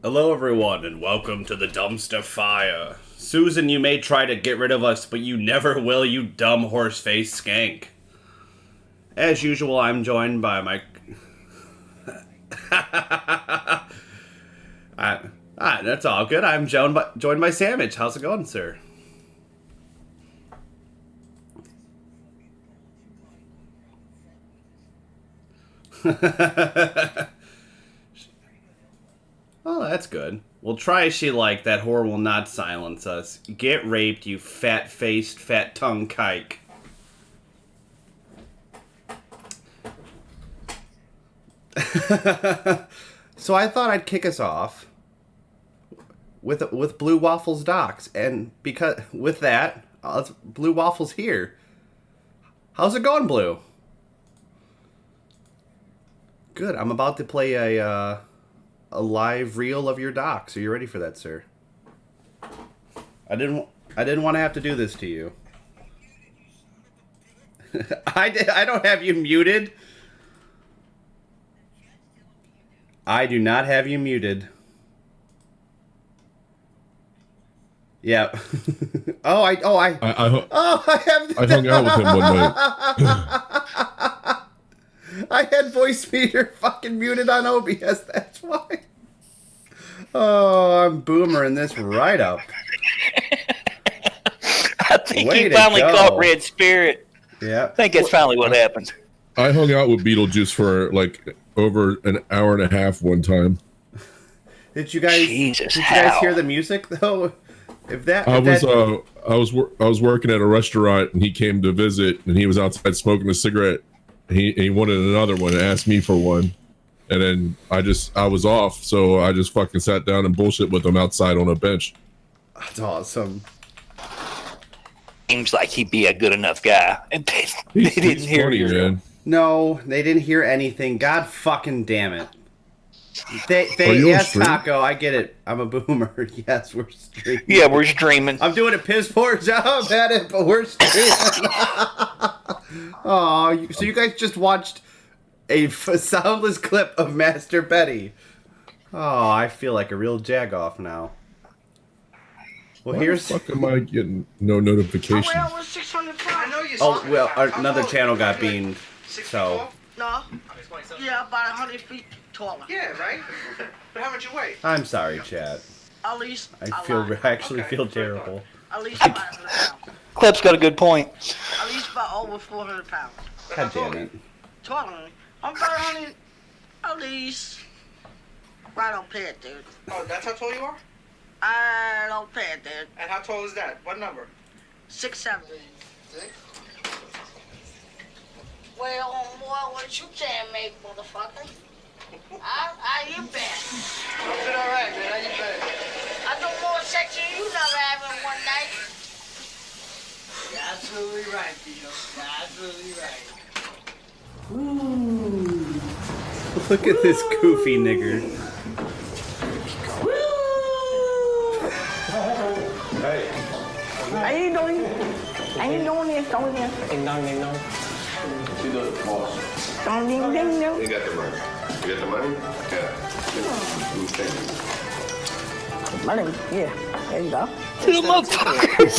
Hello, everyone, and welcome to the Dumpster Fire. Susan, you may try to get rid of us, but you never will, you dumb horse-faced skank. As usual, I'm joined by my... that's all good. I'm joined by Sandwich. How's it going, sir? Oh, that's good. Well, try she like that whore will not silence us. Get raped, you fat-faced, fat-tongued kike. So I thought I'd kick us off with Blue Waffles Docs, and because with that, Blue Waffles here. How's it going, Blue? Good. I'm about to play a live reel of your docs. Are you ready for that, sir? I didn't want to have to do this to you. I don't have you muted. I do not have you muted. Yeah. I hung out with him one night. I had voice meter fucking muted on OBS. That's why. Oh, I'm boomering this right up. I think Way you to finally go. caught Red Spirit. Yeah. I think that's finally what happened. I hung out with Beetlejuice for like over an hour and a half one time. Did you guys hear the music though? I was working at a restaurant and he came to visit and he was outside smoking a cigarette. He wanted another one and asked me for one. And then I was off, so I just fucking sat down and bullshit with him outside on a bench. That's awesome. Seems like he'd be a good enough guy. And they didn't hear funny, you. man. No, they didn't hear anything. God fucking damn it. You Yes, stream? Taco, I get it. I'm a boomer. Yes, we're streaming. Yeah, we're streaming. I'm doing a piss poor job at it, but we're streaming. Oh, so you guys just watched a soundless clip of Master Betty. Oh, I feel like a real jagoff now. Well, Why here's... the fuck am I getting no notification? Another channel got beamed, so... No. Yeah, about 100 feet taller. Yeah, right? But how much you weigh? I'm sorry, chat. At least. I actually feel terrible. At least about 100 pounds. Clip's got a good point. At least about over 400 pounds. God damn it. Taller. I'm about 100. At least. Right on pad, dude. Oh, that's how tall you are? I don't pad, dude. And how tall is that? What number? 6'7". 6? Well, what you can't make, motherfucker. You bet. I'm doing alright, man. How you been? I do more sex than you never have in one night. You're absolutely right, Beetle. You're absolutely right. Look at this goofy nigger. How you doing? How you doing this? Don't Ding dong, ding dong. You the boss. Don't ding ding dong. You got the money. You got the money? Yeah. Okay. Money, yeah. There you go. Two motherfuckers.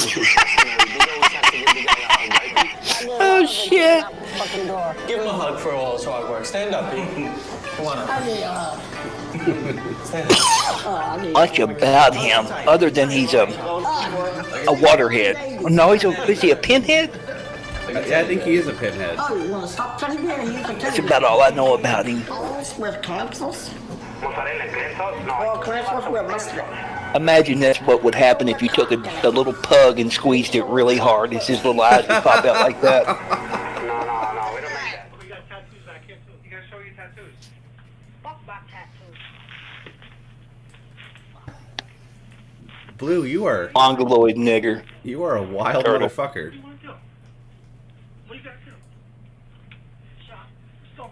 Oh, shit. Fucking door. Give him a hug for all his hard work. Stand up, Pete. Come on. I need a hug. Stand up. I need Much about him, other than he's a waterhead. No, is he a pinhead? Yeah, I think he is a pinhead. Oh, you want to stop trying to get here? That's about all I know about him. With cancels? Well, cancels with mustard. Imagine that's what would happen if you took a little pug and squeezed it really hard. His little eyes would pop out like that. No, we don't make that. We got tattoos back here, too. You guys show your tattoos. Fuck my tattoos. Blue, you are Mongoloid nigger. a wild Turtle. motherfucker. What do you want to do? What do you got to do? Shot.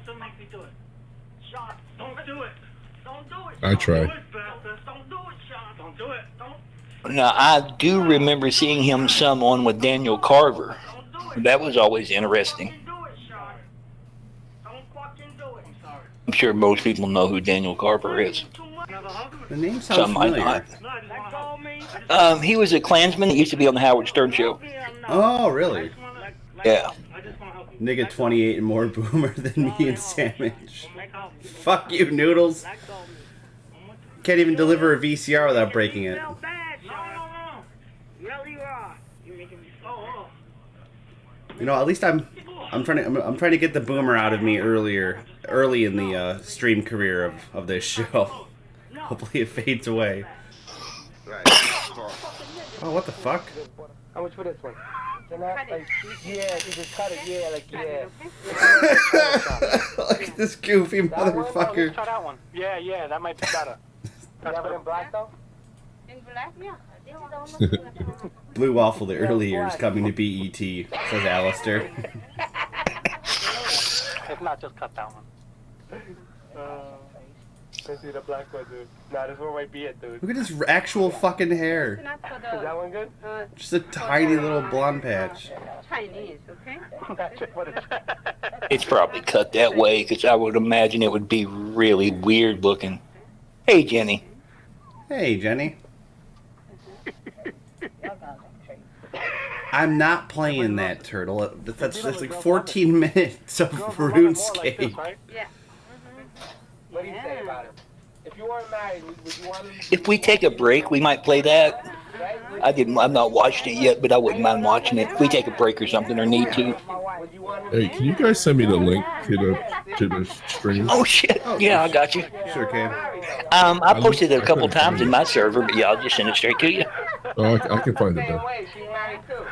Don't make me do it. Shot. Don't do it. Don't do it. I try. Don't do it, bastard. Don't do it, Shot. Don't do it. Don't Now, I do remember seeing him some on with Daniel Carver. do it. That was always interesting. Don't do it, Shot. Don't fucking do it. I'm sorry. I'm sure most people know who Daniel Carver is. Too much. The name sounds Some might familiar. not. No, I just want to He was a Klansman that used to be on the Howard Stern show. Oh, really? Yeah. I just want to help you. Nigga 28 and more boomer than me and Sandwich. Fuck you, Noodles. Can't even deliver a VCR without breaking it. No, really raw. You're making me so. You know, at least I'm trying to get the boomer out of me early in the stream career of this show. Hopefully it fades away. Oh, what the fuck? How much for this one? Yeah, you just cut it. Yeah, like, yeah. Look at this goofy motherfucker. Try that one. Yeah, that might be better. You have it in black, though? In black, yeah. Blue Waffle, the early years coming to BET, says Alistair. If not, just cut that one. Let's see the black one, dude. Nah, this one might be it, dude. Look at his actual fucking hair. Is that one good? Just a tiny little blonde patch. Chinese, okay? That's what it's. It's probably cut that way because I would imagine it would be really weird looking. Hey, Jenny. Hey, Jenny. I'm not playing that, Turtle. That's like 14 minutes of RuneScape. Yeah. What do you say about it? If you weren't married, would you want to... If we take a break, we might play that. I've not watched it yet, but I wouldn't mind watching it. If we take a break or something or need to. Hey, can you guys send me the link to the stream? Oh shit! Yeah, I got you. Sure can. I posted it a couple times in my server, but yeah, I'll just send it straight to you. Oh, I can find it Same then. way, she's married too.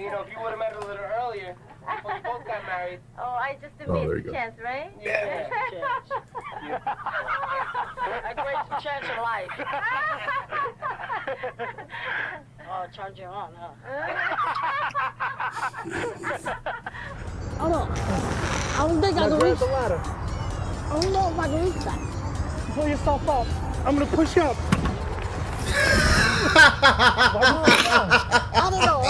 You know, if you would have met her a little earlier, before you both got married. Oh, I just Oh, there you missed go. a chance, right? Yeah. A great chance in life. Oh, charge you on, huh? Oh no, I don't think I can reach. the ladder. I don't know if I can reach that. Pull yourself up. I'm gonna push you up. I don't know.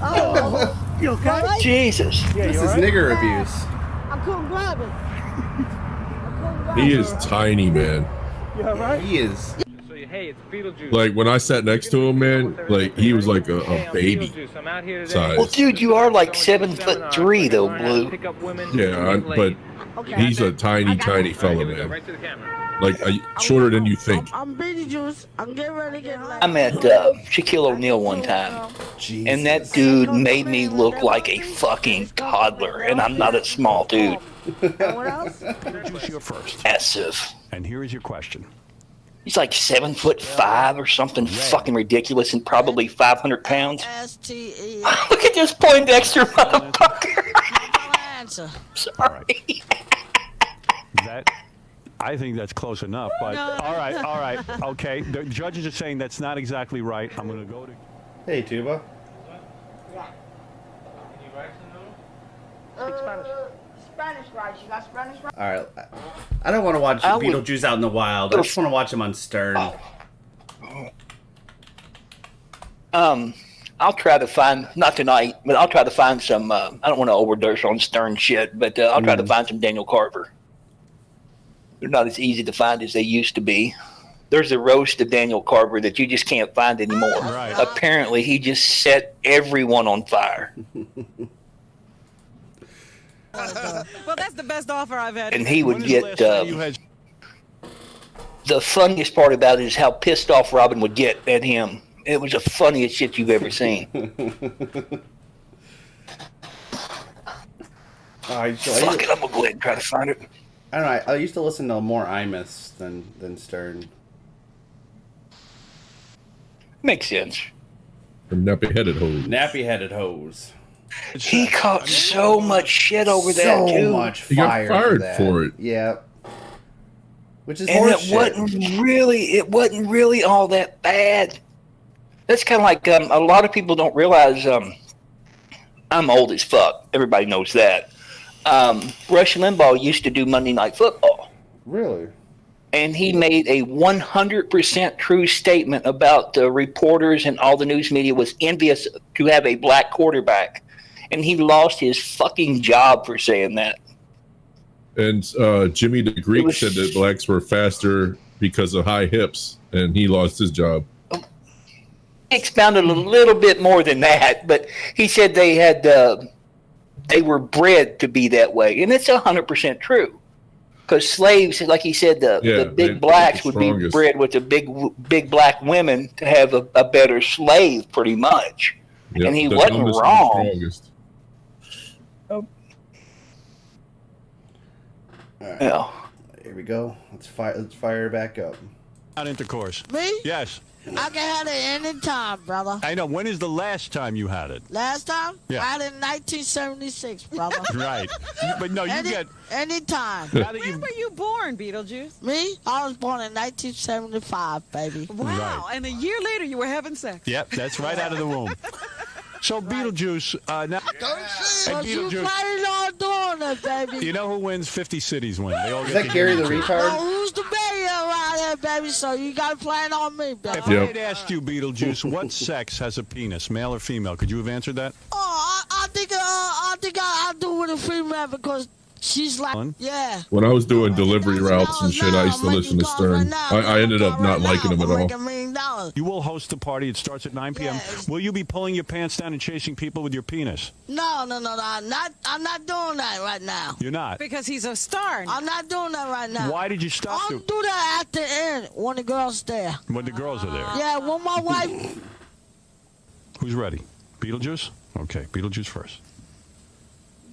I don't know. You okay? All right? Jesus. Yeah, This you is alright? nigger abuse. I couldn't grab it. He is tiny, man. You alright? He is. So, hey, it's Beetlejuice. Like when I sat next to him, man, like he was like a baby Beetlejuice. I'm out here size. Well, dude, you are like 7'3" though, Blue. Yeah, but he's a tiny fella, man. Right to the camera. Like shorter than you think. I'm Beetlejuice. I'm getting ready to get like. I met Shaquille O'Neal one time, and that dude made me look like a fucking toddler, and I'm not a small dude. What else? Beetlejuice, you're first. Massive. And here is your question. He's like 7'5" or something fucking ridiculous, and probably 500 pounds. STE. Look at this Poindexter motherfucker. Answer. Sorry. I think that's close enough, but all right, okay. The judges are saying that's not exactly right. I'm going to go to... Hey, Tuba. Spanish rice. You got Spanish rice? All right. I don't want to watch I would- Beetlejuice out in the wild. I just want to watch him on Stern. I'll try to find, not tonight, but I'll try to find some, I don't want to overdose on Stern shit, but I'll try to find some Daniel Carver. They're not as easy to find as they used to be. There's a roast of Daniel Carver that you just can't find anymore. Right. Apparently, he just set everyone on fire. Well, that's the best offer I've had. And he would When is the get, last time you had... the funniest part about it is how pissed off Robin would get at him. It was the funniest shit you've ever seen. Fuck Fuck it, I'm gonna go ahead and try to find it. I don't know. I used to listen to more Imus than Stern. Makes sense. From nappy-headed hose. Nappy-headed hose. He caught so much shit over that, So too. much He got fire fired that. for it. Yeah. Which is And horseshit. it wasn't really all that bad. That's kind of like a lot of people don't realize. I'm old as fuck. Everybody knows that. Rush Limbaugh used to do Monday Night Football, Really? and he made a 100% true statement about the reporters and all the news media was envious to have a black quarterback, and he lost his fucking job for saying that. And Jimmy the Greek said that blacks were faster because of high hips, and he lost his job. He expounded a little bit more than that, but he said they had they were bred to be that way, and it's 100% true. Because slaves, like he said, the big blacks would be bred with the big black women to have a better slave, pretty much. Yep, and he the wasn't dumbest and wrong. strongest. Yeah. Here we go. Let's fire back up. Not intercourse. Me? Yes. I can have it any time, brother. I know. When is the last time you had it? Last time? Yeah. I had it in 1976, brother. Right. But no, you get. Anytime. When were you born, Beetlejuice? Me? I was born in 1975, baby. Wow. Right. And a year later, you were having sex. Yep, that's right out of the womb. So Beetlejuice, now. So you planning on doing it, baby. You know who wins? 50 cities win. They all Is get that Gary the retard? retard? Well, who's the baby around here, baby? So you got to plan on me, baby. If I had asked you, Beetlejuice, what sex has a penis, male or female, could you have answered that? Oh, I think I'll do with a female because she's like, yeah. When I was doing delivery routes and shit, I used to listen to Stern. I ended up not liking him at all. You will host a party. It starts at 9 p.m. Yes. Will you be pulling your pants down and chasing people with your penis? No. I'm not doing that right now. You're not. Because he's a star. I'm not doing that right now. Why did you stop? I'll do that at the end when the girl's there. When the girls are there. Yeah, when my wife. Who's ready? Beetlejuice? Okay, Beetlejuice first.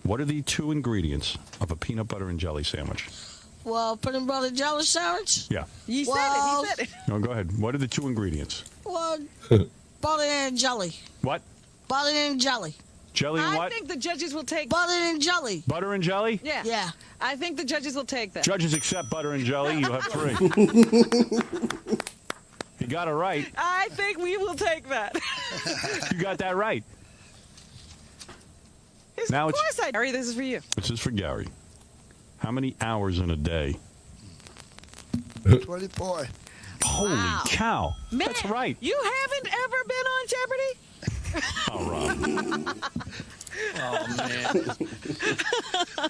What are the 2 ingredients of a peanut butter and jelly sandwich? Well, peanut butter jelly sandwich. Yeah. You said it. He said it. No, go ahead. What are the 2 ingredients? Well, butter and jelly. What? Butter and jelly. Jelly and I what? think the judges will take Butter and jelly. Butter and jelly? Yeah. Yeah. I think the judges will take that. Judges accept butter and jelly. You have 3. You got it right. I think we will take that. You got that right. Now of course I. Gary, this is for you. This is for Gary. How many hours in a day? 24. Holy cow. Man, That's right. You haven't ever been on Jeopardy? Oh, Rob. Oh, man.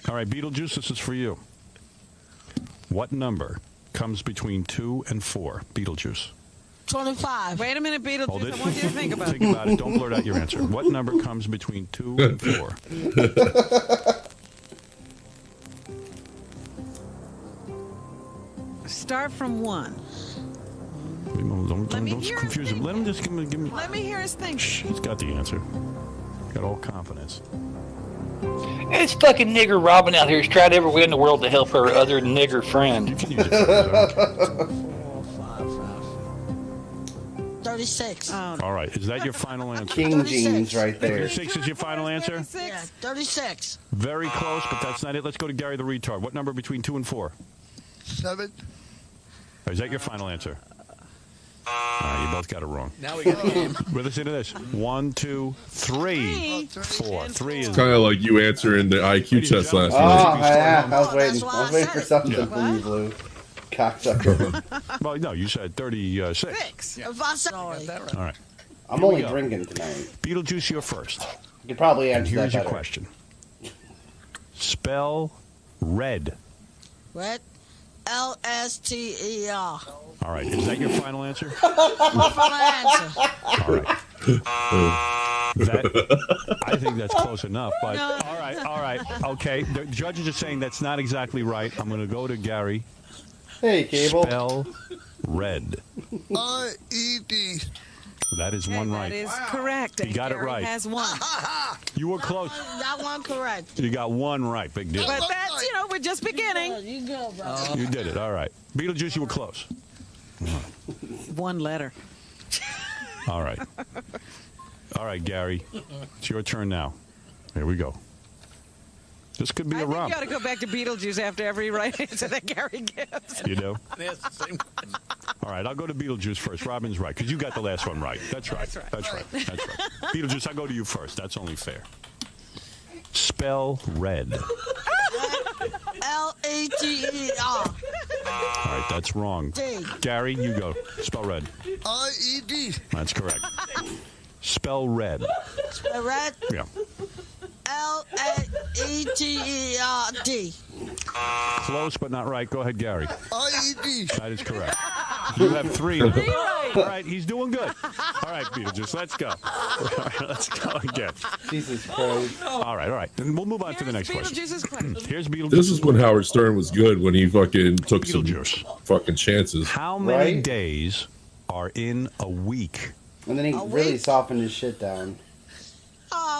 All right, Beetlejuice, this is for you. What number comes between 2 and 4? Beetlejuice. 25. Wait a minute, Beetlejuice. Hold it. I want you to think about it. Think about it. Don't blurt out your answer. What number comes between 2 and 4? Start from 1. Don't confuse him. Let him just give me. Let me hear his thing. He's got the answer. Got all confidence. This fucking nigger Robin out here has tried every way in the world to help her other nigger friend. You can use it. 36. All right. Is that your final answer? King jeans right there. 36 is your final answer? Yeah, 36. Very close, but that's not it. Let's go to Gary the retard. What number between 2 and 4? 7. Is that your final answer? You both got it wrong. Now we got a game. Well, listen to this. 1, 2, 3, 4. 3 is Kind of like you answering the IQ test last Oh, night. yeah. I was waiting. why I was I waiting said for something from you, Blue. Cocksucker. Well, no, you said 36. If I said All right. I'm Here we only go. drinking tonight. Beetlejuice, you're first. You could probably And answer that here's your better. question. Spell red. Red. LSTER. All right. Is that your final answer? My final answer. All right. I think that's close enough. But all right. Okay. The judges are saying that's not exactly right. I'm going to go to Gary. Hey, Cable. Spell red. R-E-D. That is one That right. is correct. You got it Gary right. has 1. You were close. That one correct. You got 1 right. Big deal. But that's, we're just beginning. You good, bro. You did it. All right. Beetlejuice, you were close. 1 letter. All right. All right, Gary. It's your turn now. Here we go. This could be I a think romp. you got to go back to Beetlejuice after every right answer that Gary gives. You know? That's the same. All right, I'll go to Beetlejuice first. Robin's right, because you got the last one right. That's right. That's right. Beetlejuice, I'll go to you first. That's only fair. Spell red. LATER. All right, that's wrong. D. Gary, you go. Spell red. R-E-D. That's correct. Spell red. Red. Yeah. LATERD. Close, but not right. Go ahead, Gary. IED. That is correct. You have 3. All right, he's doing good. All right, Beetlejuice, let's go. All right, let's go again. Jesus Christ. All right. And we'll move on to the next question. Beetlejuice's question. Here's Beetlejuice. This is when Howard Stern was good, when he fucking took some Beetlejuice. fucking chances. How many Right? days are in a week? And then he really softened his shit down.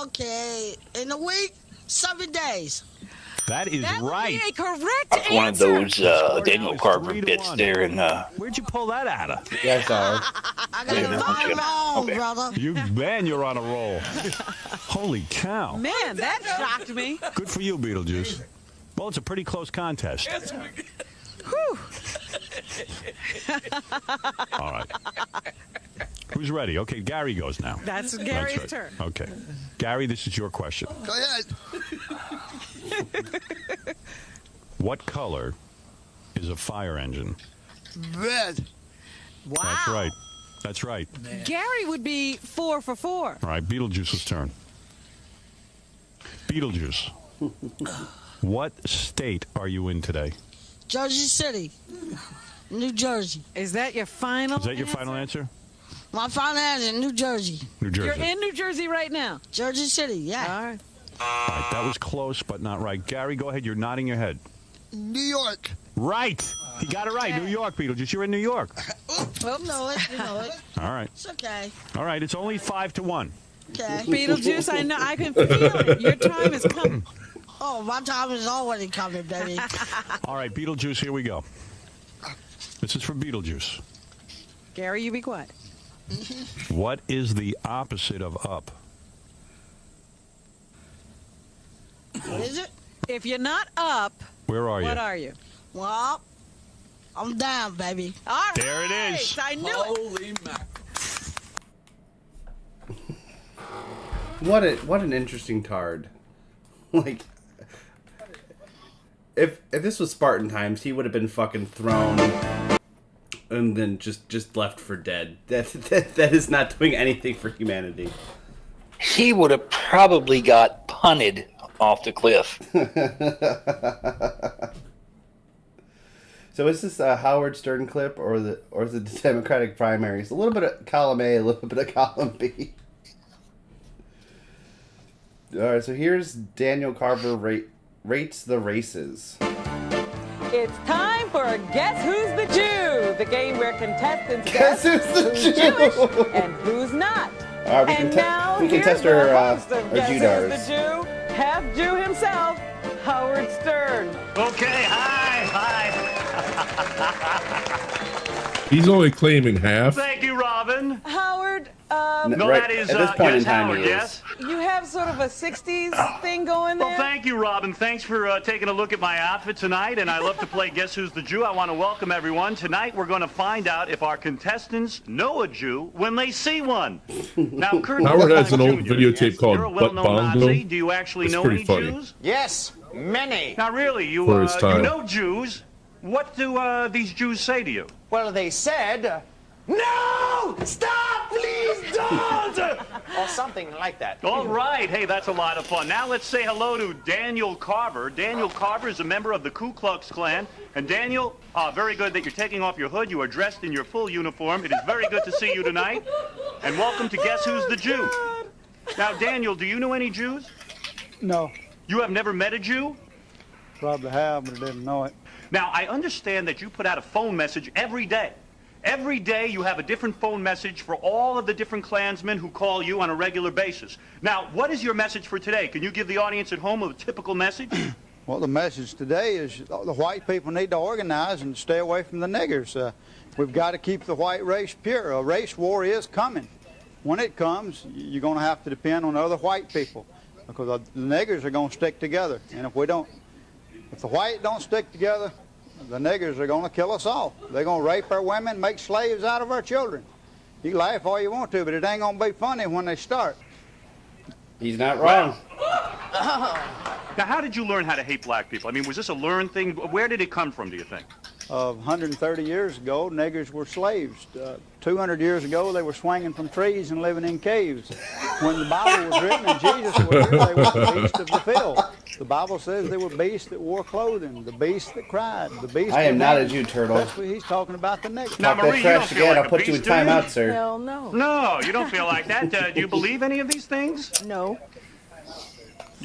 Okay, in a week, 7 days. That is That would right. be a correct That's one of answer. those Daniel Carver 3 to bits 1. there, and Where'd you pull that out of? Yeah, I saw it. I got Yeah, it that's right good. on, Okay. brother. Man, you're on a roll. Holy cow. Man, that shocked me. Good for you, Beetlejuice. Well, it's a pretty close contest. Whew. All right. Who's ready? Okay, Gary goes now. That's Gary's right. turn. Okay. Gary, this is your question. Go ahead. What color is a fire engine? Red. Wow. That's right. That's right. Gary would be 4 for 4. All right, Beetlejuice's turn. Beetlejuice. What state are you in today? Jersey City, New Jersey. Is that your final Is that your final answer? My final answer, New Jersey. New Jersey. You're in New Jersey right now. Jersey City, yeah. All right. All right, that was close, but not right. Gary, go ahead. You're nodding your head. New York. Right. He got it right. New York, Beetlejuice. You're in New York. You know it, you know it. All right. It's okay. All right. It's only 5 to 1. Okay. Beetlejuice, I know. I can feel it. Your time is coming. Oh, my time is already coming, baby. All right, Beetlejuice, here we go. This is for Beetlejuice. Gary, you be quiet. What is the opposite of up? What is it? If you're not up, Where are you? what are you? Well, I'm down, baby. All right. There it is. I knew it. Holy mackerel. What an interesting tard. Like, if this was Spartan times, he would have been fucking thrown and then just left for dead. That is not doing anything for humanity. he would have probably got punted off the cliff. So is this a Howard Stern clip or is it the Democratic primaries? A little bit of column A, a little bit of column B. All right, so here's Daniel Carver rates the races. It's time for Guess Who's the Jew, the game where contestants Guess who's the Jew? Jewish and who's not. All right, we can test our Judars. Who's the Jew, half Jew himself, Howard Stern. Okay, hi. He's only claiming half. Thank you, Robin. Howard, No, Right, that is at this point in yes, time, Howard, he is. yes. you have sort of a 60s thing going there. Well, thank you, Robin. Thanks for taking a look at my outfit tonight, and I love to play Guess Who's the Jew. I want to welcome everyone. Tonight, we're going to find out if our contestants know a Jew when they see one. Now, Kurt Howard has an Jr., old videotape called you're a Butt well-known Bongo. Nazi. Do you actually It's know pretty any funny. Jews? Yes, many. Now, really, you For his time. know Jews. What do these Jews say to you? Well, they said, no! Stop, please don't! or something like that. All right. Hey, that's a lot of fun. Now let's say hello to Daniel Carver. Daniel Carver is a member of the Ku Klux Klan. And Daniel, very good that you're taking off your hood. You are dressed in your full uniform. It is very good to see you tonight. And welcome to Guess Who's the Jew. Now, Daniel, do you know any Jews? No, You have never met a Jew? probably have, but I didn't know it. Now, I understand that you put out a phone message every day. Every day you have a different phone message for all of the different Klansmen who call you on a regular basis. Now, what is your message for today? Can you give the audience at home a typical message? Well, the message today is the white people need to organize and stay away from the niggers. We've got to keep the white race pure. A race war is coming. When it comes, you're going to have to depend on other white people because the niggers are going to stick together. And if the white don't stick together, the niggers are going to kill us all. They're going to rape our women, make slaves out of our children. You can laugh all you want to, but it ain't going to be funny when they start. He's not wrong. Now, how did you learn how to hate black people? I mean, was this a learned thing? Where did it come from, do you think? of 130 years ago, niggers were slaves. 200 years ago, they were swinging from trees and living in caves. When the Bible was written and Jesus was here, they were the beasts of the field. The Bible says they were beasts that wore clothing, the beasts that cried, the beasts I am that not ran. a Jew, Turtle. That's what he's talking about the niggers. Now, Talk Marie, that you don't trash feel again, like I'll put a you in beast, do you? timeout, sir. Hell no. No, you don't feel like that. Do you believe any of these things? No.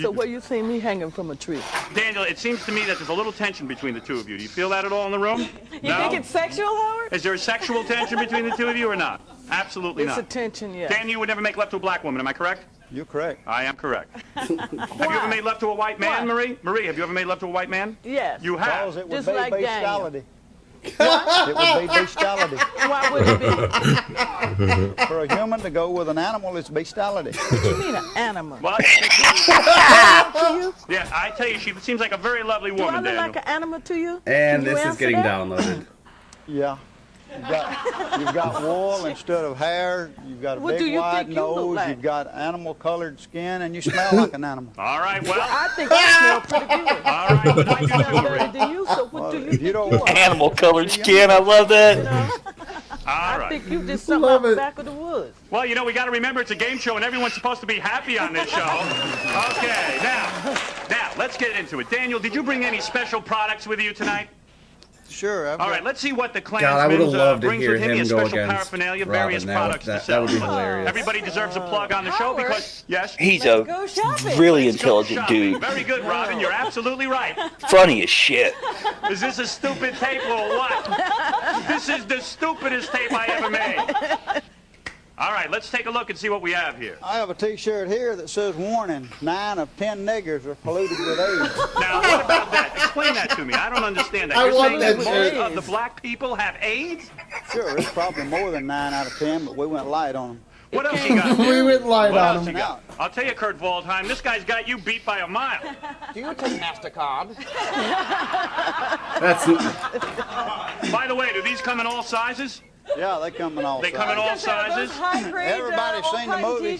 So where you see me hanging from a tree? Daniel, it seems to me that there's a little tension between the two of you. Do you feel that at all in the room? You think it's sexual, Howard? Is there a sexual tension between the two of you or not? Absolutely It's not. a tension, yes. Dan, you would never make love to a black woman, am I correct? You're correct. I am correct. Have you ever made love to a white man, Marie? Marie, have you ever made love to a white man? Yes. You have? Because it would Just be like Daniel. bestiality. It would be bestiality. Why would it be? For a human to go with an animal, it's bestiality. What you mean an animal? Well, to you? yeah, I tell you, she seems like a very lovely Do I woman, look Daniel. like an animal to you? And Can you this is answer getting that? downloaded. Yeah. You've got wool instead of hair. You've got a What do big you wide think you look nose. like? You've got animal-colored skin, and you smell like an animal. All right, well. I think I smell pretty good. All right, what do I you smell do, better Marie? than you, so what do you think you are? Animal-colored skin. I love that. All I right. think you just something out the back of the woods. Well, you know, we got to remember it's a game show and everyone's supposed to be happy on this show. Okay, now, let's get into it. Daniel, did you bring any special products with you tonight? Sure. All right, let's see what the God, I would have Klansman loved to brings hear with him. He him has go special against paraphernalia, Robin. various products to That sell. would be hilarious. Everybody deserves a plug on the show because, yes? He's Let's a go shopping. really Let's go intelligent shopping. dude. Very good, Robin. You're absolutely right. Funny as shit. Is this a stupid tape or what? This is the stupidest tape I ever made. All right, let's take a look and see what we have here. I have a T-shirt here that says, "Warning: 9 of 10 niggers are polluted with AIDS." Now, what about that? Explain that to me. I don't understand that. I You're love saying that most shirt. of the black people have AIDS? Sure, it's probably more than 9 out of 10, but we went light on them. What else you got? We went light What on else him. you got? I'll tell you, Kurt Waldheim, this guy's got you beat by a mile. Do you take MasterCard? That's By the way, do these come in all sizes? Yeah, they come in all They come in sizes. all sizes? Everybody's seen the movie.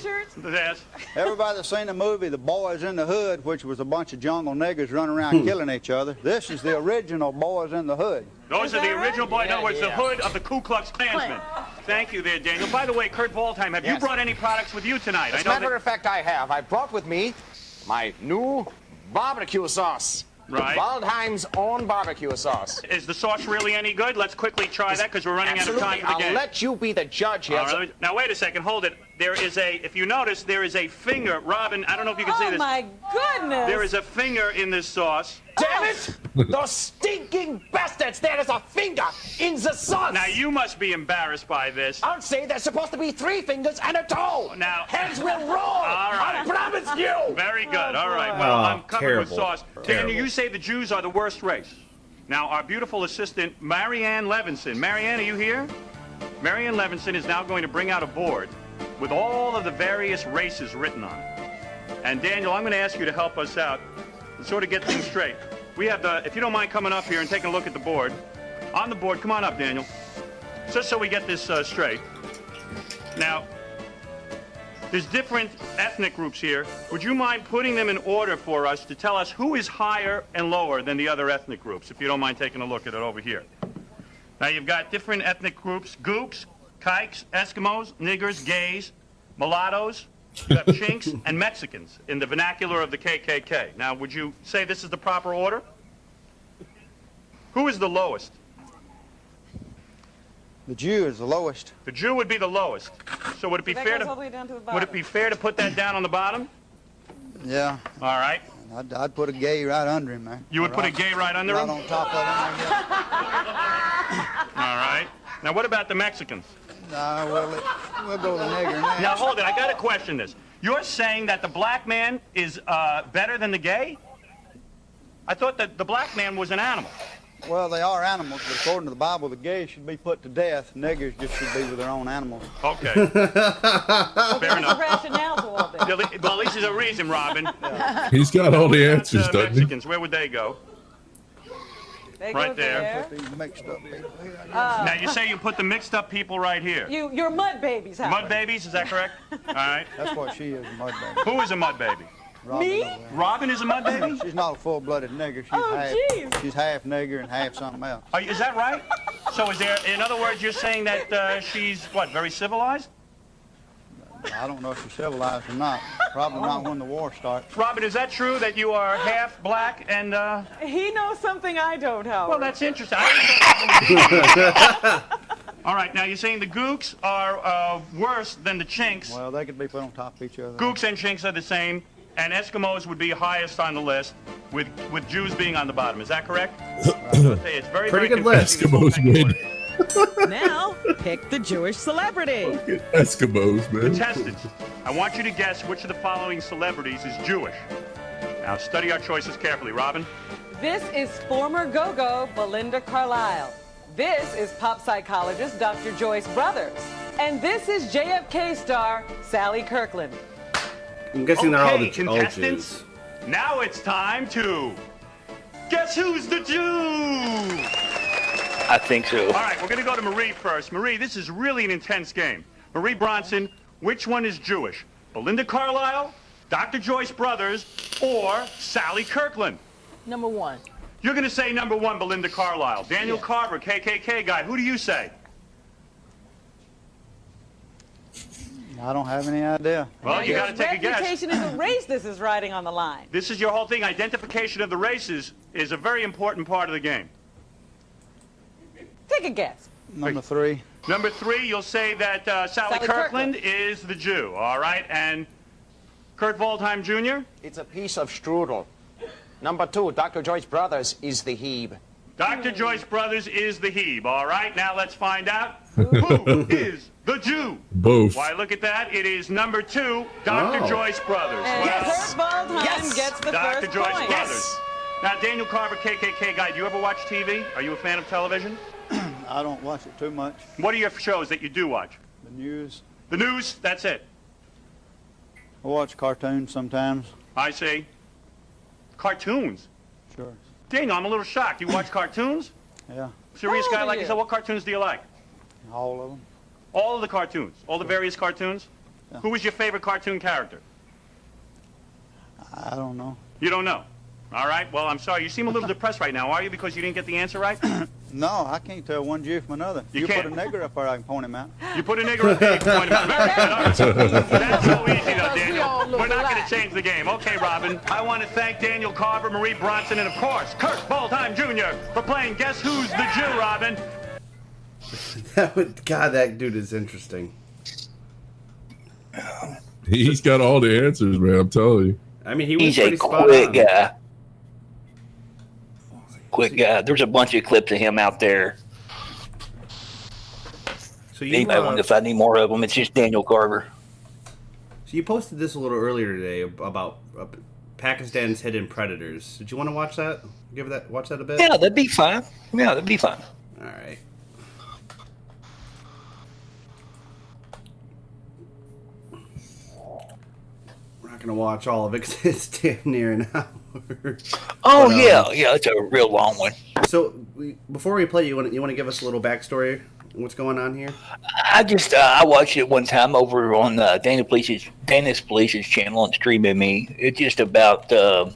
Yes. Everybody that's seen the movie, The Boys in the Hood, which was a bunch of jungle niggers running around killing each other. This is the original Boys in the Hood. Those are the original boys. In other words, the hood of the Ku Klux Klansman. Thank you there, Daniel. By the way, Kurt Waldheim, have you brought any products with you tonight? As a matter of fact, I have. I brought with me my new barbecue sauce. Right. Waldheim's own barbecue sauce. Is the sauce really any good? Let's quickly try that because we're running out of time for the I'll game. let you be the judge here. All right, now, wait a second. Hold it. There is a, if you notice, there is a finger. Robin, I don't know if you can see Oh this. my goodness! There is a finger in this sauce. Damn it! Those stinking bastards! There is a finger in the sauce! Now, you must be embarrassed by this. I'll say there's supposed to be 3 fingers and a toe! Now, heads will roll! All right. I promise you! Very good. All right. Well, I'm covered with terrible. sauce. Daniel, you say the Jews are the worst race. Now, our beautiful assistant, Marianne Levinson. Marianne, are you here? Marianne Levinson is now going to bring out a board with all of the various races written on it. And Daniel, I'm going to ask you to help us out and sort of get things straight. We have the, if you don't mind coming up here and taking a look at the board. On the board, come on up, Daniel. Just so we get this straight. Now, there's different ethnic groups here. Would you mind putting them in order for us to tell us who is higher and lower than the other ethnic groups, if you don't mind taking a look at it over here? Now, you've got different ethnic groups: Gooks, Kikes, Eskimos, Niggers, Gays, Mulattoes, you have Chinks, and Mexicans in the vernacular of the KKK. Now, would you say this is the proper order? Who is the lowest? The Jew is the lowest. The Jew would be the lowest. So would it be fair would it be fair to put that down on the bottom? Yeah. All right. I'd put a gay right under him, man. You would put a gay right under him? Right on top of him. All right. Now, what about the Mexicans? We'll go the nigger next. Now, hold it. I got to question this. You're saying that the black man is better than the gay? I thought that the black man was an animal. Well, they are animals, but according to the Bible, the gays should be put to death. Niggers just should be with their own animals. Okay. Fair enough. Rationale to all this. Well, at least there's a reason, Robin. He's got all the answers, doesn't he? Mexicans, where would they go? They Right go there. Mixed up people here. Now, you say you put the mixed up people right here. You're mud babies, Howard. Mud babies, is that correct? All right. That's what she is, a mud baby. Who is a mud baby? Me? Robin is a mud baby? She's not a full-blooded nigger. She's half nigger and half something else. Is that right? So is there, in other words, you're saying that she's, what, very civilized? I don't know if she's civilized or not. Probably not when the war starts. Robin, is that true that you are half black and, He knows something I don't, Howard. Well, that's interesting. All right, now you're saying the Gooks are worse than the Chinks. Well, they could be put on top of each other. Gooks and Chinks are the same, and Eskimos would be highest on the list, with Jews being on the bottom. Is that correct? It's very, Pretty very good list. Eskimos win. Now, pick the Jewish celebrity. Eskimos, man. Contestants, I want you to guess which of the following celebrities is Jewish. Now, study our choices carefully. Robin? This is former go-go Belinda Carlisle. This is pop psychologist Dr. Joyce Brothers. And this is JFK star Sally Kirkland. I'm guessing they're all the contestants. Jews. Now it's time to guess who's the Jew? I think so. All right, we're going to go to Marie first. Marie, this is really an intense game. Marie Bronson, which one is Jewish? Belinda Carlisle, Dr. Joyce Brothers, or Sally Kirkland? Number one. You're going to say number one, Belinda Carlisle. Daniel Carver, KKK guy. Who do you say? I don't have any idea. Well, you got to take a guess. Reputation is a race this is riding on the line. This is your whole thing. Identification of the races is a very important part of the game. Take a guess. Number three. Number three, you'll say that Sally Kirkland is the Jew, all right? And Kurt Waldheim Jr.? It's a piece of strudel. Number two, Dr. Joyce Brothers is the Hebe. Dr. Joyce Brothers is the Hebe, all right? Now let's find out who is the Jew. Both. Why, look at that. It is number two, Dr. Joyce Brothers. And Kurt Waldheim gets the Dr. first Joyce point. Brothers. Now, Daniel Carver, KKK guy, do you ever watch TV? Are you a fan of television? I don't watch it too much. What are your shows that you do watch? The news. The news, that's it. I watch cartoons sometimes. I see. Cartoons? Sure. Daniel, I'm a little shocked. You watch cartoons? Yeah. Serious How old guy are like you? yourself. What cartoons do you like? All of them. All of the cartoons? All the various cartoons? Yeah. Who was your favorite cartoon character? I don't know. You don't know? All right. Well, I'm sorry. You seem a little depressed right now. Are you? Because you didn't get the answer right? No, I can't tell one Jew from another. You put a can't. nigger up there, I can point him out. You put a nigger up there, you can point him out. Very good. All right. That's so easy, though, Daniel. We're not going to change the game. Okay, Robin. I want to thank Daniel Carver, Marie Bronson, and, of course, Kurt Waldheim Jr. for playing Guess Who's the Jew, Robin. God, that dude is interesting. He's got all the answers, man. I'm telling you. I mean, he was He's a pretty spot quick on. guy. Quick guy. There's a bunch of clips of him out there. So Anybody want to find any more of them? It's just Daniel Carver. So you posted this a little earlier today about Pakistan's hidden predators. Did you want to watch that? Watch that a bit? Yeah, that'd be fine. Yeah, that'd be fine. All right. We're not gonna watch all of it because it's damn near an hour. Oh But, yeah, it's a real long one. So before we play, you want to give us a little backstory? What's going on here? I watched it one time over on Dennis Police's channel on Stream Me. It's just about the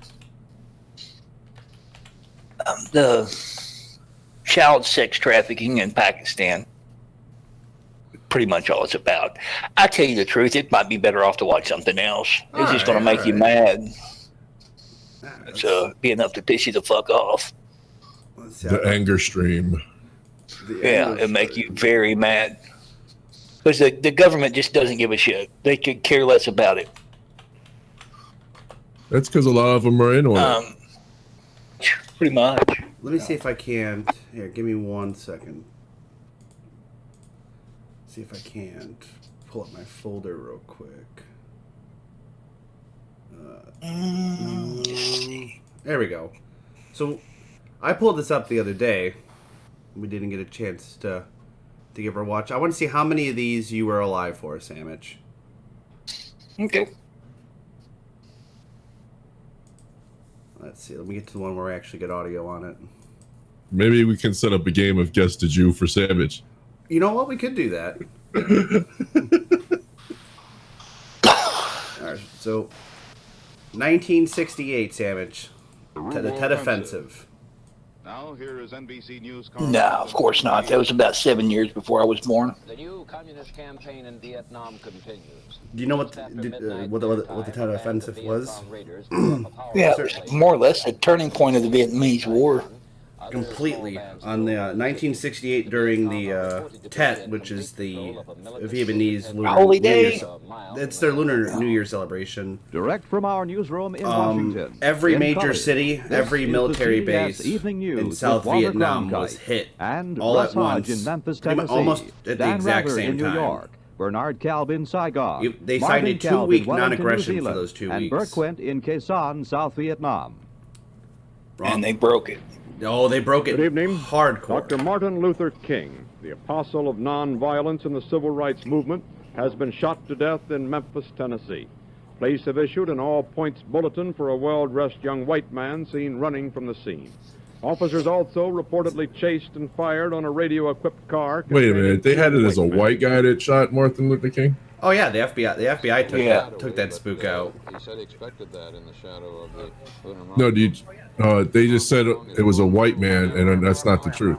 child sex trafficking in Pakistan. Pretty much all it's about. I tell you the truth, it might be better off to watch something else. It's just going to make you mad. It's be enough to piss you the fuck off. The anger stream. Yeah, it'll make you very mad. Because the government just doesn't give a shit. They could care less about it. That's because a lot of them are in on it. Pretty much. Let me see if I can. Here, give me 1 second. See if I can pull up my folder real quick. There we go. So I pulled this up the other day. We didn't get a chance to give her a watch. I want to see how many of these you were alive for, Samich. Okay. Let's see. Let me get to the one where I actually get audio on it. Maybe we can set up a game of Guess the Jew for Savage. You know what? We could do that. All right. So 1968, Sandwich. The Tet Offensive. Now here is NBC News. No, of course not. That was about 7 years before I was born. The new communist campaign in Vietnam continues. Do you know what the Tet Offensive was? Yeah, it was more or less a turning point of the Vietnamese War. Completely. On the 1968 during the Tet, which is the Vietnamese Lunar Holy New Year's, Day. it's their Lunar New Year celebration. Direct from our newsroom in Washington. Every In major color, city, this every is the military CBS base Evening News in with South Walter Vietnam Cronkite was hit and all Russ at once, Hodge in Memphis, pretty much Tennessee. almost at the Dan exact Rather same in New time. York. Bernard Kalb in Saigon. They Marvin signed a Kalb in 2-week Wellington, non-aggression New for Zealand, those 2 and weeks. Burt Quint in Khe Sanh, South Vietnam. And they broke it. Oh, they broke it. Good evening. Hardcore. Dr. Martin Luther King, the apostle of nonviolence in the civil rights movement, has been shot to death in Memphis, Tennessee. Police have issued an all-points bulletin for a well-dressed young white man seen running from the scene. Officers also reportedly chased and fired on a radio-equipped car. Wait a minute. They had it as a white guy that shot Martin Luther King? Oh yeah, the FBI took that spook out. He said he expected that in the shadow of the lunar No, dude. They just said it was a white man, and that's not the truth.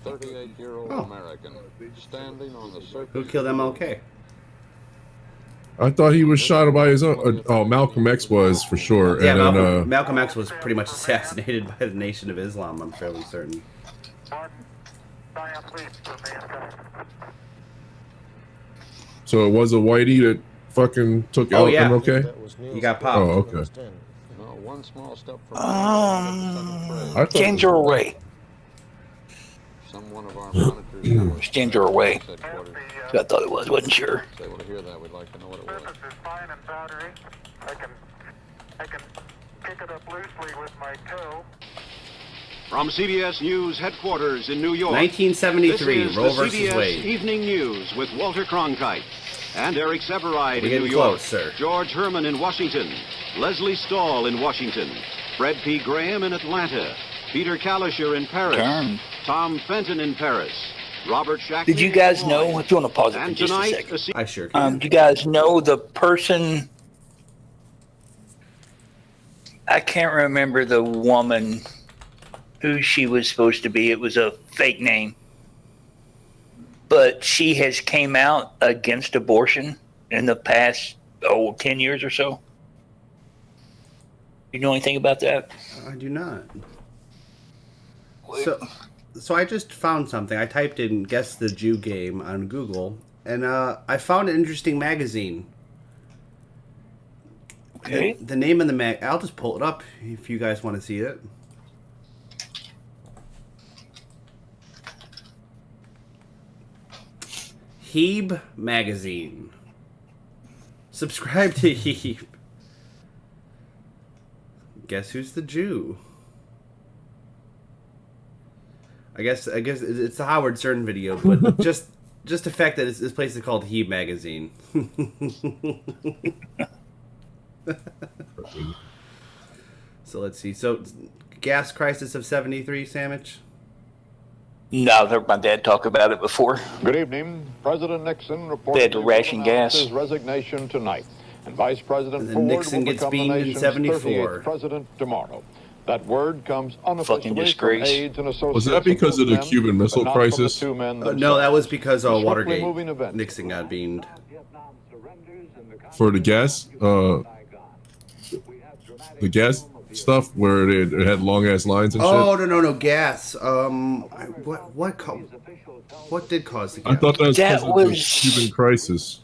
38-year-old American standing on the surface. Who killed MLK? I thought he was shot by his own. Oh, Malcolm X was for sure. Yeah, and then, Malcolm X was pretty much assassinated by the Nation of Islam. I'm fairly certain. So it was a whitey that fucking took out MLK? He got popped. Oh, okay. One small step James Earl Ray. Someone of our monitors. James Earl Ray. I thought it was. Wasn't sure. If they want to hear that, we'd like to know what it was. I can pick it up loosely with my toe. From CBS News headquarters in New York. 1973, this is Roe the versus CBS Wade. Evening News with Walter Cronkite and Eric Severide We're in getting New York. close, sir. George Herman in Washington. Leslie Stahl in Washington. Fred P. Graham in Atlanta. Peter Kalischer in Paris. Darn. Tom Fenton in Paris. Robert Shackney. Did you guys know? If you want to pause it for And just a tonight, second. I sure can. Do you guys know the person? I can't remember the woman who she was supposed to be. It was a fake name. But she has came out against abortion in the past, 10 years or so. You know anything about that? I do not. So I just found something. I typed in "Guess the Jew Game" on Google, and I found an interesting magazine. Okay. The name of the mag. I'll just pull it up if you guys want to see it. Hebe Magazine. Subscribe to Hebe. Guess who's the Jew? I guess it's a Howard Stern video, but just the fact that this place is called Hebe Magazine. So let's see. So gas crisis of 73, Sandwich? No, I've heard my dad talk about it before. Good evening. President Nixon They had to reported ration gas. his resignation tonight, and Vice President And then Ford Nixon will gets become the beamed in nation's 74. 38th president tomorrow. That word comes Fucking unofficially from disgrace. aides and associates. Was that because of the both men, Cuban but Missile not from the Crisis? two men No, themselves. that was because of A swiftly Watergate. moving event. Nixon got beamed. For the gas? The gas stuff where it had long ass lines and Oh shit? no, gas. What did cause the gas? I thought that was because of the was- Cuban crisis.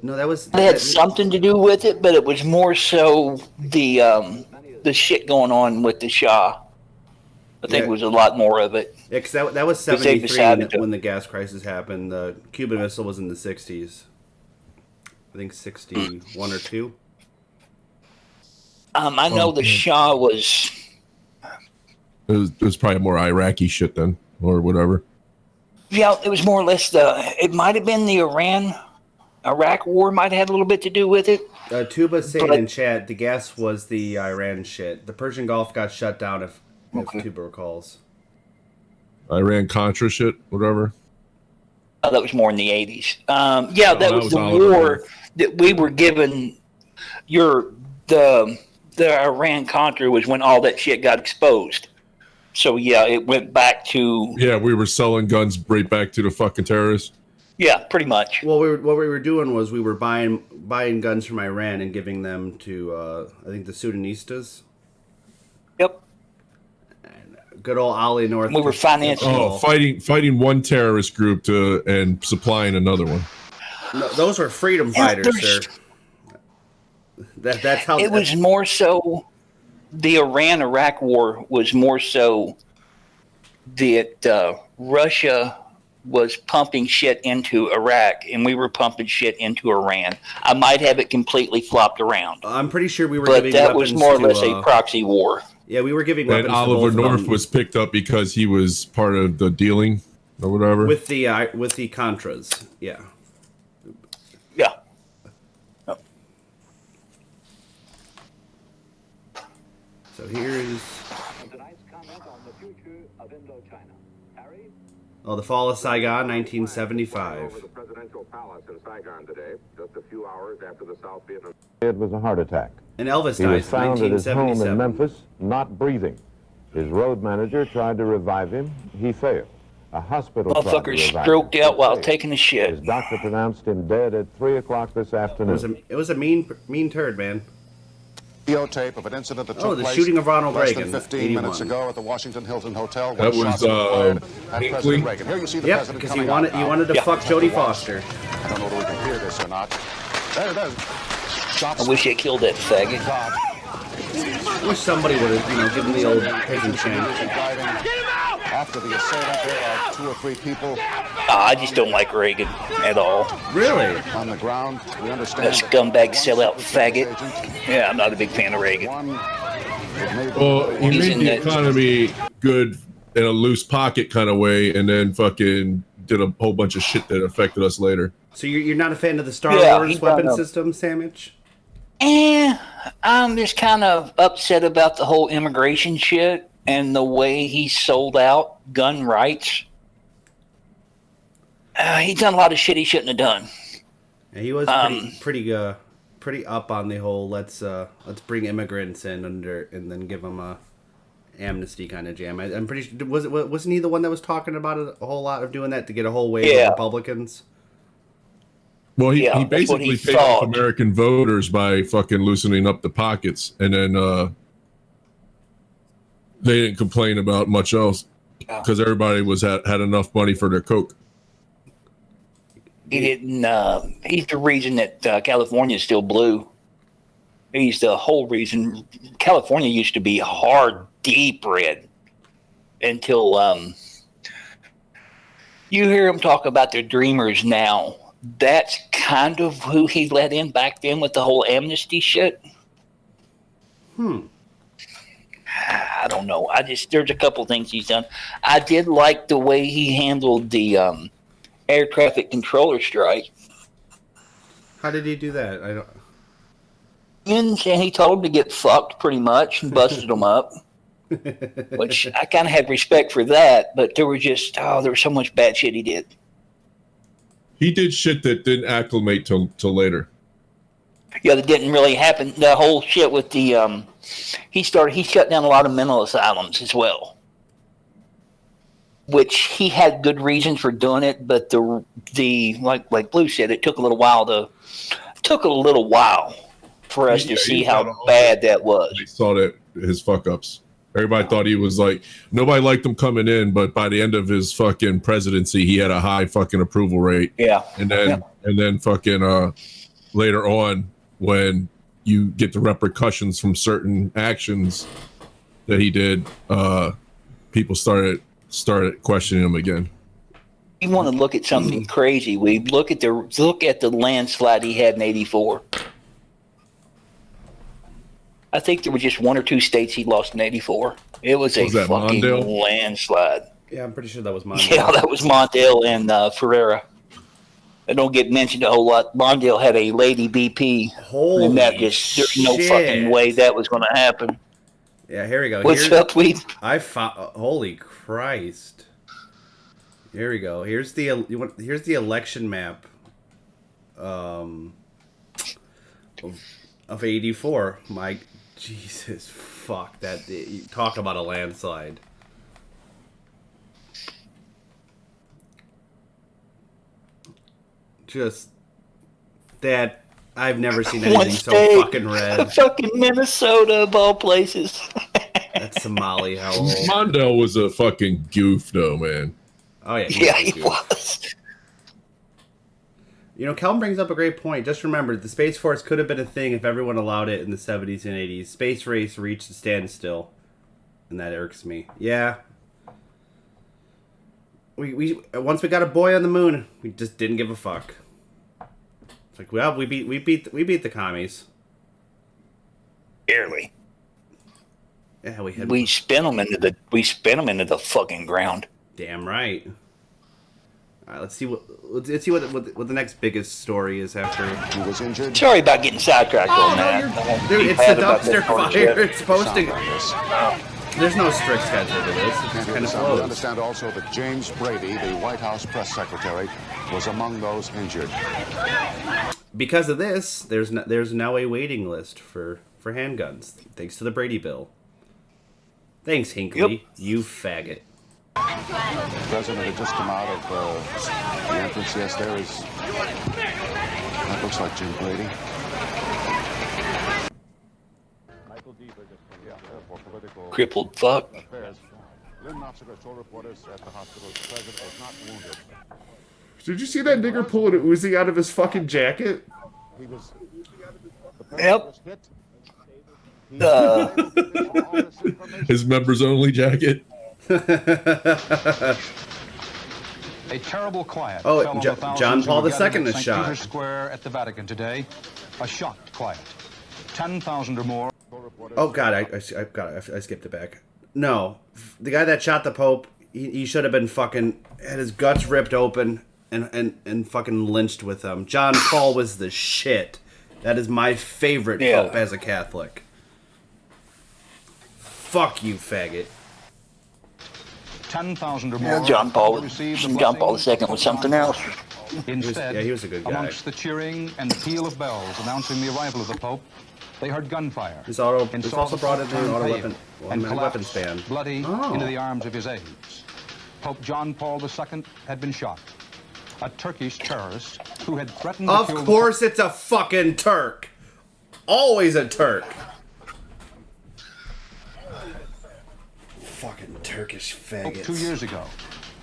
No, that was. It had something to do with it, but it was more so the shit going on with the Shah. I think it was a lot more of it. Yeah, 'cause that was Because they 73 decided to- when the gas crisis happened. The Cuban Missile was in the 60s. I think 61 or 2. I know the Shah was. It was probably more Iraqi shit then, or whatever. Yeah, it was more or less it might have been the Iraq war might have had a little bit to do with it. Tuba saying in chat, the gas was the Iran shit. The Persian Gulf got shut down, if Tuba recalls. Iran Contra shit, whatever. That was more in the 80s. Yeah, that that was was the Oliver war that we were given. Your the Iran-Contra was when all that shit got exposed. So, yeah, it went back to... Yeah, we were selling guns right back to the fucking terrorists. Yeah, pretty much. Well, what we were doing was we were buying guns from Iran and giving them to, I think, the Sudanistas. Yep. And good old Ali North. We were financing... Oh, fighting one terrorist group and supplying another one. No, those were freedom fighters, sir. That's how... It was more so... The Iran-Iraq war was more so that Russia was pumping shit into Iraq, and we were pumping shit into Iran. I might have it completely flopped around. I'm pretty sure we were but giving that was weapons more or to, less a proxy war. Yeah, we were giving And weapons Oliver to both of North them was picked up because he was part of the dealing or whatever. with the Contras. Yeah. Yeah. So here's... Oh, the fall of Saigon, 1975. Over the presidential palace in Saigon today, just a few hours after the South Vietnam. It was a heart attack. And Elvis He dies was found at his home 1977. in Memphis, not breathing. His road manager tried to revive him. He failed. A hospital tried to Motherfucker revive him. stroked out while taking a shit. His doctor pronounced him dead at 3 o'clock this afternoon. It was a mean turd, man. Videotape of an incident that Oh, took the place shooting of Ronald less Reagan, than 15 81. minutes ago at the Washington Hilton Hotel. That when was shots were fired at Hinckley. President Reagan. Here you see the Yep, president because he coming wanted out now. wanted to fuck Jodie Foster. I don't know whether we can hear this or not. There it is. Shots I wish they killed that faggot. I wish somebody would have, given the old prison chance. After the assailant, there are 2 or 3 people I just don't like Reagan at all. Really? on the ground. We That understand. scumbag sellout faggot. Yeah, I'm not a big fan of Reagan. Well, he He's made in the that- economy good in a loose pocket kind of way, and then fucking did a whole bunch of shit that affected us later. So you're not a fan of the Star Yeah, Wars he weapon done a- system, Sandwich? I'm just kind of upset about the whole immigration shit and the way he sold out gun rights. He's done a lot of shit he shouldn't have done. Yeah, he was pretty up on the whole let's bring immigrants in under and then give them a amnesty kind of jam. I'm pretty sure wasn't he the one that was talking about it a whole lot of doing that to get a whole wave of Republicans? Well, he Yeah, that's what basically he paid off thought. American voters by fucking loosening up the pockets, and then they didn't complain about much else because everybody had enough money for their coke. He didn't. He's the reason that California is still blue. He's the whole reason. California used to be hard, deep red until you hear him talk about their dreamers now. That's kind of who he let in back then with the whole amnesty shit. I don't know. There's a couple things he's done. I did like the way he handled the air traffic controller strike. How did he do that? I don't. And he told him to get fucked pretty much and busted them up. Which I kind of had respect for that, but there was so much bad shit he did. He did shit that didn't acclimate till later. Yeah, that didn't really happen. The whole shit with the he shut down a lot of mental asylums as well, which he had good reasons for doing it. But the like Blue said, it took a little while for us to see how bad that was. They saw that his fuck ups. Everybody thought he was like, nobody liked him coming in, but by the end of his fucking presidency, he had a high fucking approval rate. Yeah. And then fucking later on, when you get the repercussions from certain actions that he did, people started questioning him again. You want to look at something crazy? We look at the landslide he had in '84. I think there were just 1 or 2 states he lost in '84. It was a fucking Mondale? landslide. Yeah, I'm pretty sure that was Mondale. Yeah, that was Mondale and Ferreira. They don't get mentioned a whole lot. Mondale had a lady BP. Holy and that just, there's no shit. fucking way that was going to happen. Yeah, here we go. What's up, Weed? Holy Christ! Here we go. Here's the election map. of 84. My Jesus, fuck that. Talk about a landslide. Just that I've never seen anything so fucking red. Fucking Minnesota of all places. That's Somali hell. Mondale was a fucking goof, though, man. Oh yeah, He was. You know, Calvin brings up a great point. Just remember, the Space Force could have been a thing if everyone allowed it in the 70s and 80s. Space race reached a standstill, and that irks me. Yeah. We once we got a boy on the moon, we just didn't give a fuck. It's like, well, we beat the commies. Barely. Yeah, we had. We spin them into the fucking ground. Damn right. All right, let's see what the next biggest story is after he was injured. Sorry about getting sidetracked on that. Dude, it's the dumpster fire. It's supposed to. There's no strict schedule to this. It just kind of flows. We understand also that James Brady, the White House press secretary, was among those injured. Because of this, there's now a waiting list for handguns, thanks to the Brady bill. Thanks, Hinckley. Yep. You faggot. The president had just come out of the entrance. Yes, there is. That looks like Jim Brady. Michael Deaver just for political crippled fuck. Affairs. Lynn Nofziger told reporters at the hospital the president was not wounded. Did you see that nigger pulling an Uzi out of his fucking jacket? He was. Yep. His members only jacket. A terrible quiet. Oh, fell on the thousands John Paul who II gathered is at St. shot. Peter's Square at the Vatican today. A shocked quiet. 10,000 or more. Oh God, I skipped it back. No, the guy that shot the Pope, he should have been fucking had his guts ripped open and fucking lynched with them. John Paul was the shit. That is my favorite Pope as a Catholic. Fuck you, faggot. 10,000 or more. John Paul II was something else. Instead, he was a good guy. Amongst the cheering and the peal of bells announcing the arrival of the Pope, they heard gunfire. It's also brought in an automatic weapons ban. Bloody into the arms of his aides. Pope John Paul II had been shot. A Turkish terrorist who had threatened to kill... Of course it's a fucking Turk. Always a Turk. Fucking Turkish faggots. 2 years ago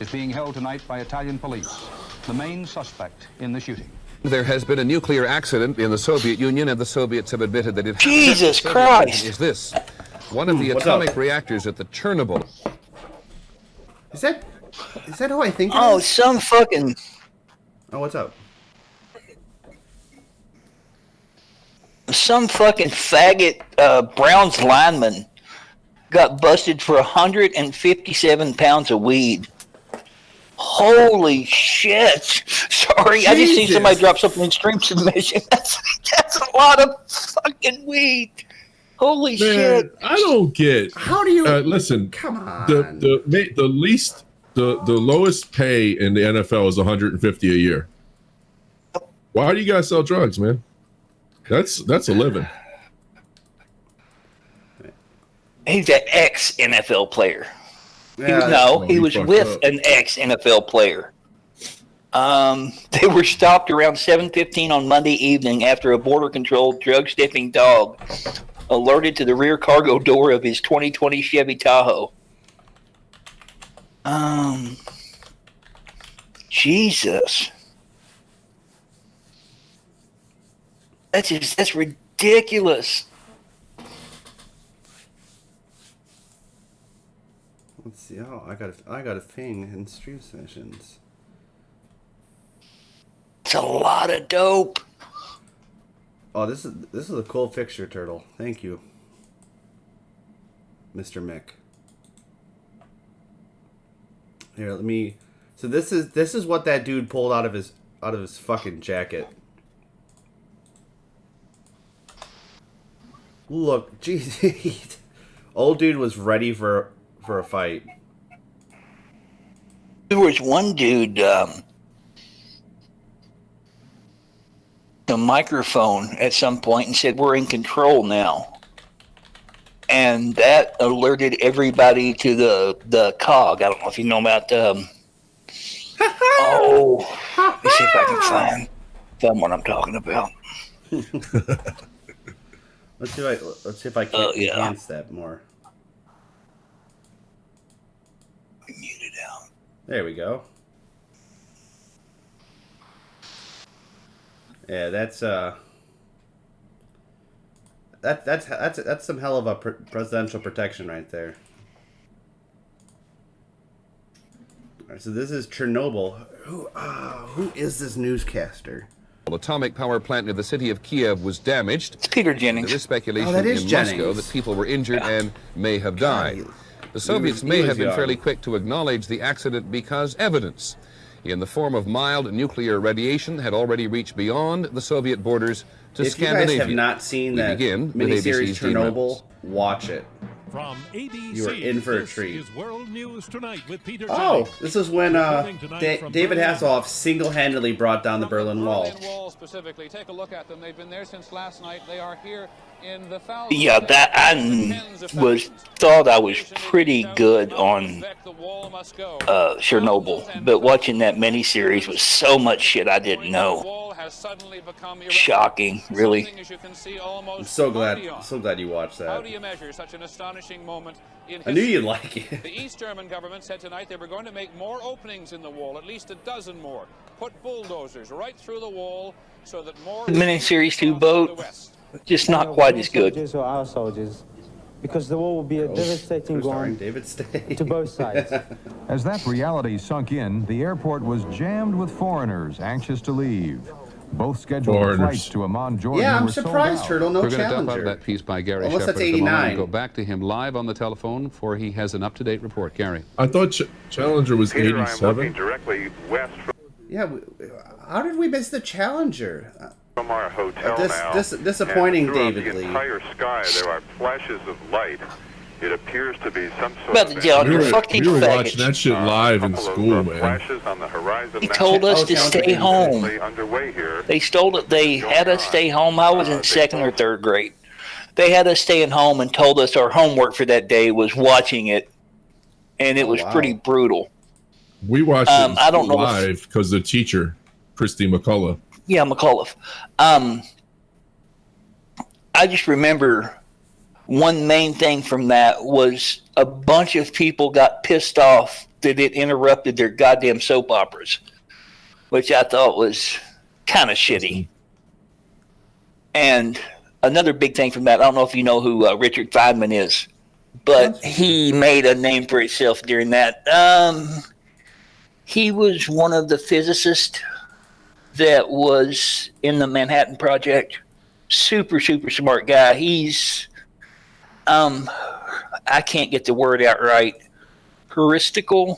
is being held tonight by Italian police, the main suspect in the shooting. There has been a nuclear accident in the Soviet Union, and the Soviets have admitted that it... Jesus Christ! ...is this. One of the atomic reactors at the Chernobyl... Is that who I think it is? Some fucking... Oh, what's up? Some fucking faggot Browns lineman got busted for 157 pounds of weed. Holy shit! Sorry, Jesus. I just seen somebody drop something in stream submission. That's a lot of fucking weed. Holy shit! I don't get. How do you listen? Come on. The lowest pay in the NFL is $150 a year. Why do you guys sell drugs, man? That's a living. He's an ex-NFL player. Yeah, he was with an ex-NFL player. They were stopped around 7:15 on Monday evening after a border-controlled drug-sniffing dog alerted to the rear cargo door of his 2020 Chevy Tahoe. Jesus. That's ridiculous. Let's see. Oh, I got a thing in stream sessions. It's a lot of dope. Oh, this is a cool fixture, Turtle. Thank you, Mr. Mick. Here, let me. So this is what that dude pulled out of his fucking jacket. Look, jeez, old dude was ready for a fight. There was one dude. the microphone at some point and said, "We're in control now." And that alerted everybody to the COG. I don't know if you know about let me see if I can find what I'm talking about. Let's see if I can enhance that more. Mute it out. There we go. Yeah, that's some hell of a presidential protection right there. All right, so this is Chernobyl. Who is this newscaster? Atomic power plant near the city of Kiev was damaged. It's Peter Jennings. There is speculation that is in Jennings. Moscow that people were injured and may have died. The Soviets may have been fairly quick to acknowledge the accident because evidence in the form of mild nuclear radiation had already reached beyond the Soviet borders to If you Scandinavia. guys have not seen that miniseries Chernobyl, watch it. From ABC, You are in for a treat. Is World News Tonight with Peter Oh, Jennings. this is when David Hasselhoff single-handedly brought down the Berlin Wall. Wall specifically. Take a look at them. They've been there since last night. They are here in the thousands. Yeah, that I thought I was pretty good on Chernobyl, but watching that miniseries was so much shit I didn't know. Shocking, really. I'm so glad you watched How that. do you measure such an astonishing moment in I knew history? you'd like it. The East German government said tonight they were going to make more openings in the wall, at least a dozen more. Put bulldozers right through the wall so that more Miniseries 2 boat, just not quite as good. Soldiers or our soldiers, because the war will be a devastating one to both sides. As that reality sunk in, the airport was jammed with foreigners anxious to leave. Both scheduled flights to Amman, Jordan Yeah, I'm were sold surprised, out. Turtle, no We're going to dump out Challenger. that piece by Gary Unless Shepard that's at the moment 89. and go back to him live on the telephone, for he has an up-to-date report. Gary. I thought Challenger was Peter, I'm 87. looking directly west Yeah, how did we miss the Challenger? from our hotel now. Disappointing, and throughout David the Lee. entire sky, there are flashes of light. It appears to be some sort About of the Challenger, fuck We these were faggots. watching that shit live in school, man. flashes on the horizon. He now. told us to stay home. Underway here. They stole it. They had us stay home. I was in second or third grade. They had us staying home and told us our homework for that day was watching it, and it was pretty brutal. We watched it I don't know if- live because the teacher, Christy McCullough. Yeah, McAuliffe. I just remember one main thing from that was a bunch of people got pissed off that it interrupted their goddamn soap operas, which I thought was kind of shitty. And another big thing from that, I don't know if you know who Richard Feynman is, but he made a name for himself during that. He was one of the physicists that was in the Manhattan Project. Super, super smart guy. He's, I can't get the word out right. Heuristical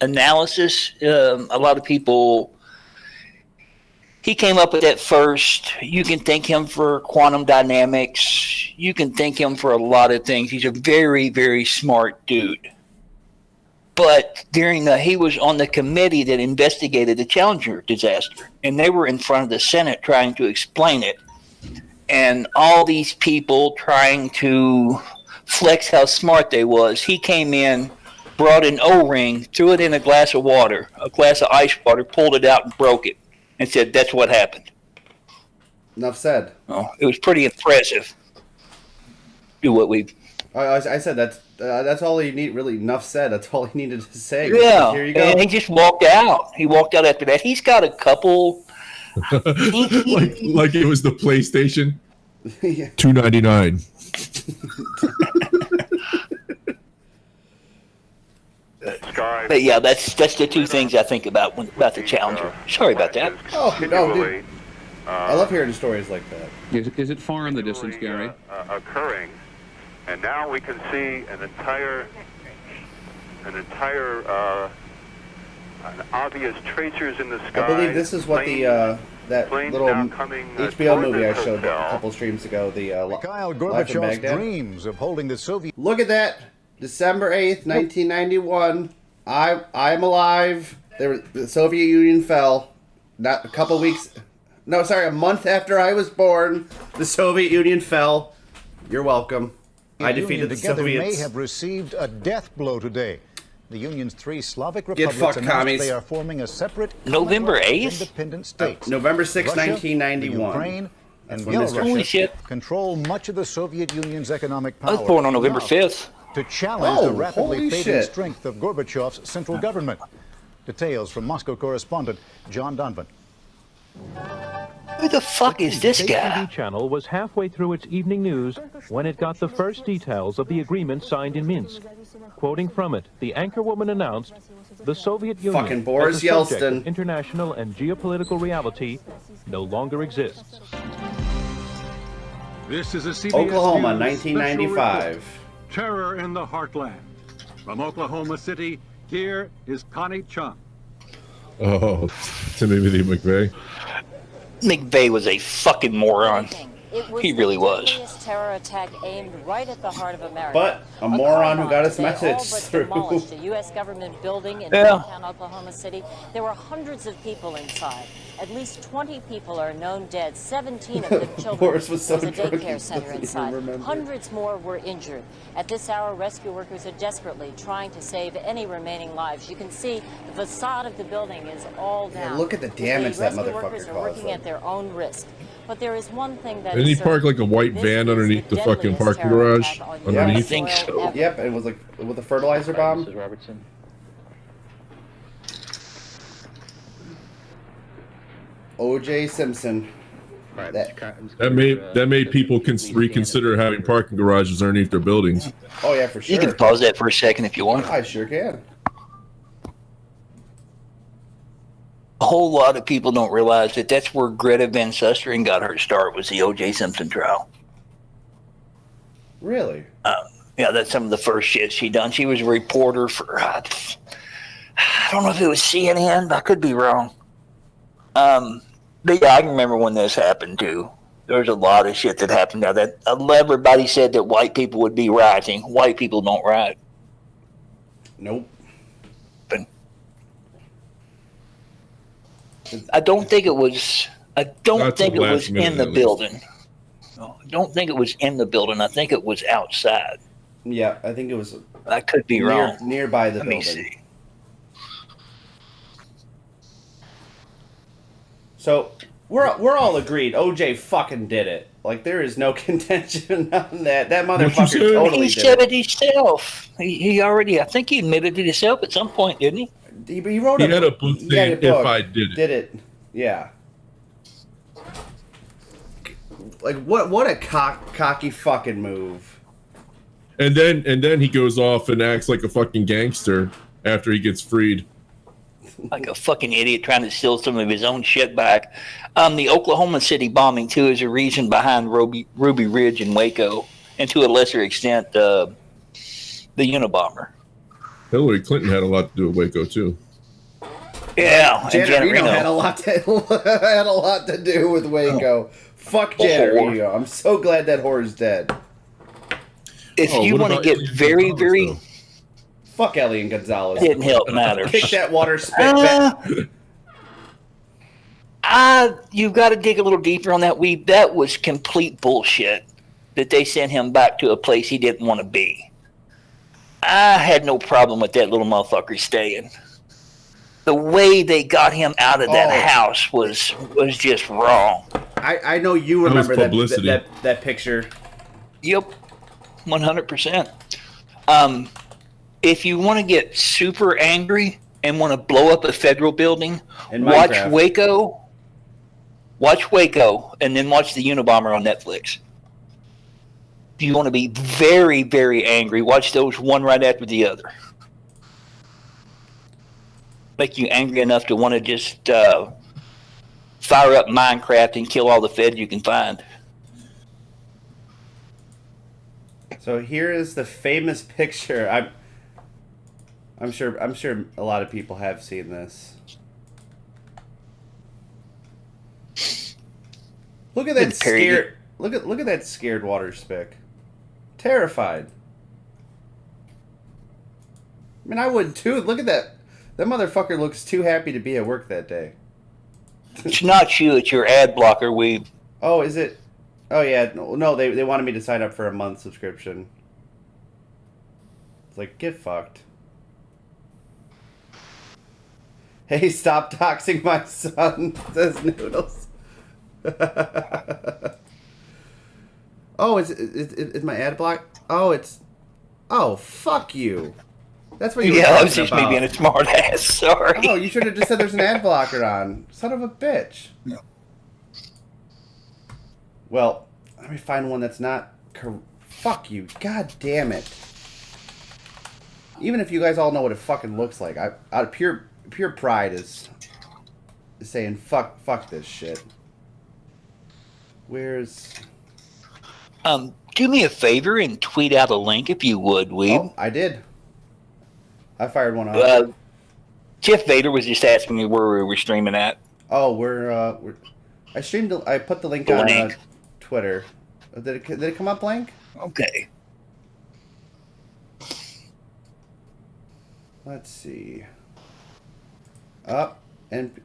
analysis. A lot of people, he came up with that first. You can thank him for quantum dynamics. You can thank him for a lot of things. He's a very, very smart dude. But he was on the committee that investigated the Challenger disaster, and they were in front of the Senate trying to explain it. And all these people trying to flex how smart they was. He came in, brought an O-ring, threw it in a glass of water, a glass of ice water, pulled it out and broke it, and said, "That's what happened." Enough said. Oh, it was pretty impressive. Do what we. I said that's all you need. Really, enough said. That's all he needed to say. Yeah, Here you go. and he just walked out. He walked out after that. He's got a couple. like it was the PlayStation. Yeah. $2.99. But yeah, that's the two things I think about the Challenger. Sorry about that. Oh no, dude. I love hearing stories like that. Is it far in the distance, Gary? Occurring, and now we can see an obvious tracers in the sky. I believe this is what that little HBO movie I showed a couple streams ago. The Mikhail Life of Gorbachev's Baghdad. dreams of holding the Soviet. Look at that, December 8th, 1991. I'm alive. The Soviet Union fell. Not a couple weeks No, sorry, a month after I was born, the Soviet Union fell. You're welcome. I defeated the together Soviets. may have received a death blow today. The Union's 3 Slavic Get republics fucked, announced commies. they are forming a separate November Commonwealth of 8th? independent states. November 6, Russia, 1991. Ukraine, That's and when Mr. Belarus Holy shit. control much of the Soviet Union's economic I power. was born on November Now, 5th. to challenge the rapidly holy fading shit. strength of Gorbachev's central government. Details from Moscow correspondent John Donvan. Who the fuck is this The guy? TV channel was halfway through its evening news when it got the first details of the agreement signed in Minsk. Quoting from it, the anchorwoman announced, "The Soviet Union, Fucking Boris as a subject Yeltsin. of international and geopolitical reality, no longer exists." This is a CBS Oklahoma, News 1995. special report. Terror in the heartland. From Oklahoma City, here is Connie Chung. Oh, Timothy McVeigh. McVeigh was a fucking moron. He really was. Terror attack aimed right at the heart of America. But a moron who got his They message all but through. demolished a U.S. government building in Yeah. downtown Oklahoma City. There were hundreds of people inside. At least 20 people are known dead. 17 of them children. Boris was so There's a drunk he daycare center doesn't even inside. remember. Hundreds more were injured. At this hour, rescue workers are desperately trying to save any remaining lives. You can see the facade of the building is all Yeah, down. look at the damage that rescue motherfucker workers are caused working them. at their own risk. But there is one thing that Didn't is he certain. park like a white van underneath the fucking parking garage? Underneath? I think so. Yep, it was like with a fertilizer bomb. Robertson. O.J. Simpson. That made people reconsider having parking garages underneath their buildings. Oh yeah, for sure. You can pause that for a second if you want. I sure can. A whole lot of people don't realize that that's where Greta Van Susteren got her start, was the O.J. Simpson trial. Really? Yeah, that's some of the first shit she done. She was a reporter for, I don't know if it was CNN, but I could be wrong. But yeah, I can remember when this happened too. There was a lot of shit that happened now that everybody said that white people would be rioting. White people don't riot. Nope. I don't think it was. I don't That's think a it was last minute in the at least. building. No, I don't think it was in the building. I think it was outside. Yeah, I think it was. I could be wrong. Nearby the Let me building. see. So we're all agreed. OJ fucking did it. Like there is no contention on that. That motherfucker totally He did said it. it himself. He already. I think he admitted it himself at some point, didn't he? He wrote He had a book saying, "If I did it." Did it? Yeah. Like what a cocky fucking move. And then he goes off and acts like a fucking gangster after he gets freed. Like a fucking idiot trying to steal some of his own shit back. The Oklahoma City bombing too is a reason behind Ruby Ridge and Waco, and to a lesser extent, the Unabomber. Hillary Clinton had a lot to do with Waco too. Yeah, and Janet Reno Reno. had a lot to do with Waco. Fuck Janet whore. Reno. I'm so glad that whore's dead. If Oh, you what want to about get Elian very, Gonzalez, very, though? Fuck Elian Gonzalez. didn't help matters. Kick that water spit back. You've got to dig a little deeper on that. That was complete bullshit that they sent him back to a place he didn't want to be. I had no problem with that little motherfucker staying. The way they got him out of that house was just wrong. I know you That was remember publicity. that picture. Yep, 100%. If you want to get super angry and want to blow up a federal building, In watch Minecraft. Waco. Watch Waco, and then watch the Unabomber on Netflix. If you want to be very, very angry, watch those one right after the other. Make you angry enough to want to just fire up Minecraft and kill all the feds you can find. So here is the famous picture. I'm sure a lot of people have seen this. Look at that Good parody. scared. Look at that scared water spick. Terrified. I mean, I would too. Look at that. That motherfucker looks too happy to be at work that day. It's not you. It's your ad blocker, Weeb. Oh, is it? Oh, yeah. No, they wanted me to sign up for a month subscription. It's like, get fucked. Hey, stop doxing my son, says Noodles. Oh, is my ad block? Oh, it's... Oh, fuck you. That's what you were talking about. Yeah, that was just me being a smart ass. Sorry. Oh, you should have just said there's an ad blocker on. Son of a bitch. No. Well, let me find one that's not... Fuck you. God damn it. Even if you guys all know what it fucking looks like, out of pure pride is saying fuck this shit. Where's... Do me a favor and tweet out a link if you would, Weeb. Oh, I did. I fired one off. Jeff Vader was just asking me where we were streaming at. Oh, we're I streamed. I put the link on Twitter. Did it come up blank? Okay. Let's see. Up and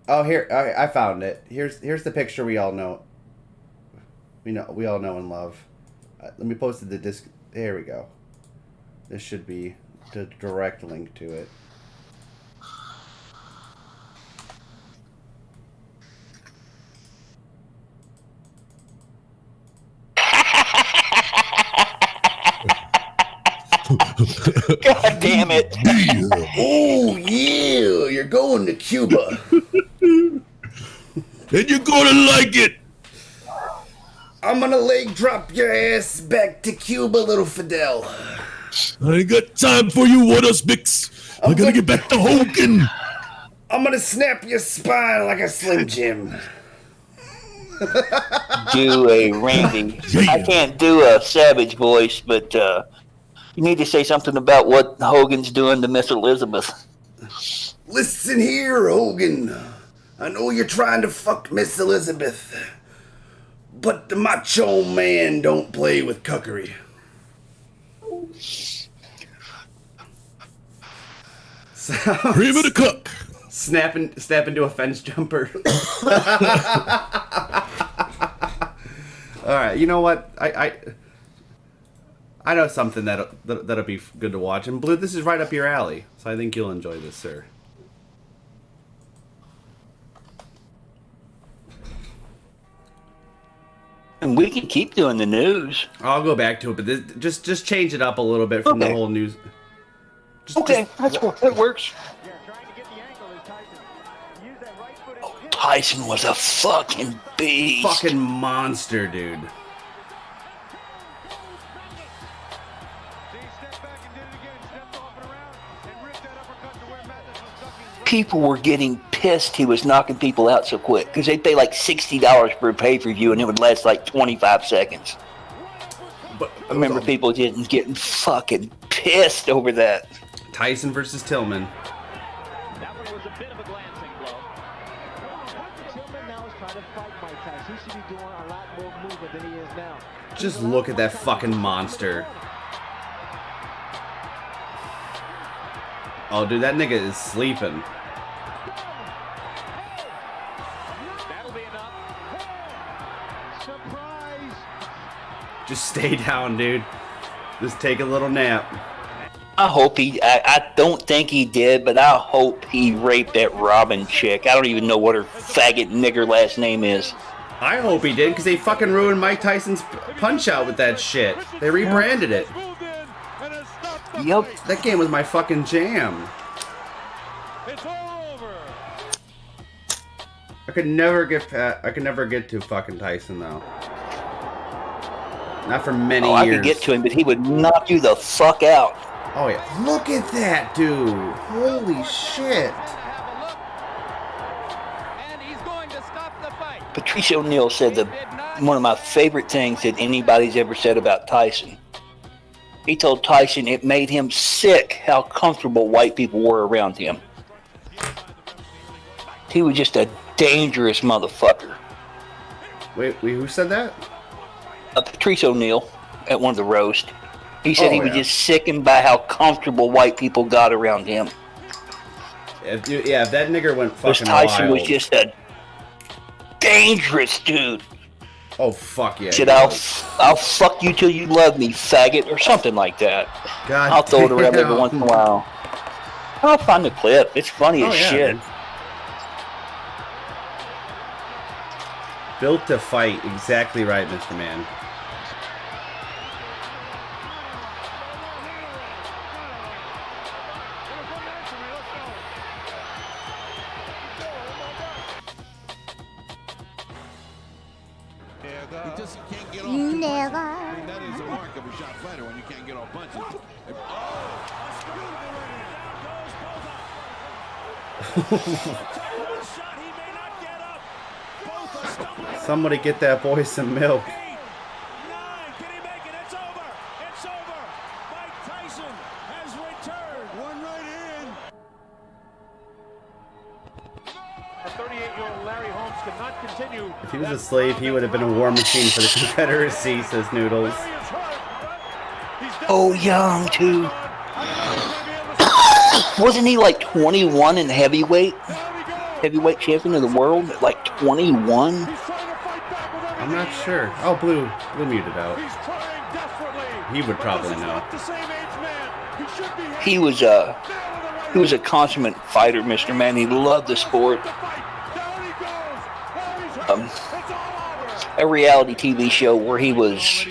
oh, here I found it. Here's the picture we all know. We all know and love. Let me post the disc. There we go. This should be the direct link to it. God damn it. Oh, yeah. You're going to Cuba. And you're gonna like it. I'm gonna leg drop your ass back to Cuba, little Fidel. I ain't got time for you, what us, Bix. I gotta get back to Hogan. I'm gonna snap your spine like a Slim Jim. Do a Randy. I can't do a Savage voice, but you need to say something about what Hogan's doing to Miss Elizabeth. Listen here, Hogan. I know you're trying to fuck Miss Elizabeth, but the macho man don't play with cuckery. Cream of the cook. Snap into a fence jumper. All right, you know what? I know something that'll be good to watch. And Blue, this is right up your alley, so I think you'll enjoy this, sir. And we can keep doing the news. I'll go back to it, but just change it up a little bit from the whole news. That works. Oh, Tyson was a fucking beast. Fucking monster, dude. People were getting pissed he was knocking people out so quick because they'd pay like $60 for a pay-per-view and it would last like 25 seconds. But I remember people getting fucking pissed over that. Tyson versus Tillman. That one was a bit of a glancing blow. Tillman now is trying to fight Mike Tyson. He should be doing a lot more movement than he is now. Just look at that fucking monster. Oh, dude, that nigga is sleeping. Just stay down, dude. Just take a little nap. I hope I don't think he did, but I hope he raped that Robin chick. I don't even know what her faggot nigger last name is. I hope he did, because they fucking ruined Mike Tyson's Punch-Out with that shit. They rebranded it. Yep. That game was my fucking jam. I could never get to fucking Tyson, though. Not for many years. I could get to him, but he would knock you the fuck out. Oh, yeah. Look at that, dude. Holy shit. Patrice O'Neal said one of my favorite things that anybody's ever said about Tyson. He told Tyson it made him sick how comfortable white people were around him. He was just a dangerous motherfucker. Wait, who said that? Patrice O'Neal at one of the roasts. He said he was just sickened by how comfortable white people got around him. If that nigger went This fucking Tyson wild. was just a dangerous dude. Oh fuck yeah! Said I'll fuck you till you love me, faggot, or something like that. God I'll throw it around every damn. once in a while. I'll find the clip. It's funny as yeah, shit. man. Built to fight, exactly right, Mr. Man. Never. That is a mark of a shot fighter when you can't get off punches. Somebody get that boy some milk. If he was a slave, he would have been a war machine for the Confederacy, says Noodles. Oh, young too. Wasn't he like 21 in heavyweight? Heavyweight champion of the world at like 21? I'm not sure. Oh, Blue muted out. He would probably know. He was a consummate fighter, Mr. Man. He loved the sport. A reality TV show where he was,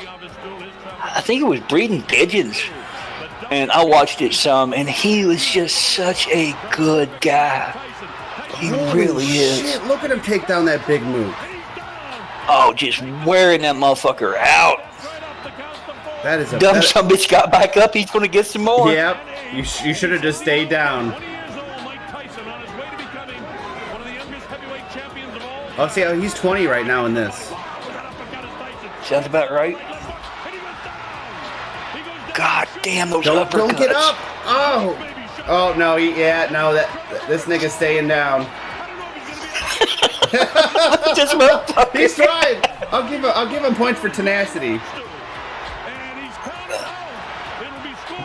I think it was breeding pigeons, and I watched it some, and he was just such a good guy. He really is. Shit, look at him take down that big mook. Oh, just wearing that motherfucker out. That is a dumb some bitch got back up. He's gonna get some more. Yep. You should have just stayed down. Oh, see, he's 20 right now in this. Sounds about right. God damn those uppercuts. Don't get up. Oh no, this nigga's staying down. He's trying. I'll give him points for tenacity.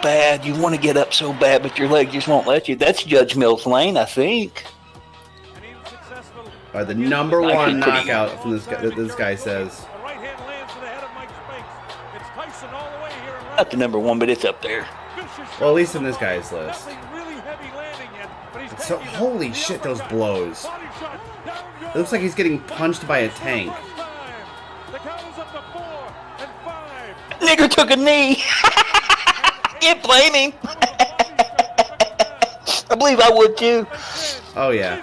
Bad. You want to get up so bad, but your leg just won't let you. That's Judge Mills Lane, I think. The number one knockout from this guy says. Not the number one, but it's up there. Well, at least in this guy's list. So holy shit, those blows. It looks like he's getting punched by a tank. Nigger took a knee. Can't blame him. I believe I would too. Oh yeah.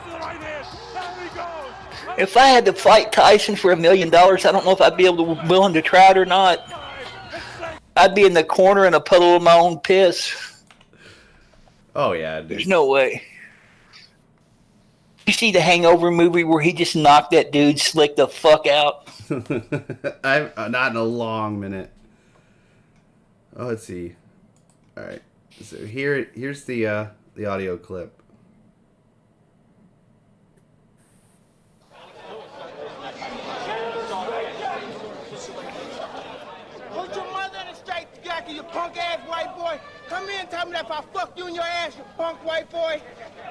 If I had to fight Tyson for $1 million, I don't know if I'd be willing to try it or not. I'd be in the corner in a puddle of my own piss. Oh yeah, dude. There's no way. You see the Hangover movie where he just knocked that dude slick the fuck out? I've not in a long minute. Oh, let's see. All right, so here's the audio clip. Put your mother in a straight jacket, you punk ass white boy. Come here and tell me that if I fuck you in your ass, you punk white boy,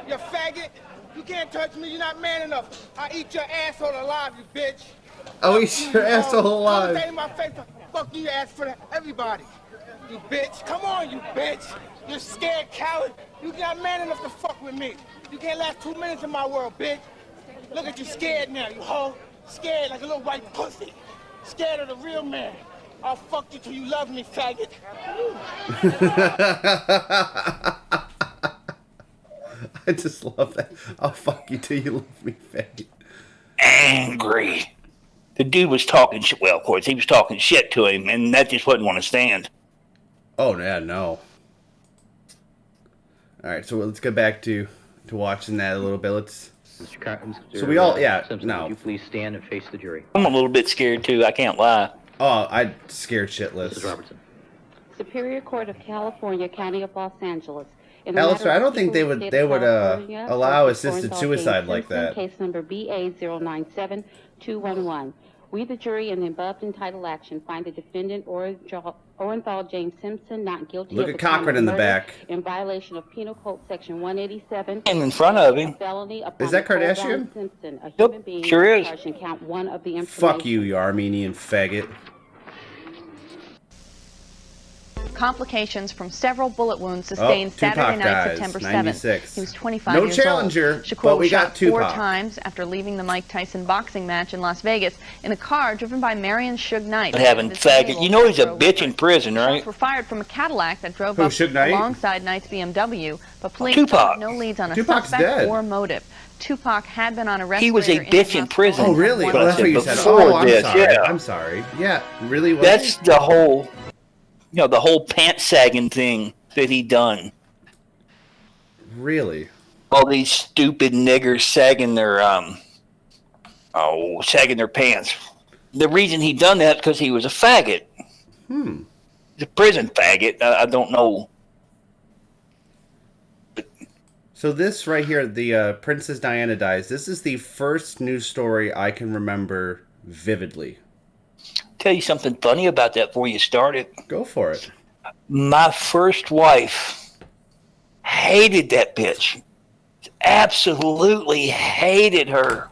you faggot. You can't touch me, you're not man enough. I eat your asshole alive, you bitch. I'll eat your asshole alive. Come in my face, fuck you ass for everybody. You bitch, come on, you bitch. You're scared coward. You're not man enough to fuck with me. You can't last 2 minutes in my world, bitch. Look at you scared now, you hoe. Scared like a little white pussy. Scared of the real man. I'll fuck you till you love me, faggot. I just love that. I'll fuck you till you love me, faggot. Angry. The dude was talking shit. Well, of course, he was talking shit to him, and that just wouldn't want to stand. Oh, yeah, no. All right, so let's get back to watching that a little bit. So we all, yeah, Simpson, no. would you please stand and face the jury? I'm a little bit scared, too. I can't lie. Oh, I'm scared shitless. Mrs. Robertson. Superior Court of California, County of Los Angeles. Alistair, I don't think they would allow assisted suicide like that. Case number BA097211. We, the jury, in the above entitled action, find the defendant Orenthal James Simpson not guilty Look of at the crime Cochran of in the murder back. in violation of Penal Code Section 187. And in front of him. A felony upon Is that Nicole Kardashian? Brown Simpson, a human being sure is. charged in count 1 of the information. Fuck you Armenian faggot. Complications from several bullet wounds sustained Tupac Saturday night, dies, September 96. 7th. He was 25 No years challenger, old. Shakur but we was got shot 4 Tupac. times after leaving the Mike Tyson boxing match in Las Vegas in a car driven by Marion Suge Knight. Having faggot. You know he's a bitch in prison, right? Shots were fired from a Cadillac that drove Who, up Suge Knight? alongside Knight's BMW, but police Tupac. have no leads on a Tupac's suspect dead. or motive. Tupac had been on a He was a bitch in prison. Oh, really? But Oh, that's what you said. before Oh, I'm this, sorry. yeah. I'm sorry. Yeah, really was. That's the whole, the whole pants sagging thing that he done. Really? All these stupid niggers sagging their sagging their pants. The reason he done that because he was a faggot. He's a prison faggot. I don't know. So this right here, the Princess Diana dies. This is the first news story I can remember vividly. Tell you something funny about that before you started. Go for it. My first wife hated that bitch. Absolutely hated her.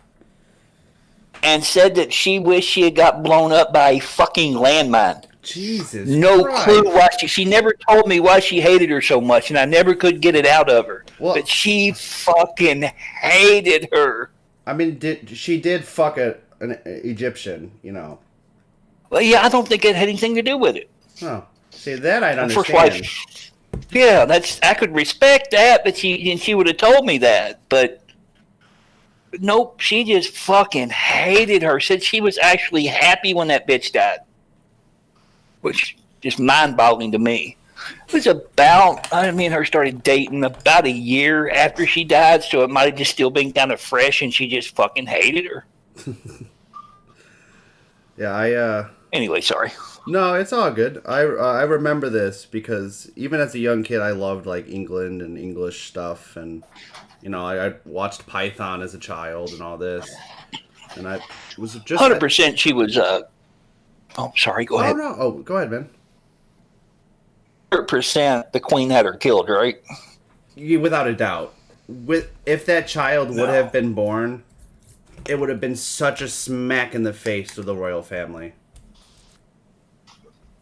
And said that she wished she had got blown up by a fucking landmine. Jesus No Christ. clue why she never told me why she hated her so much, and I never could get it out of her. But she fucking hated her. I mean, she did fuck an Egyptian, you know. Well, yeah, I don't think it had anything to do with it. Oh, see that I'd My understand. first wife. Yeah, I could respect that, but she would have told me that. But nope, she just fucking hated her. Said she was actually happy when that bitch died, which is mind-boggling to me. It was about, me and her started dating about a year after she died, so it might have just still been kind of fresh, and she just fucking hated her. Yeah, Anyway, sorry. No, it's all good. I remember this because even as a young kid, I loved like England and English stuff, and I watched Python as a child and all this, and I was just 100% she was. Oh, sorry. Go ahead. No. Oh, go ahead, man. 100% the queen had her killed, right? Without a doubt. If that child would have been born, it would have been such a smack in the face to the royal family.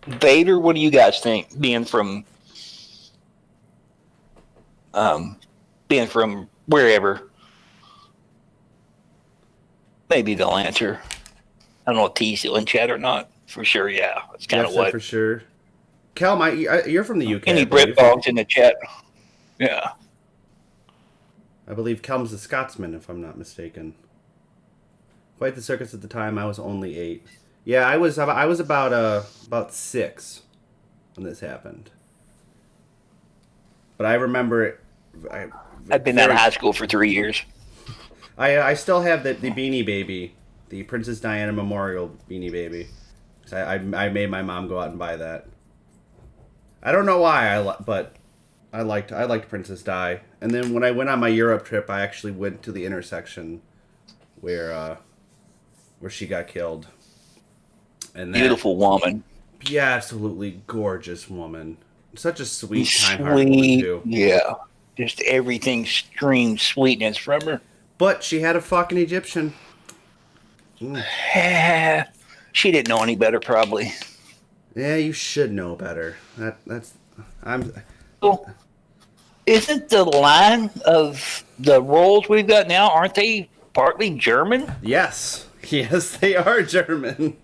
Vader, what do you guys think? Being from wherever. Maybe they'll answer. I don't know if T's still in chat or not. For sure, yeah. That's kind of Yes, what. for sure. Cal, you're from the UK. Any I believe. Brit dogs in the chat? Yeah. I believe Kelm's a Scotsman, if I'm not mistaken. Quite the circus at the time. I was only 8. Yeah, I was about 6 when this happened. But I remember it. I've been out of high school for 3 years. I still have the Beanie Baby, the Princess Diana Memorial Beanie Baby. I made my mom go out and buy that. I don't know why, but I liked Princess Di. And then when I went on my Europe trip, I actually went to the intersection where she got killed. And Beautiful woman. Yeah, absolutely gorgeous woman. Such a sweet, kind-hearted woman too. Yeah, just everything screams sweetness from her. But she had a fucking Egyptian. She didn't know any better, probably. Yeah, you should know better. Well, isn't the line of the roles we've got now, aren't they partly German? Yes, they are German.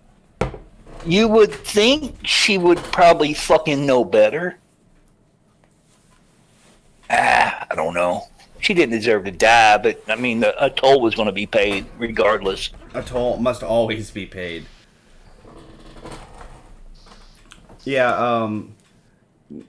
You would think she would probably fucking know better. I don't know. She didn't deserve to die, but I mean, a toll was going to be paid regardless. A toll must always be paid. Yeah,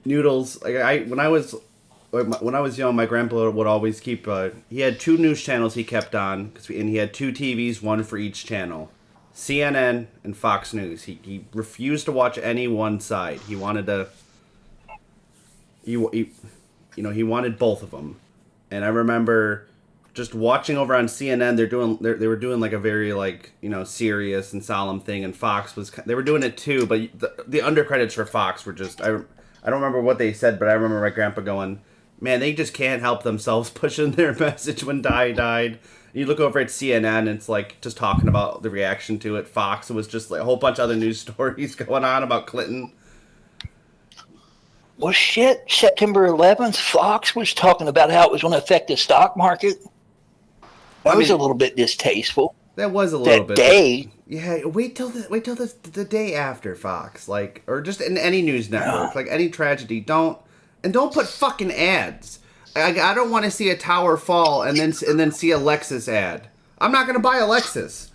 Noodles. Like when I was young, my grandpa would always keep. He had 2 news channels he kept on, and he had 2 TVs, one for each channel. CNN and Fox News. He refused to watch any one side. He wanted to. He wanted both of them, and I remember just watching over on CNN, they were doing like a very like, you know, serious and solemn thing, and Fox they were doing it too, but the undercredits for Fox were just, I don't remember what they said, but I remember my grandpa going, man, they just can't help themselves pushing their message when Di died. You look over at CNN, and it's like just talking about the reaction to it. Fox, it was just like a whole bunch of other news stories going on about Clinton. Well, shit, September 11th, Fox was talking about how it was going to affect the stock market. That was a little bit distasteful. That was a little bit. That day. Yeah, wait till the day after Fox, like, or just in any news network, like any tragedy. Don't put fucking ads. I don't want to see a tower fall and then see a Lexus ad. I'm not gonna buy a Lexus.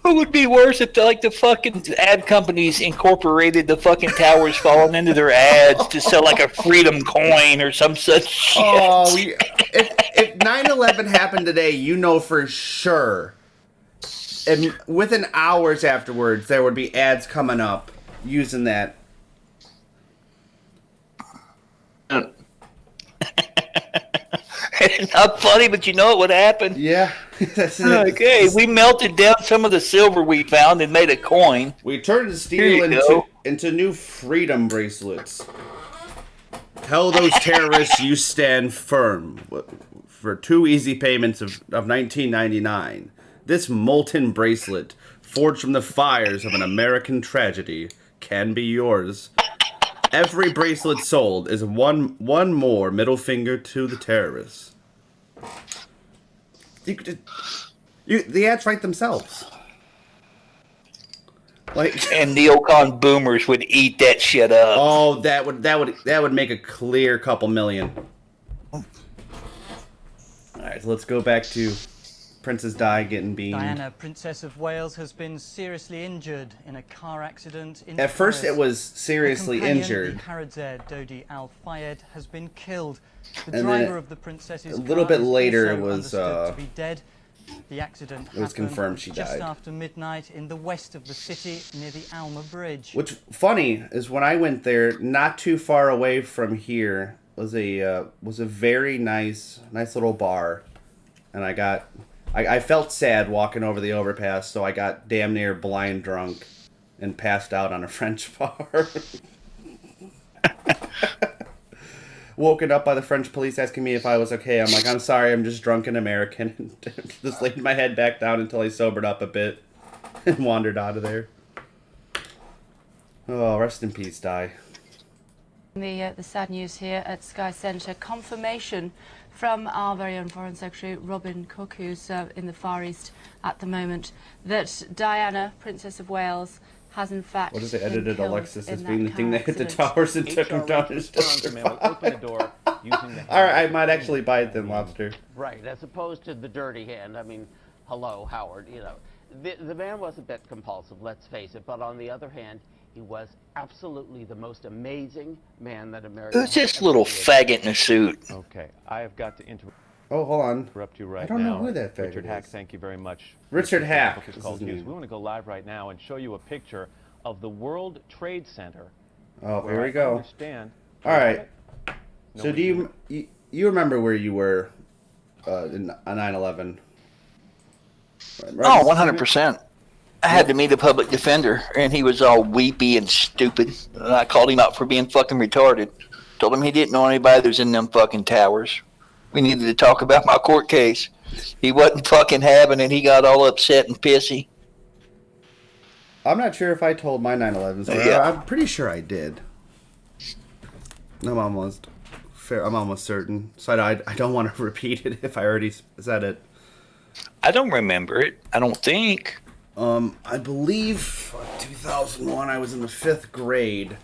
What would be worse if the fucking ad companies incorporated the fucking towers falling into their ads to sell like a freedom coin or some such shit? Oh, if 9/11 happened today, you know for sure, and within hours afterwards, there would be ads coming up using that. It's not funny, but you know what would happen? Yeah. Okay, we melted down some of the silver we found and made a coin. We turned the steel into new freedom bracelets. Tell those terrorists you stand firm. For 2 easy payments of $19.99. This molten bracelet, forged from the fires of an American tragedy, can be yours. Every bracelet sold is one more middle finger to the terrorists. The ads write themselves. Like, and neocon boomers would eat that shit up. Oh, that would make a clear couple million. All right, so let's go back to Princess Di getting beamed. Diana, Princess of Wales, has been seriously injured in a car accident in At first, it was seriously injured. The Harrods heir, Dodi Al Fayed, has been killed. The And driver then of the princess's a little car bit is later, also it was understood to be dead. The accident it was happened confirmed she just died. after midnight in the west of the city near the Alma Bridge. What's funny is when I went there, not too far away from here was a very nice little bar, and I felt sad walking over the overpass, so I got damn near blind drunk and passed out on a French bar. Woken up by the French police asking me if I was okay. I'm like, I'm sorry, I'm just drunk and American. Just laid my head back down until I sobered up a bit and wandered out of there. Oh, rest in peace, Di. The sad news here at Sky Centre, confirmation from our very own Foreign Secretary Robin Cook, who's in the Far East at the moment, that Diana, Princess of Wales, has in fact What is it? Edited Alexis as in being the that thing that hit the accident. towers and took him down his Alright, I might actually buy it then, Lobster. Right, as opposed to the dirty hand. I mean, hello, Howard, you know. The man was a bit compulsive, let's face it, but on the other hand, he was absolutely the most amazing man that America Who's this little faggot in a suit? Okay, I have got to interrupt. Oh, hold on. Interrupt you right I don't now. know who that faggot Richard Hack, is. thank you very much. Richard Hack Book is is called his Hughes. name. We want to go live right now and show you a picture of the World Trade Center. Oh, where here we I go. understand- All right. No, So do you remember where you were on 9/11? Oh, 100%. I had to meet a public defender, and he was all weepy and stupid. And I called him out for being fucking retarded. Told him he didn't know anybody that was in them fucking towers. We needed to talk about my court case. He wasn't fucking having it. He got all upset and pissy. I'm not sure if I told my 9/11 story. Yeah. I'm pretty sure I did. I'm almost certain. So I don't want to repeat it if I already said it. I don't remember it. I don't think. I believe 2001. I was in the 5th grade.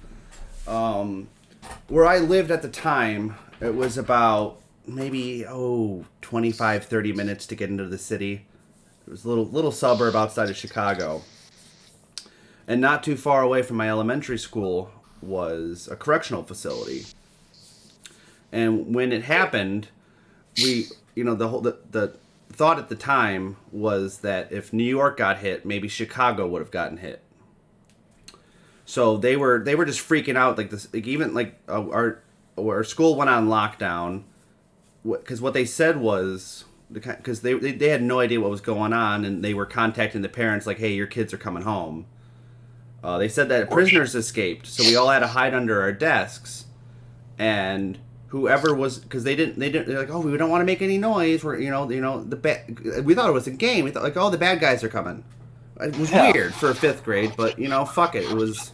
Where I lived at the time, it was about maybe 25-30 minutes to get into the city. It was a little suburb outside of Chicago. And not too far away from my elementary school was a correctional facility. And when it happened, the thought at the time was that if New York got hit, maybe Chicago would have gotten hit. So they were just freaking out, like this, like even like our school went on lockdown, because what they said was, because they had no idea what was going on, and they were contacting the parents like, hey, your kids are coming home. They said that prisoners escaped, so we all had to hide under our desks, and whoever was, because they're like, oh, we don't want to make any noise. We're we thought it was a game. We thought like, oh, the bad guys are coming. It was weird for a 5th grade, but fuck it. It was,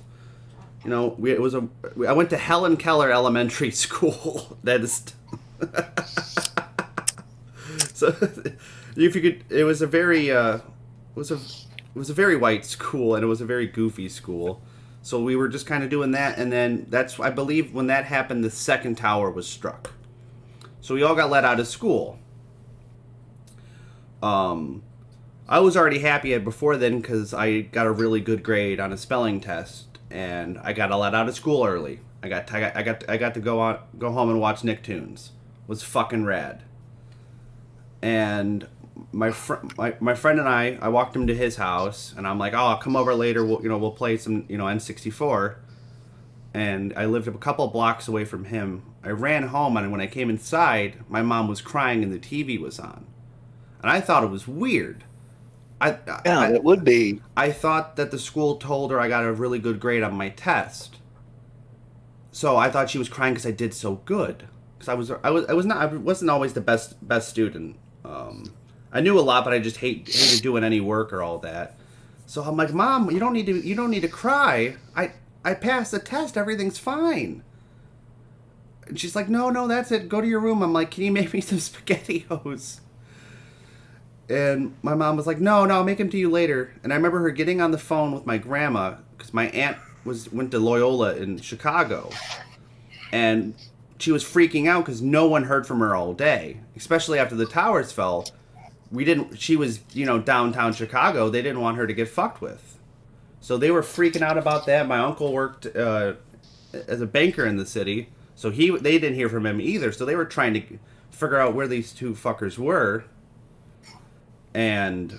I went to Helen Keller Elementary School. That is, so if you could, it was a very, it was a very white school, and it was a very goofy school. So we were just kind of doing that, and then I believe when that happened, the second tower was struck. So we all got let out of school. I was already happy before then because I got a really good grade on a spelling test, and I got let out of school early. I got to go home and watch Nicktoons. It was fucking rad. And my friend and I walked him to his house, and I'm like, oh, I'll come over later. We'll play some N64. And I lived a couple blocks away from him. I ran home, and when I came inside, my mom was crying and the TV was on, and I thought it was weird. It would be. I thought that the school told her I got a really good grade on my test, so I thought she was crying because I did so good. Because I wasn't always the best student. I knew a lot, but I just hated doing any work or all that. So I'm like, Mom, you don't need to cry. I passed the test. Everything's fine. And she's like, no, that's it. Go to your room. I'm like, can you make me some SpaghettiOs? And my mom was like, no, I'll make them to you later. And I remember her getting on the phone with my grandma, because my aunt went to Loyola in Chicago. And she was freaking out because no one heard from her all day, especially after the towers fell. She was, downtown Chicago. They didn't want her to get fucked with. So they were freaking out about that. My uncle worked as a banker in the city, so they didn't hear from him either. So they were trying to figure out where these two fuckers were. And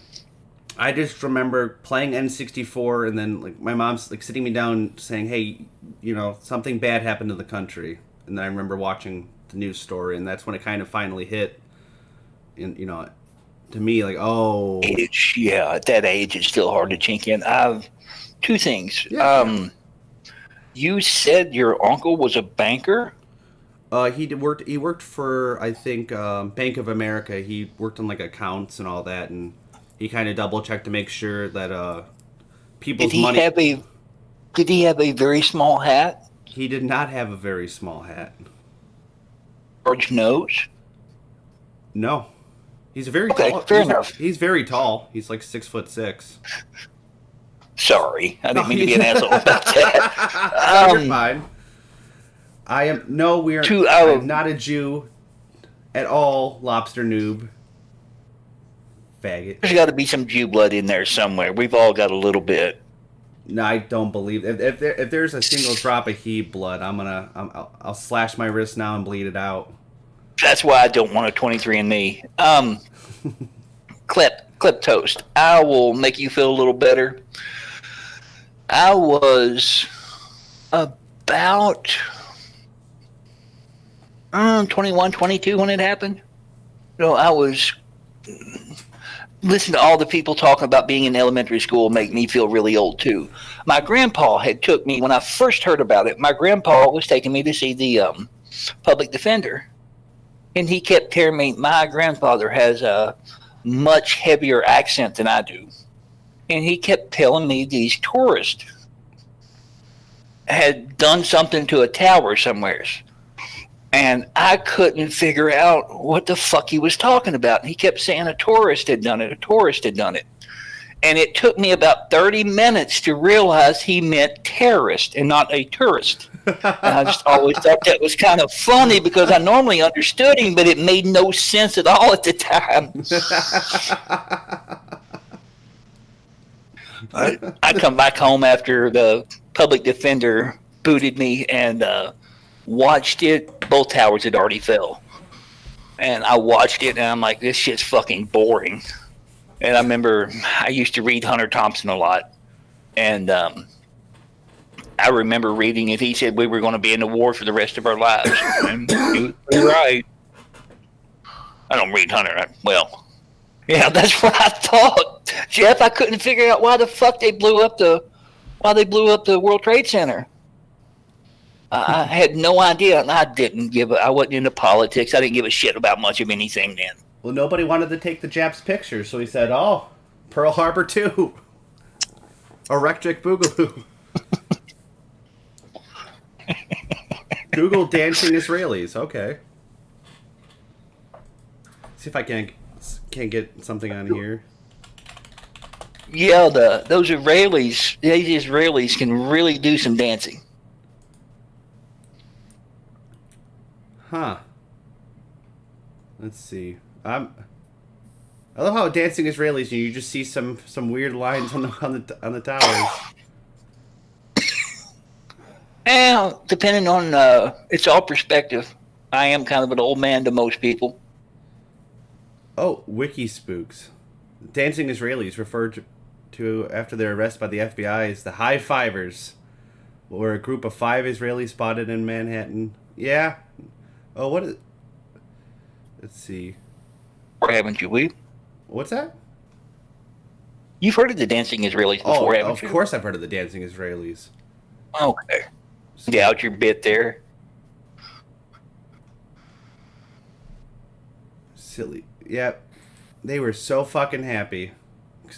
I just remember playing N64, and then like my mom's like sitting me down saying, hey, something bad happened to the country. And then I remember watching the news story, and that's when it kind of finally hit. And to me, like, oh, at that age, it's still hard to chink in. Two things. Yeah. You said your uncle was a banker? He worked for, I think, Bank of America. He worked on like accounts and all that, and he kind of double checked to make sure that people's money. Did he have a very small hat? He did not have a very small hat. Large nose? No, he's very tall. Fair enough. He's very tall. He's like 6'6". Sorry, I didn't mean to be an asshole about that. You're fine. I'm not a Jew at all, lobster noob. Faggot. There's got to be some Jew blood in there somewhere. We've all got a little bit. No, I don't believe if there's a single drop of he blood, I'll slash my wrist now and bleed it out. That's why I don't want a 23andMe. Clip toast. I will make you feel a little better. I was about 21, 22 when it happened. I was listening to all the people talking about being in elementary school make me feel really old too. My grandpa had took me, when I first heard about it, my grandpa was taking me to see the public defender. And he kept telling me, my grandfather has a much heavier accent than I do. And he kept telling me these tourists had done something to a tower somewhere. And I couldn't figure out what the fuck he was talking about. And he kept saying a tourist had done it, a tourist had done it. And it took me about 30 minutes to realize he meant terrorist and not a tourist. And I just always thought that was kind of funny because I normally understood him, but it made no sense at all at the time. I come back home after the public defender booted me and watched it. Both towers had already fell. And I watched it and I'm like, this shit's fucking boring. And I remember I used to read Hunter Thompson a lot. And I remember reading it. He said we were going to be in the war for the rest of our lives. And he was right. I don't read Hunter. Well, yeah, that's what I thought, Jeff. I couldn't figure out why the fuck they blew up the World Trade Center. I had no idea, and I wasn't into politics. I didn't give a shit about much of anything then. Well, nobody wanted to take the Japs picture, so he said, "Oh, Pearl Harbor 2. Electric Boogaloo." Google dancing Israelis. Okay. See if I can't get something on here. Yeah, those Israelis can really do some dancing. Huh. Let's see. I love how dancing Israelis, you just see some weird lines on the towers. Well, depending on it's all perspective. I am kind of an old man to most people. Oh, Wiki Spooks. Dancing Israelis referred to after their arrest by the FBI as the High Fivers, were a group of 5 Israelis spotted in Manhattan. Yeah. Oh, what is... Let's see. Or haven't you, we? What's that? You've heard of the Dancing Israelis before, haven't you? Of course I've heard of the Dancing Israelis. Okay. Get out your bit there. Silly. Yep. They were so fucking happy.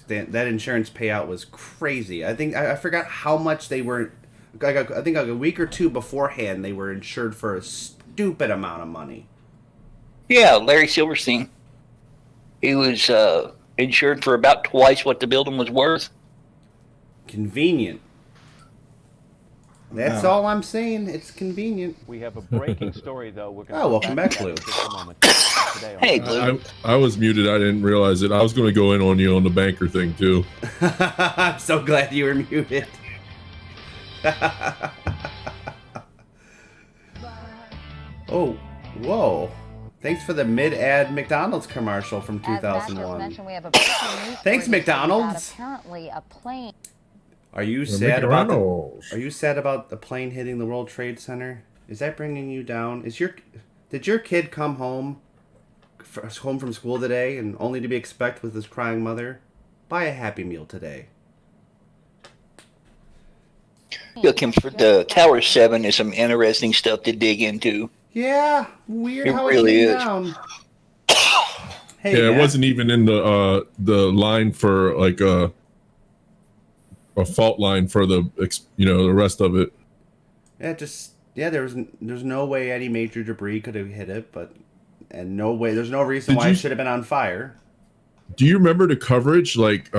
That insurance payout was crazy. I think I forgot how much they were. I think like a week or two beforehand, they were insured for a stupid amount of money. Yeah, Larry Silverstein. He was insured for about twice what the building was worth. Convenient. That's all I'm saying. It's convenient. We have a breaking story, though. We're gonna welcome back, Blue. Hey, Blue. I was muted. I didn't realize it. I was going to go in on you on the banker thing, too. I'm so glad you were muted. Oh, whoa. Thanks for the mid-ad McDonald's commercial from 2001. Thanks, McDonald's. Apparently a plane. Are you sad about the plane hitting the World Trade Center? Is that bringing you down? Did your kid come home from school today and only to be expected with his crying mother? Buy a Happy Meal today. Look, the Tower 7 is some interesting stuff to dig into. Yeah, weird how really it came is. down. Hey, yeah, it wasn't even in the line for like a fault line for the the rest of it. Yeah, there's no way any major debris could have hit it, there's no reason why it should have been on fire. Do you remember the coverage? Like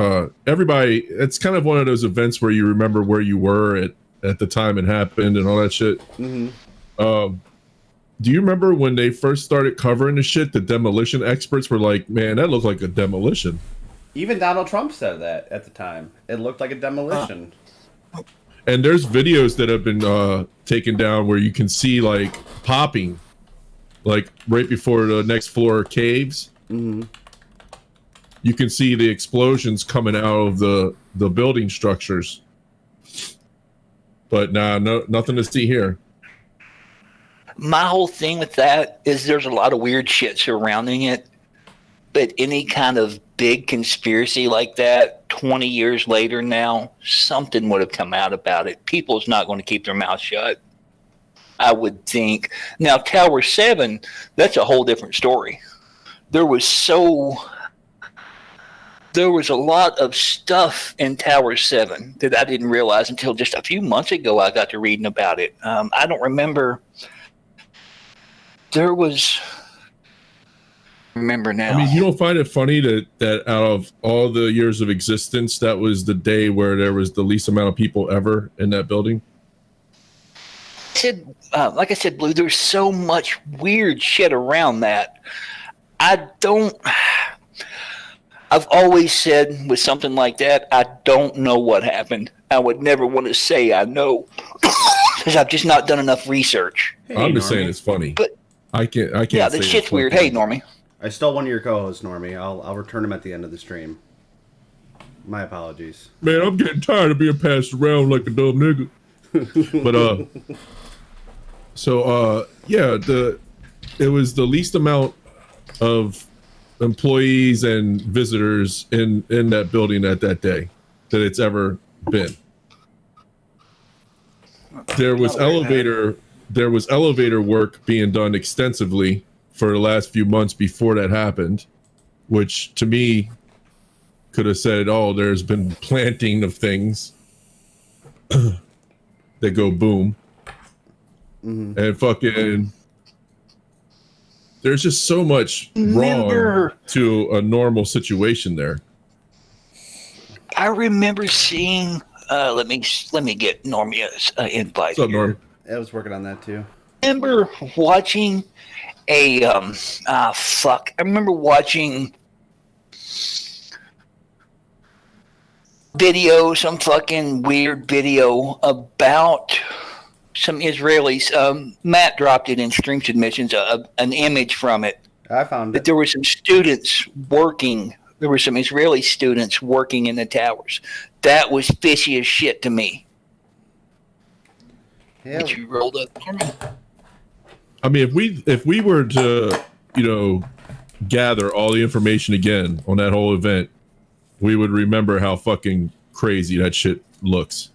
everybody, it's kind of one of those events where you remember where you were at the time it happened and all that shit. Mm-hmm. Do you remember when they first started covering the shit? The demolition experts were like, "Man, that looked like a demolition." Even Donald Trump said that at the time. It looked like a demolition. And there's videos that have been taken down where you can see like popping, like right before the next floor caves. Mm-hmm. You can see the explosions coming out of the building structures. But nothing to see here. My whole thing with that is there's a lot of weird shit surrounding it. But any kind of big conspiracy like that, 20 years later now, something would have come out about it. People's not going to keep their mouth shut, I would think. Now, Tower 7, that's a whole different story. There was a lot of stuff in Tower 7 that I didn't realize until just a few months ago I got to reading about it. I don't remember. Remember now. I mean, you don't find it funny that out of all the years of existence, that was the day where there was the least amount of people ever in that building? Like I said, Blue, there's so much weird shit around that. I've always said with something like that, I don't know what happened. I would never want to say I know because I've just not done enough research. Hey, I'm just Normie. saying it's funny. But I can't. Yeah, say the it's shit's funny. weird. Hey, Normie. I stole one of your co-hosts, Normie. I'll return him at the end of the stream. My apologies. Man, I'm getting tired of being passed around like a dumb nigga. But yeah, it was the least amount of employees and visitors in that building at that day that it's ever been. There was elevator work being done extensively for the last few months before that happened, which to me could have said, oh, there's been planting of things that go boom. And fucking there's just so much wrong to a normal situation there. I remember seeing let me get Normia's invite. What's up, Norm? I was working on that too. I remember watching I remember watching some fucking weird video about some Israelis. Matt dropped it in Stream Submissions, an image from it. I found that there were some students working. There were some Israeli students working in the towers. That was fishy as shit to me. Yeah. Did you roll up? I mean, if we were to, gather all the information again on that whole event, we would remember how fucking crazy that shit looks.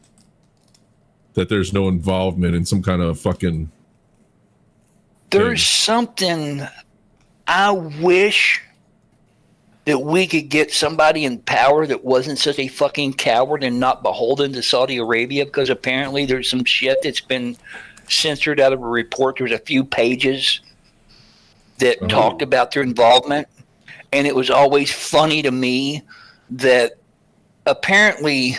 That there's no involvement in some kind of fucking... There's something I wish that we could get somebody in power that wasn't such a fucking coward and not beholden to Saudi Arabia, because apparently there's some shit that's been censored out of a report. There's a few pages that talked about their involvement, and it was always funny to me that apparently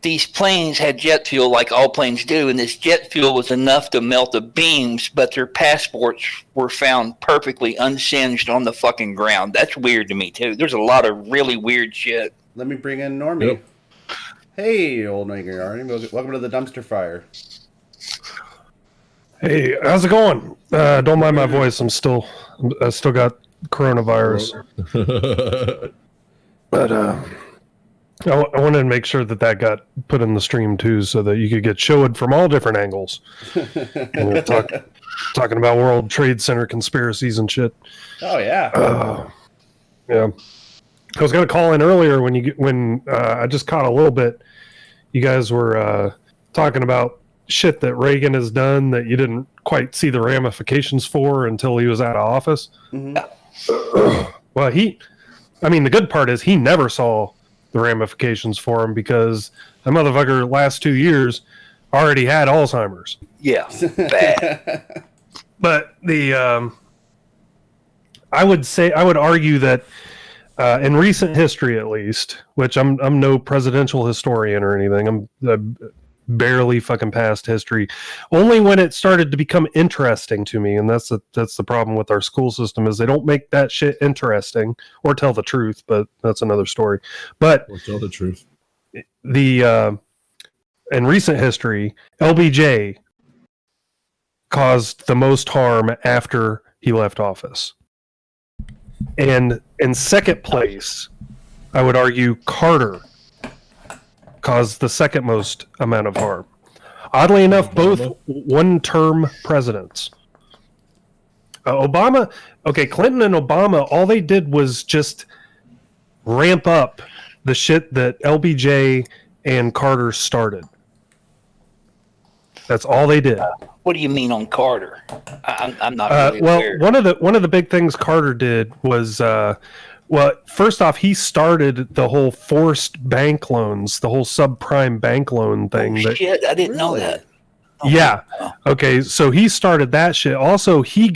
these planes had jet fuel like all planes do, and this jet fuel was enough to melt the beams, but their passports were found perfectly unsinged on the fucking ground. That's weird to me, too. There's a lot of really weird shit. Let me bring in Normie. Yep. Hey, old Nigger Arnie. Welcome to the dumpster fire. Hey, how's it going? Don't mind my voice. I still got coronavirus. But I wanted to make sure that got put in the stream too, so that you could get showed from all different angles. And we're talking about World Trade Center conspiracies and shit. Oh yeah. Yeah. I was gonna call in earlier when I just caught a little bit. You guys were talking about shit that Reagan has done that you didn't quite see the ramifications for until he was out of office. Mm-hmm. Well, the good part is he never saw the ramifications for him, because the motherfucker last 2 years already had Alzheimer's. Yeah, bad. But I would argue that in recent history, at least, which I'm no presidential historian or anything, I'm barely fucking past history. Only when it started to become interesting to me, and that's the problem with our school system, is they don't make that shit interesting or tell the truth. But that's another story. But or tell the truth. In recent history, LBJ caused the most harm after he left office, and in second place, I would argue Carter caused the second most amount of harm. Oddly enough, both one-term presidents. Clinton and Obama, all they did was just ramp up the shit that LBJ and Carter started. That's all they did. What do you mean on Carter? I'm not really aware. One of the big things Carter did was first off, he started the whole forced bank loans, the whole subprime bank loan thing. Shit, I didn't know that. Yeah. Okay, so he started that shit. Also, he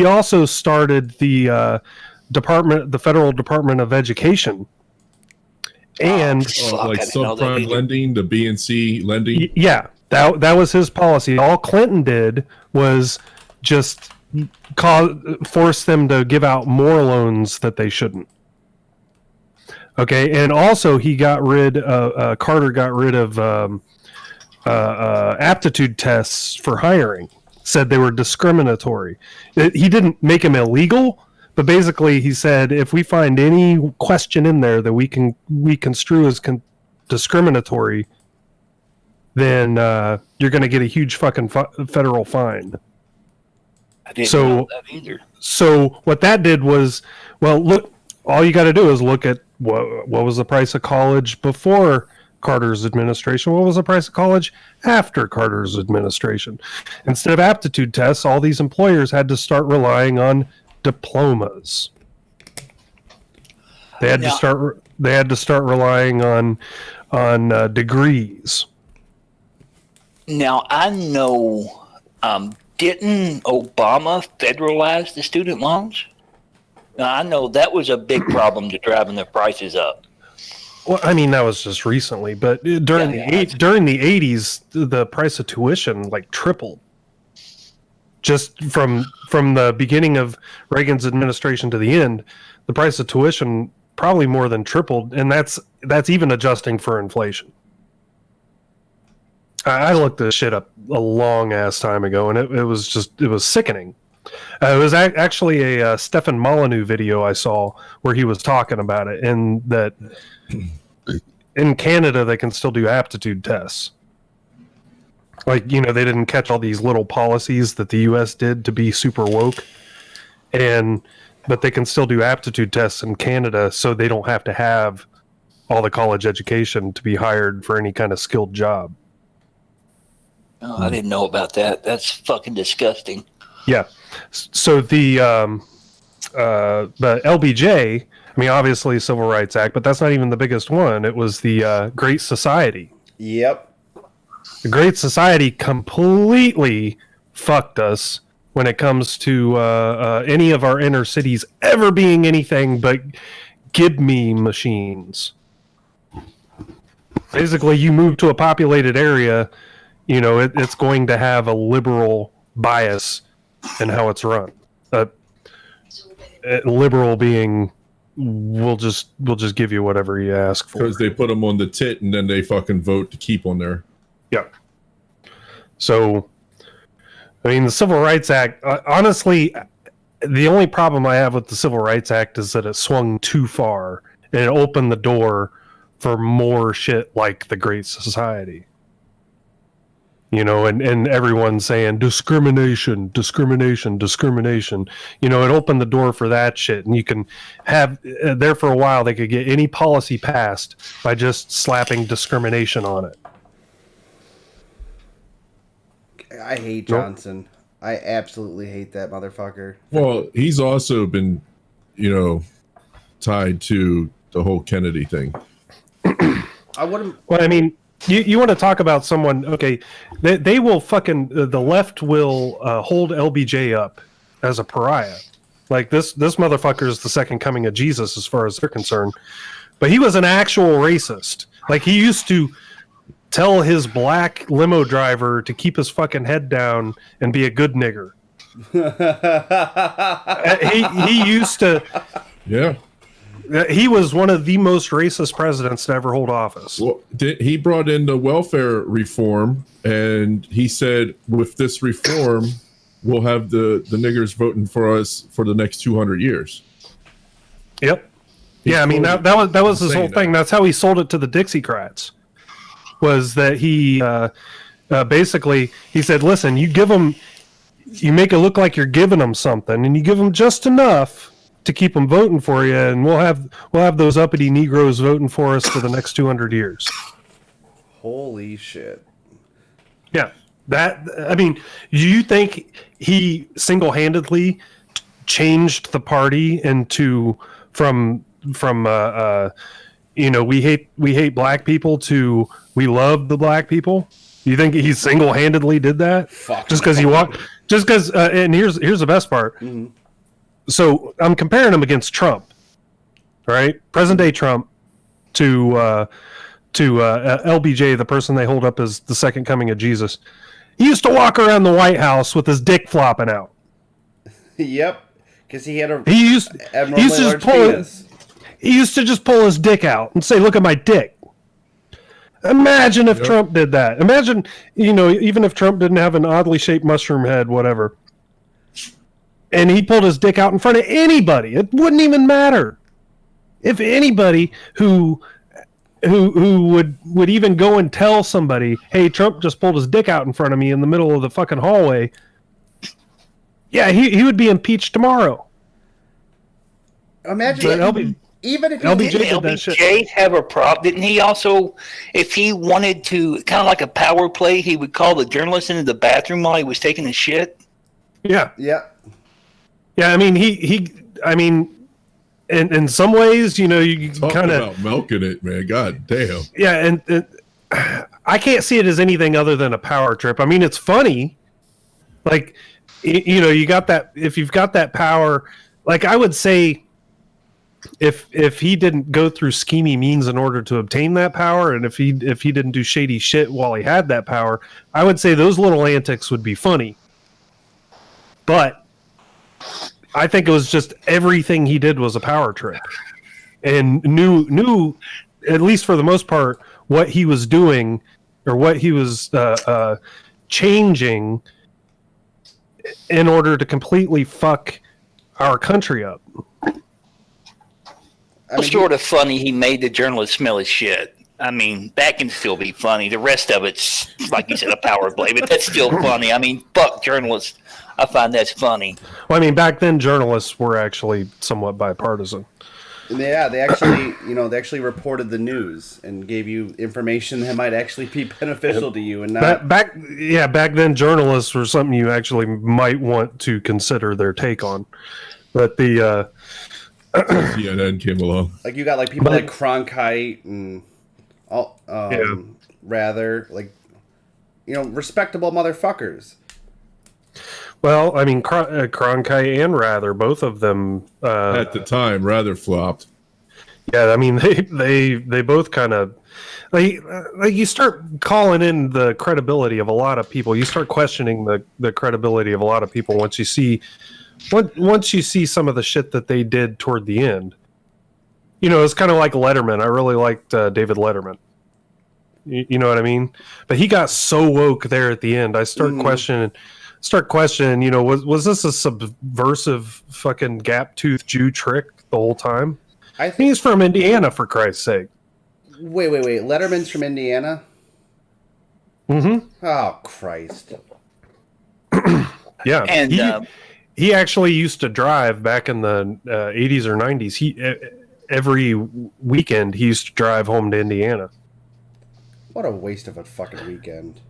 also started the Federal Department of Education. And like subprime lending, the BNC lending. Yeah, that was his policy. All Clinton did was just force them to give out more loans that they shouldn't. Okay, and also Carter got rid of aptitude tests for hiring. Said they were discriminatory. He didn't make them illegal, but basically he said if we find any question in there that we construe as discriminatory, then you're going to get a huge fucking federal fine. I didn't know that either. So what that did was, well, look, all you got to do is look at what was the price of college before Carter's administration. What was the price of college after Carter's administration? Instead of aptitude tests, all these employers had to start relying on diplomas. They had to start relying on degrees. Now I know, didn't Obama federalize the student loans? Now I know that was a big problem to driving the prices up. Well, I mean that was just recently, but during the 80s, the price of tuition like tripled. Just from the beginning of Reagan's administration to the end, the price of tuition probably more than tripled, and that's even adjusting for inflation. I looked this shit up a long ass time ago, and it was sickening. It was actually a Stefan Molyneux video I saw where he was talking about it, and that in Canada they can still do aptitude tests. Like, they didn't catch all these little policies that the U.S. did to be super woke, but they can still do aptitude tests in Canada, so they don't have to have all the college education to be hired for any kind of skilled job. Oh, I didn't know about that. That's fucking disgusting. Yeah. So the LBJ, I mean, obviously Civil Rights Act, but that's not even the biggest one. It was the Great Society. Yep. The Great Society completely fucked us when it comes to any of our inner cities ever being anything but give me machines. Basically, you move to a populated area, it's going to have a liberal bias in how it's run. Liberal being, we'll just give you whatever you ask for. Because they put them on the tit and then they fucking vote to keep on there. Yeah. So, I mean, the Civil Rights Act, honestly, the only problem I have with the Civil Rights Act is that it swung too far and it opened the door for more shit like the Great Society. And everyone's saying discrimination. It opened the door for that shit. And you can have, there for a while, they could get any policy passed by just slapping discrimination on it. I hate Johnson. I absolutely hate that motherfucker. Well, he's also been, tied to the whole Kennedy thing. I wouldn't. Well, I mean, you want to talk about someone? Okay, they will fucking the left will hold LBJ up as a pariah. Like this motherfucker is the second coming of Jesus as far as they're concerned. But he was an actual racist. Like he used to tell his black limo driver to keep his fucking head down and be a good nigger. he used to. Yeah. He was one of the most racist presidents to ever hold office. Well, he brought in the welfare reform, and he said, with this reform, we'll have the niggers voting for us for the next 200 years. Yep. Yeah, I mean, that was his whole thing. That's how he sold it to the Dixiecrats. Was that he basically, he said, listen, you make it look like you're giving them something, and you give them just enough to keep them voting for you, and we'll have those uppity Negroes voting for us for the next 200 years. Holy shit! Yeah, I mean, do you think he single-handedly changed the party into from we hate black people to we love the black people? You think he single-handedly did that? Just because and here's the best part. Mm-hmm. So I'm comparing him against Trump, right? Present day Trump to LBJ, the person they hold up as the second coming of Jesus. He used to walk around the White House with his dick flopping out. Yep, because he had he used to just pull his dick out and say, "Look at my dick." Imagine if Trump did that. Imagine, even if Trump didn't have an oddly shaped mushroom head, whatever. And he pulled his dick out in front of anybody. It wouldn't even matter. If anybody who would even go and tell somebody, hey, Trump just pulled his dick out in front of me in the middle of the fucking hallway, Yeah, he would be impeached tomorrow. Imagine even if LBJ he did that shit. LBJ have a problem? Didn't he also, if he wanted to, kind of like a power play, he would call the journalist into the bathroom while he was taking a shit? Yeah. Yeah. Yeah, I mean, in some ways, you kind of about milking it, man. God damn. Yeah, and I can't see it as anything other than a power trip. I mean, it's funny. Like, you got that, if you've got that power, like I would say, if he didn't go through schemy means in order to obtain that power, and if he didn't do shady shit while he had that power, I would say those little antics would be funny. But I think it was just everything he did was a power trip, and knew at least for the most part what he was doing or what he was changing in order to completely fuck our country up. It's sort of funny he made the journalist smell his shit. I mean, that can still be funny. The rest of it's, like you said, a power play, but that's still funny. I mean, fuck journalists. I find that's funny. Well, I mean, back then journalists were actually somewhat bipartisan. Yeah, they actually reported the news and gave you information that might actually be beneficial to you, and not back then journalists were something you actually might want to consider their take on. But the CNN came along. Like you got like people like Cronkite and all, rather like respectable motherfuckers. Well, I mean, Cronkite and Rather, both of them at the time, Rather flopped. Yeah, I mean, they both kind of like you start calling in the credibility of a lot of people. You start questioning the credibility of a lot of people once you see some of the shit that they did toward the end. It's kind of like Letterman. I really liked David Letterman. You know what I mean? But he got so woke there at the end. I start questioning, was this a subversive fucking gap-toothed Jew trick the whole time? I think he's from Indiana, for Christ's sake. Wait. Letterman's from Indiana? Mm-hmm. Oh, Christ. Yeah. And he actually used to drive back in the 80s or 90s. Every weekend he used to drive home to Indiana. What a waste of a fucking weekend.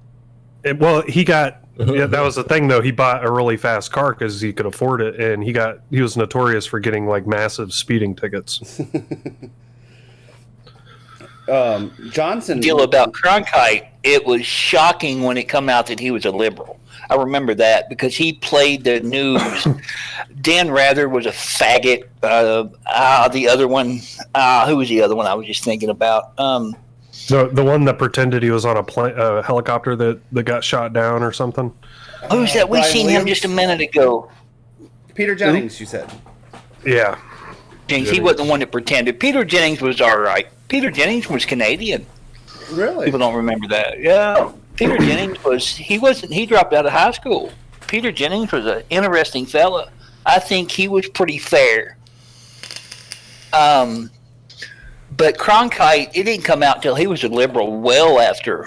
He got that was the thing though. He bought a really fast car because he could afford it, and he was notorious for getting like massive speeding tickets. Johnson deal about Cronkite. It was shocking when it come out that he was a liberal. I remember that because he played the news. Dan Rather was a faggot. The other one, who was the other one I was just thinking about? The one that pretended he was on a helicopter that got shot down or something. Who's that? We seen him just a minute ago. Peter Jennings, you said. Yeah. Jennings. He wasn't the one that pretended. Peter Jennings was all right. Peter Jennings was Canadian. Really? People don't remember that. Yeah. Peter Jennings he dropped out of high school. Peter Jennings was an interesting fella. I think he was pretty fair. But Cronkite, it didn't come out till he was a liberal well after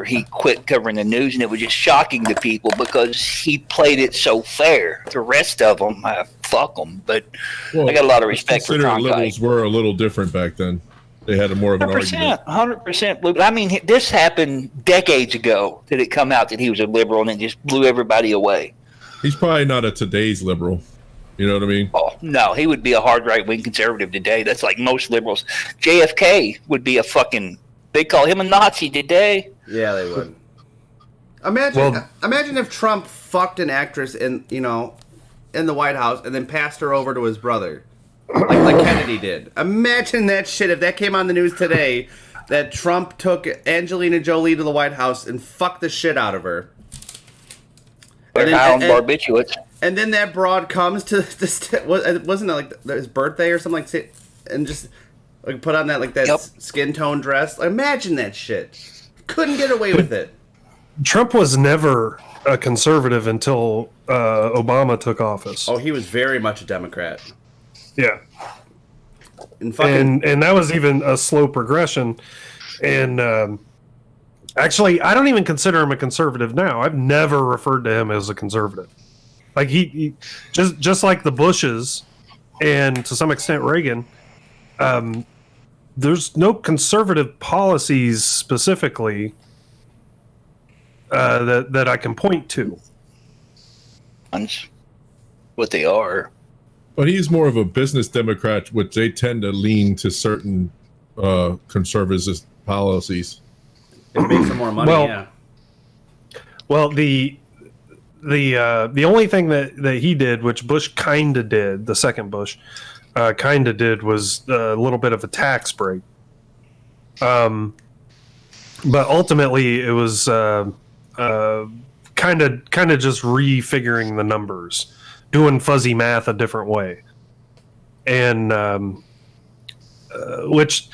he quit covering the news, and it was just shocking to people because he played it so fair. The rest of them, fuck them. But I got a lot of respect for Cronkite. Liberals were a little different back then. They had more of an argument. 100% blue. I mean, this happened decades ago that it come out that he was a liberal, and it just blew everybody away. He's probably not a today's liberal. You know what I mean? Oh, no, he would be a hard right-wing conservative today. That's like most liberals. JFK would be they'd call him a Nazi today. Yeah, they would. Imagine if Trump fucked an actress in the White House and then passed her over to his brother. Like Kennedy did. Imagine that shit if that came on the news today, that Trump took Angelina Jolie to the White House and fucked the shit out of her. Barbiturates. And then that broad comes to wasn't it like his birthday or something, like, and just like put on that skin tone dress. Imagine that shit. Couldn't get away with it. Trump was never a conservative until Obama took office. Oh, he was very much a Democrat. Yeah. And that was even a slow progression. And actually, I don't even consider him a conservative now. I've never referred to him as a conservative. Like he just like the Bushes, and to some extent Reagan. There's no conservative policies specifically that I can point to. What they are. But he's more of a business Democrat, which they tend to lean to certain conservative policies. It makes them more money. Yeah. Well, the only thing that he did, which Bush kind of did, the second Bush kind of did, was a little bit of a tax break. But ultimately, it was kind of just refiguring the numbers, doing fuzzy math a different way, and which,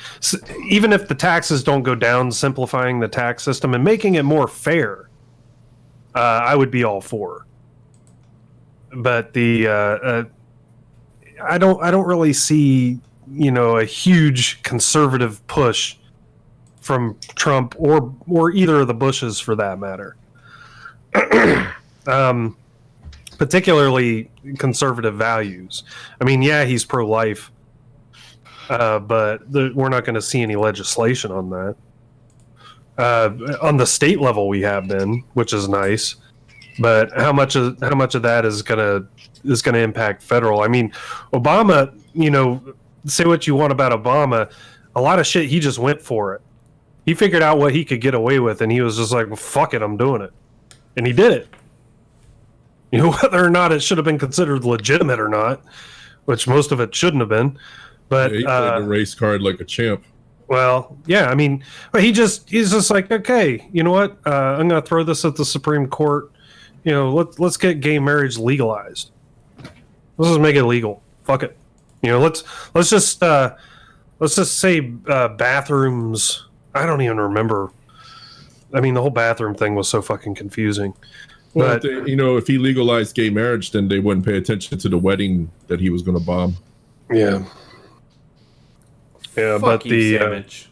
even if the taxes don't go down, simplifying the tax system and making it more fair, I would be all for. But I don't really see, a huge conservative push from Trump or either of the Bushes for that matter. Particularly conservative values. I mean, yeah, he's pro-life, but we're not going to see any legislation on that. On the state level, we have been, which is nice. But how much of that is gonna impact federal? I mean, Obama. Say what you want about Obama, a lot of shit he just went for it. He figured out what he could get away with, and he was just like, well, "Fuck it, I'm doing it," and he did it. Whether or not it should have been considered legitimate or not, which most of it shouldn't have been. But yeah, he played the race card like a champ. Well, yeah, I mean, but he's just like, okay, you know what? I'm gonna throw this at the Supreme Court. Let's get gay marriage legalized. Let's just make it legal. Fuck it. Let's just say bathrooms. I don't even remember. I mean, the whole bathroom thing was so fucking confusing. Well, But if he legalized gay marriage, then they wouldn't pay attention to the wedding that he was going to bomb. yeah, Fuck but you, the sandwich.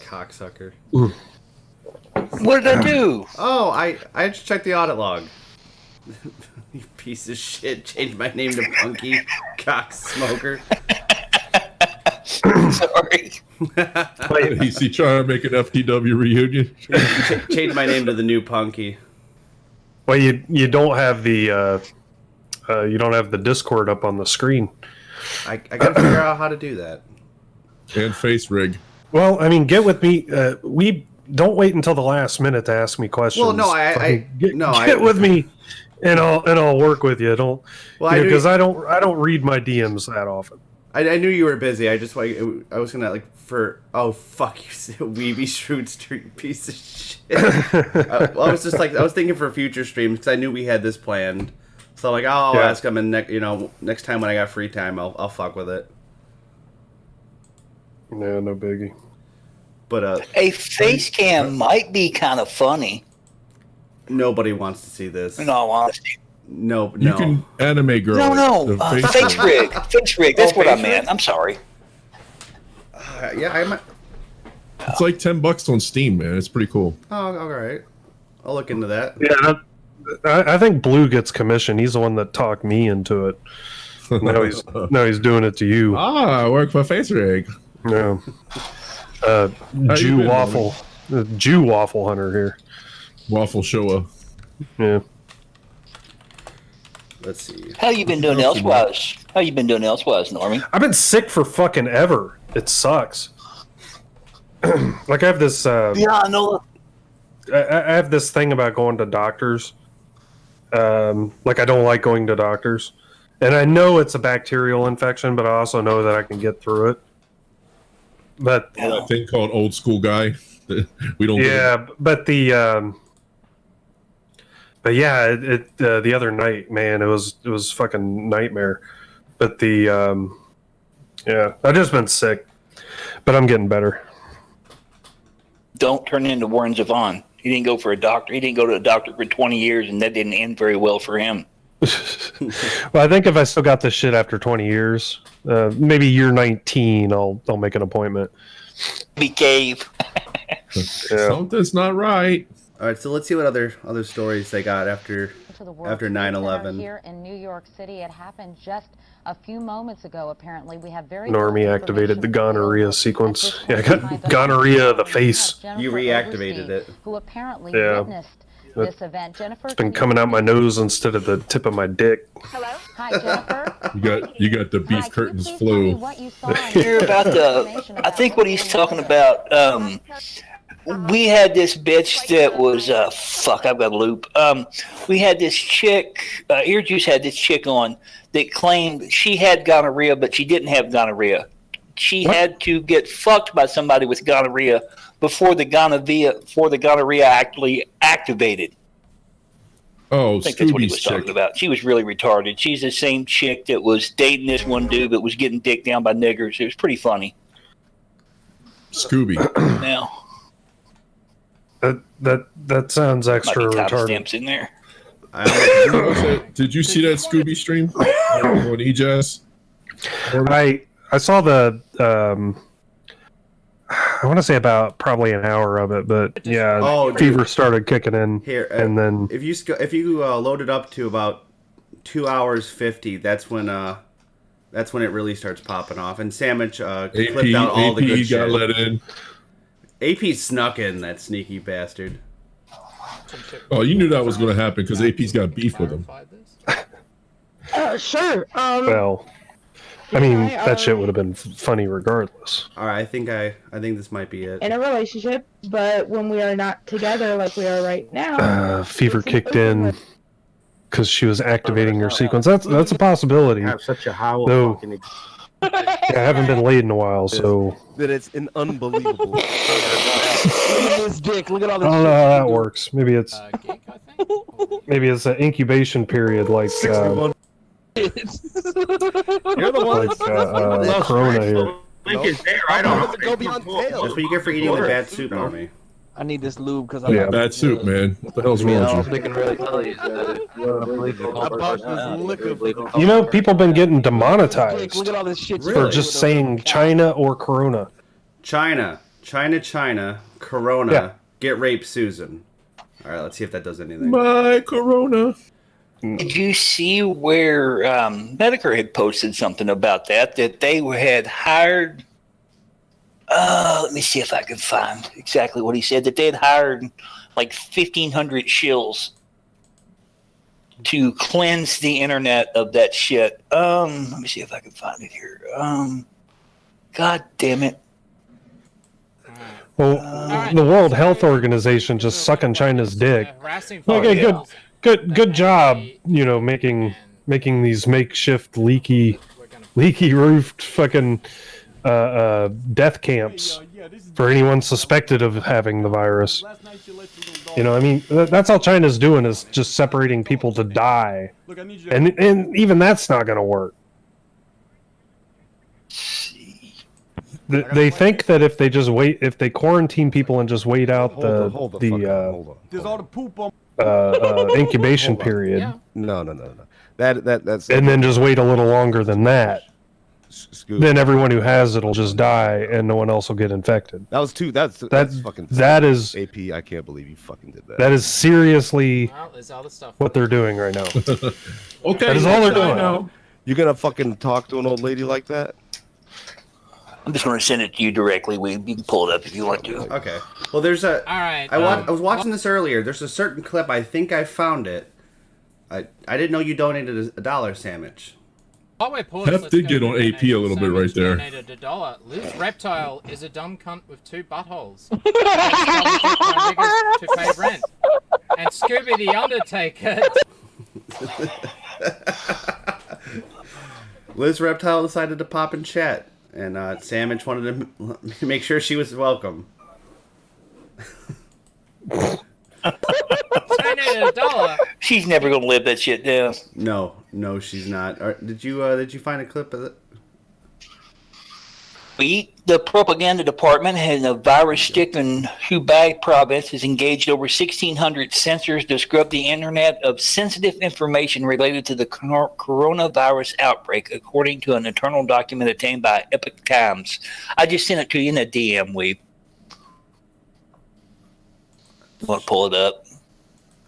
Cocksucker. What did I do? Oh, I just checked the audit log. You piece of shit. Changed my name to Punky Cock Smoker. Sorry. Is he trying to make an FTW reunion? Changed my name to the new Punky. well, you don't have the Discord up on the screen. I gotta figure out how to do that. And face rig. Well, I mean, get with me. We don't wait until the last minute to ask me questions. Well, no, get with me, and I'll work with you. Don't because I don't read my DMs that often. I knew you were busy. I was gonna fuck you, Weeby Shrewd Street piece of shit. I was thinking for future streams because I knew we had this planned. So I'll ask him, and next time when I got free time, I'll fuck with it. Yeah, no biggie. But a face cam might be kind of funny. Nobody wants to see this. In all honesty. No. You can anime girl. No. Face rig. Face rig. That's what I meant. I'm sorry. I might. It's like $10 on Steam, man. It's pretty cool. Oh, all right. I'll look into that. Yeah, I think Blue gets commission. He's the one that talked me into it. Now he's doing it to you. I work for Face Rig. Yeah. Jew waffle hunter here. Waffle shower. Yeah. Let's see. How you been doing elsewise? Normie? I've been sick for fucking ever. It sucks. Like I have this. Yeah, I know. I have this thing about going to doctors. Like I don't like going to doctors, and I know it's a bacterial infection, but I also know that I can get through it. But that thing called old school guy. We don't. Yeah, but the other night, man, it was fucking nightmare. But I've just been sick, but I'm getting better. Don't turn into Warren Zevon. He didn't go for a doctor. He didn't go to a doctor for 20 years, and that didn't end very well for him. Well, I think if I still got this shit after 20 years, maybe year 19, I'll make an appointment. Be cave. Something's not right. All right, so let's see what other stories they got after To the World after Trade Center 9/11. here in New York City. It happened just a few moments ago. Apparently, we have very Normie activated the gonorrhea sequence. Yeah, I got gonorrhea of the face. You reactivated it. who apparently Yeah. witnessed this event. Jennifer, It's been coming out my nose instead of the tip of my dick. hi Jennifer. You got the beef curtains flu. Hear about I think what he's talking about. We had this bitch that was fuck. I've got a loop. We had this chick. Ear Juice had this chick on that claimed she had gonorrhea, but she didn't have gonorrhea. She had to get fucked by somebody with gonorrhea before the gonorrhea actually activated. Oh, I think that's what he Scooby's was chick. talking about. She was really retarded. She's the same chick that was dating this one dude that was getting dicked down by niggers. It was pretty funny. Scooby. Now. That sounds extra Might be retarded. timestamps in there. Did you see that Scooby stream on EJS? I saw the I want to say about probably an hour of it, but yeah, Oh, fever started kicking in Here, and then if you load it up to about 2 hours 50, that's when it really starts popping off. And Sandwich clipped out all the good got shit. let in. AP snuck in, that sneaky bastard. Oh, you knew that was going to happen because AP's got beef with him. Sure. well, I mean that shit would have been funny regardless. All right, I think this might be it. In a relationship, but when we are not together like we are right now, Fever kicked in because she was activating her sequence. That's a possibility. I have such a howl. Though, Fucking yeah, I haven't been laid in a while, so that it's an unbelievable. Look at this dick. Look at all I this. don't know how that works. Maybe it's an incubation period like You're the one like Corona here. Link is there. I don't know. Go beyond tail. That's what you get for eating the bad soup on me. I need this lube because Yeah, bad soup, man. What the hell's wrong with you? can really tell you You know, people have been getting demonetized Look at all this shit. for just saying China or Corona. China, Corona, Yeah. get raped, Susan. All right, let's see if that does anything. My Corona. Did you see where Medicare had posted something about that they had hired? Let me see if I can find exactly what he said. That they had hired like 1,500 shills to cleanse the internet of that shit. Let me see if I can find it here. God damn it. Well, the World Health Organization just sucking China's dick. Okay, good job. You know, making these makeshift leaky roofed fucking death camps for anyone suspected of having the virus. You know, I mean, that's all China's doing is just separating people to die, and even that's not going to work. They think that if they quarantine people and just wait out the There's all the poop on. incubation period, No. That's and then just wait a little longer than that, then everyone who has it will just die and no one else will get infected. That was too. That's fucking. That is AP. I can't believe you fucking did that. That is seriously what they're doing right now. Okay, that is all they're doing. You're gonna fucking talk to an old lady like that? I'm just going to send it to you directly. You can pull it up if you want to. Okay. Well, there's a. All right. I was watching this earlier. There's a certain clip. I think I found it. I didn't know you donated $1, Sandwich. While we're paused, Hef let's did go get to on the AP a little bit right there. donated $1. Liz Reptile is a dumb cunt with 2 buttholes. to pay rent. And Scooby the Undertaker. Liz Reptile decided to pop in chat, and Sandwich wanted to make sure she was welcome. $1. She's never going to live that shit down. No, she's not. Did you find a clip of it? The propaganda department in the virus-stricken Hubei province has engaged over 1,600 sensors to scrub the internet of sensitive information related to the coronavirus outbreak, according to an internal document obtained by Epoch Times. I just sent it to you in a DM, Weeb. want to pull it up.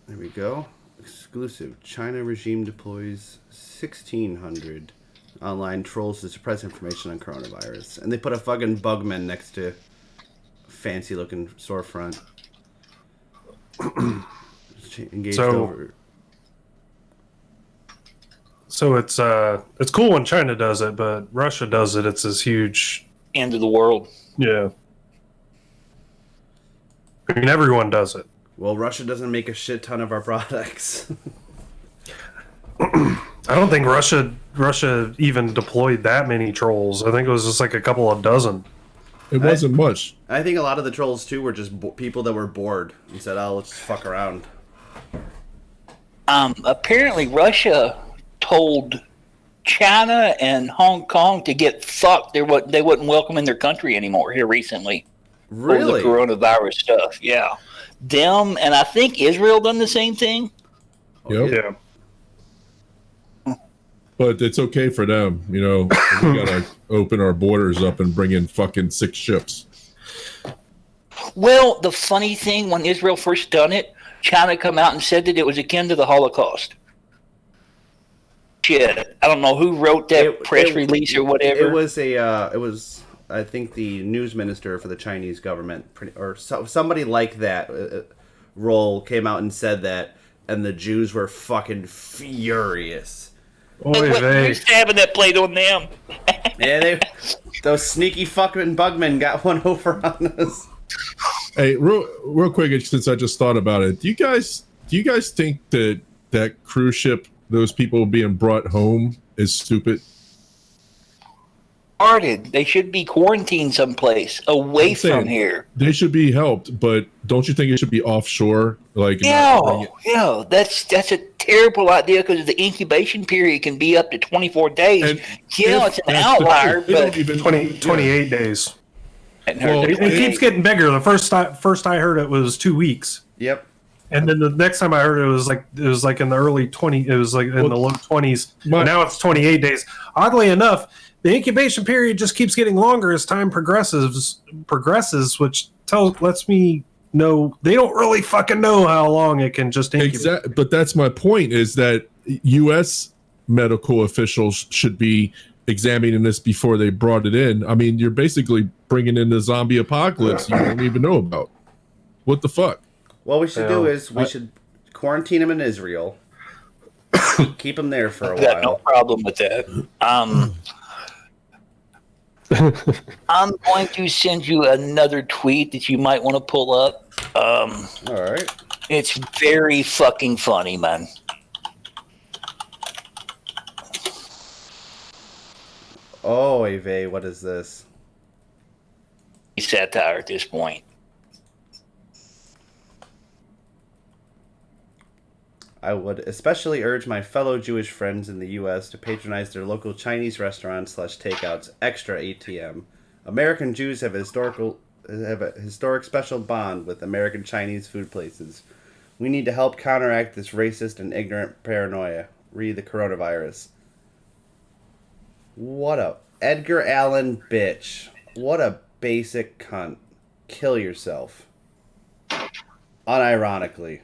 There we go. Exclusive. China regime deploys 1,600 online trolls to suppress information on coronavirus. And they put a fucking bugman next to a fancy looking storefront. Engaged over. So it's cool when China does it, but Russia does it. It's this huge end of the world. Yeah. I mean, everyone does it. Well, Russia doesn't make a shit ton of our products. I don't think Russia even deployed that many trolls. I think it was just like a couple of dozen. It wasn't much. I think a lot of the trolls too were just people that were bored and said, "Oh, let's just fuck around." Apparently, Russia told China and Hong Kong to get fucked. They wouldn't welcome in their country anymore here recently. Really? Over the coronavirus stuff. Yeah. Them and I think Israel done the same thing. Yep. Yeah. But it's okay for them, you know. We gotta open our borders up and bring in fucking 6 ships. Well, the funny thing, when Israel first done it, China come out and said that it was akin to the Holocaust. Shit, I don't know who wrote that press release or whatever. It was I think the news minister for the Chinese government or somebody like that role came out and said that, and the Jews were fucking furious. You're stabbing that plate on them. Yeah, those sneaky fucking bugmen got one over on us. Hey, real quick, since I just thought about it, do you guys think that cruise ship, those people being brought home, is stupid? They should be quarantined someplace away from here. They should be helped, but don't you think it should be offshore? Like, yeah, that's a terrible idea because the incubation period can be up to 24 days. It's an outlier, but 28 days. Well, it keeps getting bigger. The first I heard it was 2 weeks. Yep. And then the next time I heard it was like in the early 20. It was like in the low 20s. Now it's 28 days. Oddly enough, the incubation period just keeps getting longer as time progresses, which lets me know they don't really fucking know how long it can just incubate. Exactly, but that's my point, is that U.S. medical officials should be examining this before they brought it in. I mean, you're basically bringing in the zombie apocalypse you don't even know about. What the fuck? What we should do is we should quarantine him in Israel. Keep him there for a while. Got no problem with that. I'm going to send you another tweet that you might want to pull up. All right. It's very fucking funny, man. Oh, Ave, what is this? Satire at this point. I would especially urge my fellow Jewish friends in the U.S. to patronize their local Chinese restaurants / takeouts extra ATM. American Jews have a historic special bond with American Chinese food places. We need to help counteract this racist and ignorant paranoia. Read the coronavirus. What a Edgar Allan bitch. What a basic cunt. Kill yourself. Unironically.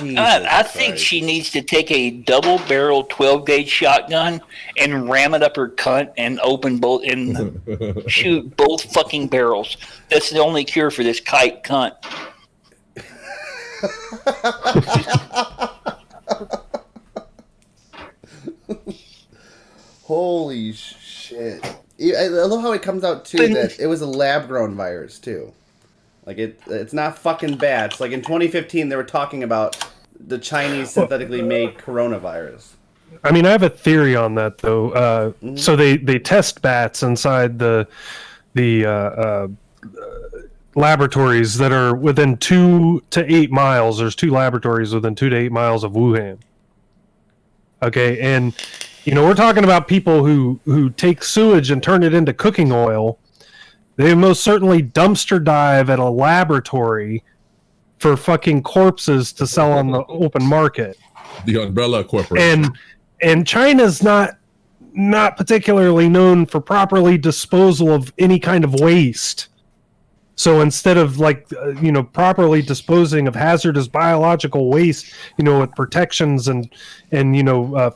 I think she needs to take a double-barrel 12-gauge shotgun and ram it up her cunt and open both and shoot both fucking barrels. That's the only cure for this kite cunt. Holy shit. I love how it comes out, too, that it was a lab-grown virus, too. Like, it's not fucking bad. It's like in 2015, they were talking about the Chinese synthetically made coronavirus. I mean, I have a theory on that, though. So they test bats inside the laboratories that are within 2 to 8 miles. There's 2 laboratories within 2 to 8 miles of Wuhan. Okay, and we're talking about people who take sewage and turn it into cooking oil. They most certainly dumpster dive at a laboratory for fucking corpses to sell on the open market. The Umbrella Corporation. And China's not particularly known for properly disposal of any kind of waste. So instead of properly disposing of hazardous biological waste, with protections and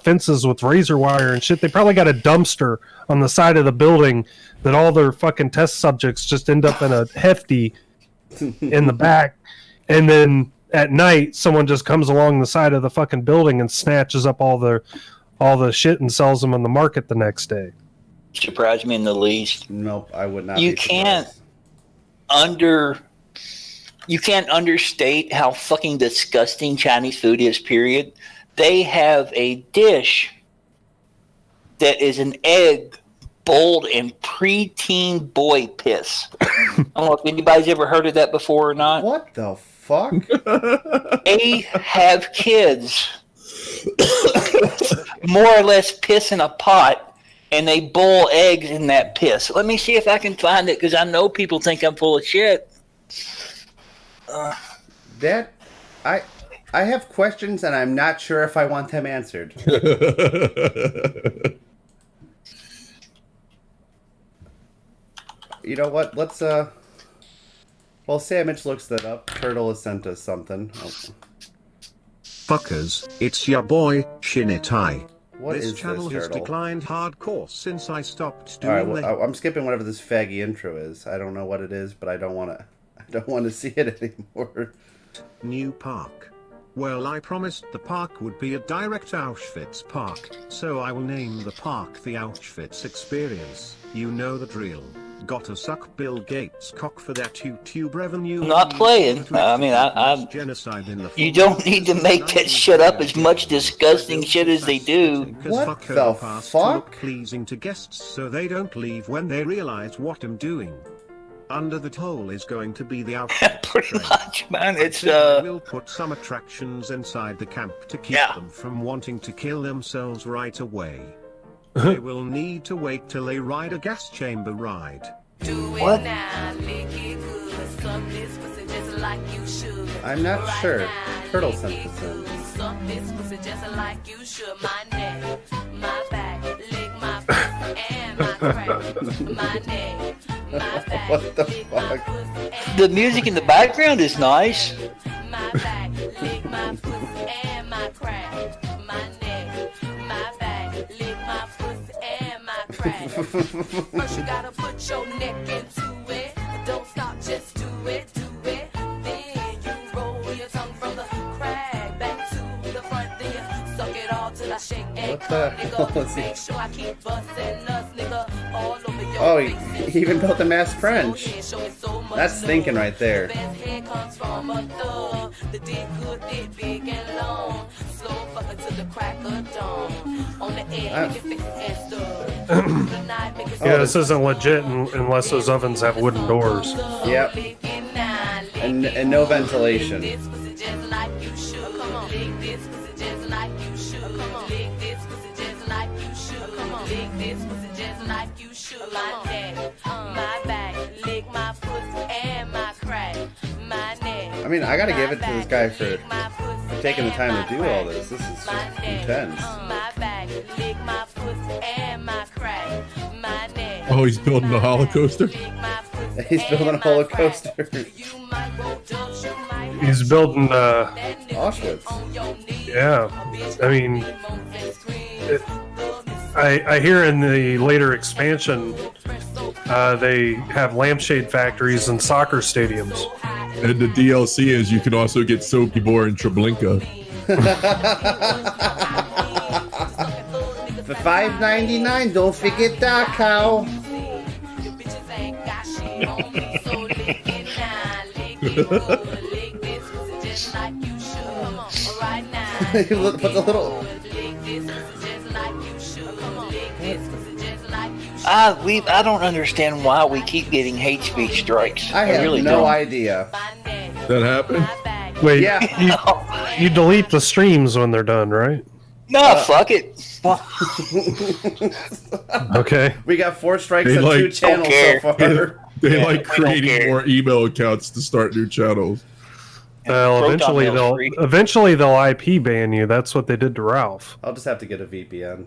fences with razor wire and shit, they probably got a dumpster on the side of the building that all their fucking test subjects just end up in a hefty in the back, and then at night someone just comes along the side of the fucking building and snatches up all the shit and sells them on the market the next day. Surprised me in the least. Nope, I would not. You can't understate how fucking disgusting Chinese food is, period. They have a dish that is an egg boiled in preteen boy piss. I don't know if anybody's ever heard of that before or not. What the fuck? They have kids more or less piss in a pot, and they boil eggs in that piss. Let me see if I can find it, because I know people think I'm full of shit. That I have questions, and I'm not sure if I want them answered. You know what? Let's while Sandwich looks that up, Turtle has sent us something. Oh. Fuckers, it's your boy, Shinitai. What this is channel this, has Turtle? declined hardcore since I stopped doing Alright, well, I'm skipping whatever this faggy intro is. I don't know what it is, but I don't want to see it anymore. New park. Well, I promised the park would be a direct Auschwitz park, so I will name the park the Auschwitz Experience. You know the drill. Gotta suck Bill Gates' cock for that YouTube revenue. I'm not playing. I mean, genocide in the you don't need to make that shit up as much disgusting shit as they do. What the fuck? Look pleasing to guests so they don't leave when they realize what I'm doing. Under the toll is going to be the Auschwitz. Pretty much, man. It's We'll put some attractions inside the camp to keep them from wanting to kill themselves right away. They will need to wait till they ride a gas chamber ride. What? I'm not sure. Turtle sent this in. What the fuck? The music in the background is nice. First you gotta put your neck into it. Don't stop, just do it, do it. Then you roll your tongue from the crack back to the front. Then you suck it all till I shake and come, nigga. Make sure I keep busting us, nigga, all over your Oh, he even built a mass French. That's thinking right there. head comes from a thug. The dick good, dick big and long. Slow fucker to the crack of dawn. On the edge, make it fix and stuff. Yeah, this isn't legit unless those ovens have wooden doors. Yep. And no ventilation. I mean, I gotta give it to this guy for taking the time to do all this. This is just intense. Oh, he's building a Holocauster? He's building a Holocauster. He's building Auschwitz. Yeah, I mean, I hear in the later expansion they have lampshade factories and soccer stadiums. And the DLC is you can also get Sobibor and Treblinka. For $5.99, don't forget Dachau. Put the little. I don't understand why we keep getting hate speech strikes. I have really no don't. idea. That happened? Wait, Yeah. you delete the streams when they're done, right? No, fuck it. Okay. We got 4 strikes They on like- 2 channels so care. far. They Yeah, like we don't creating care. more email accounts to start new channels. Well, Proton Mail's free. eventually they'll IP ban you. That's what they did to Ralph. I'll just have to get a VPN.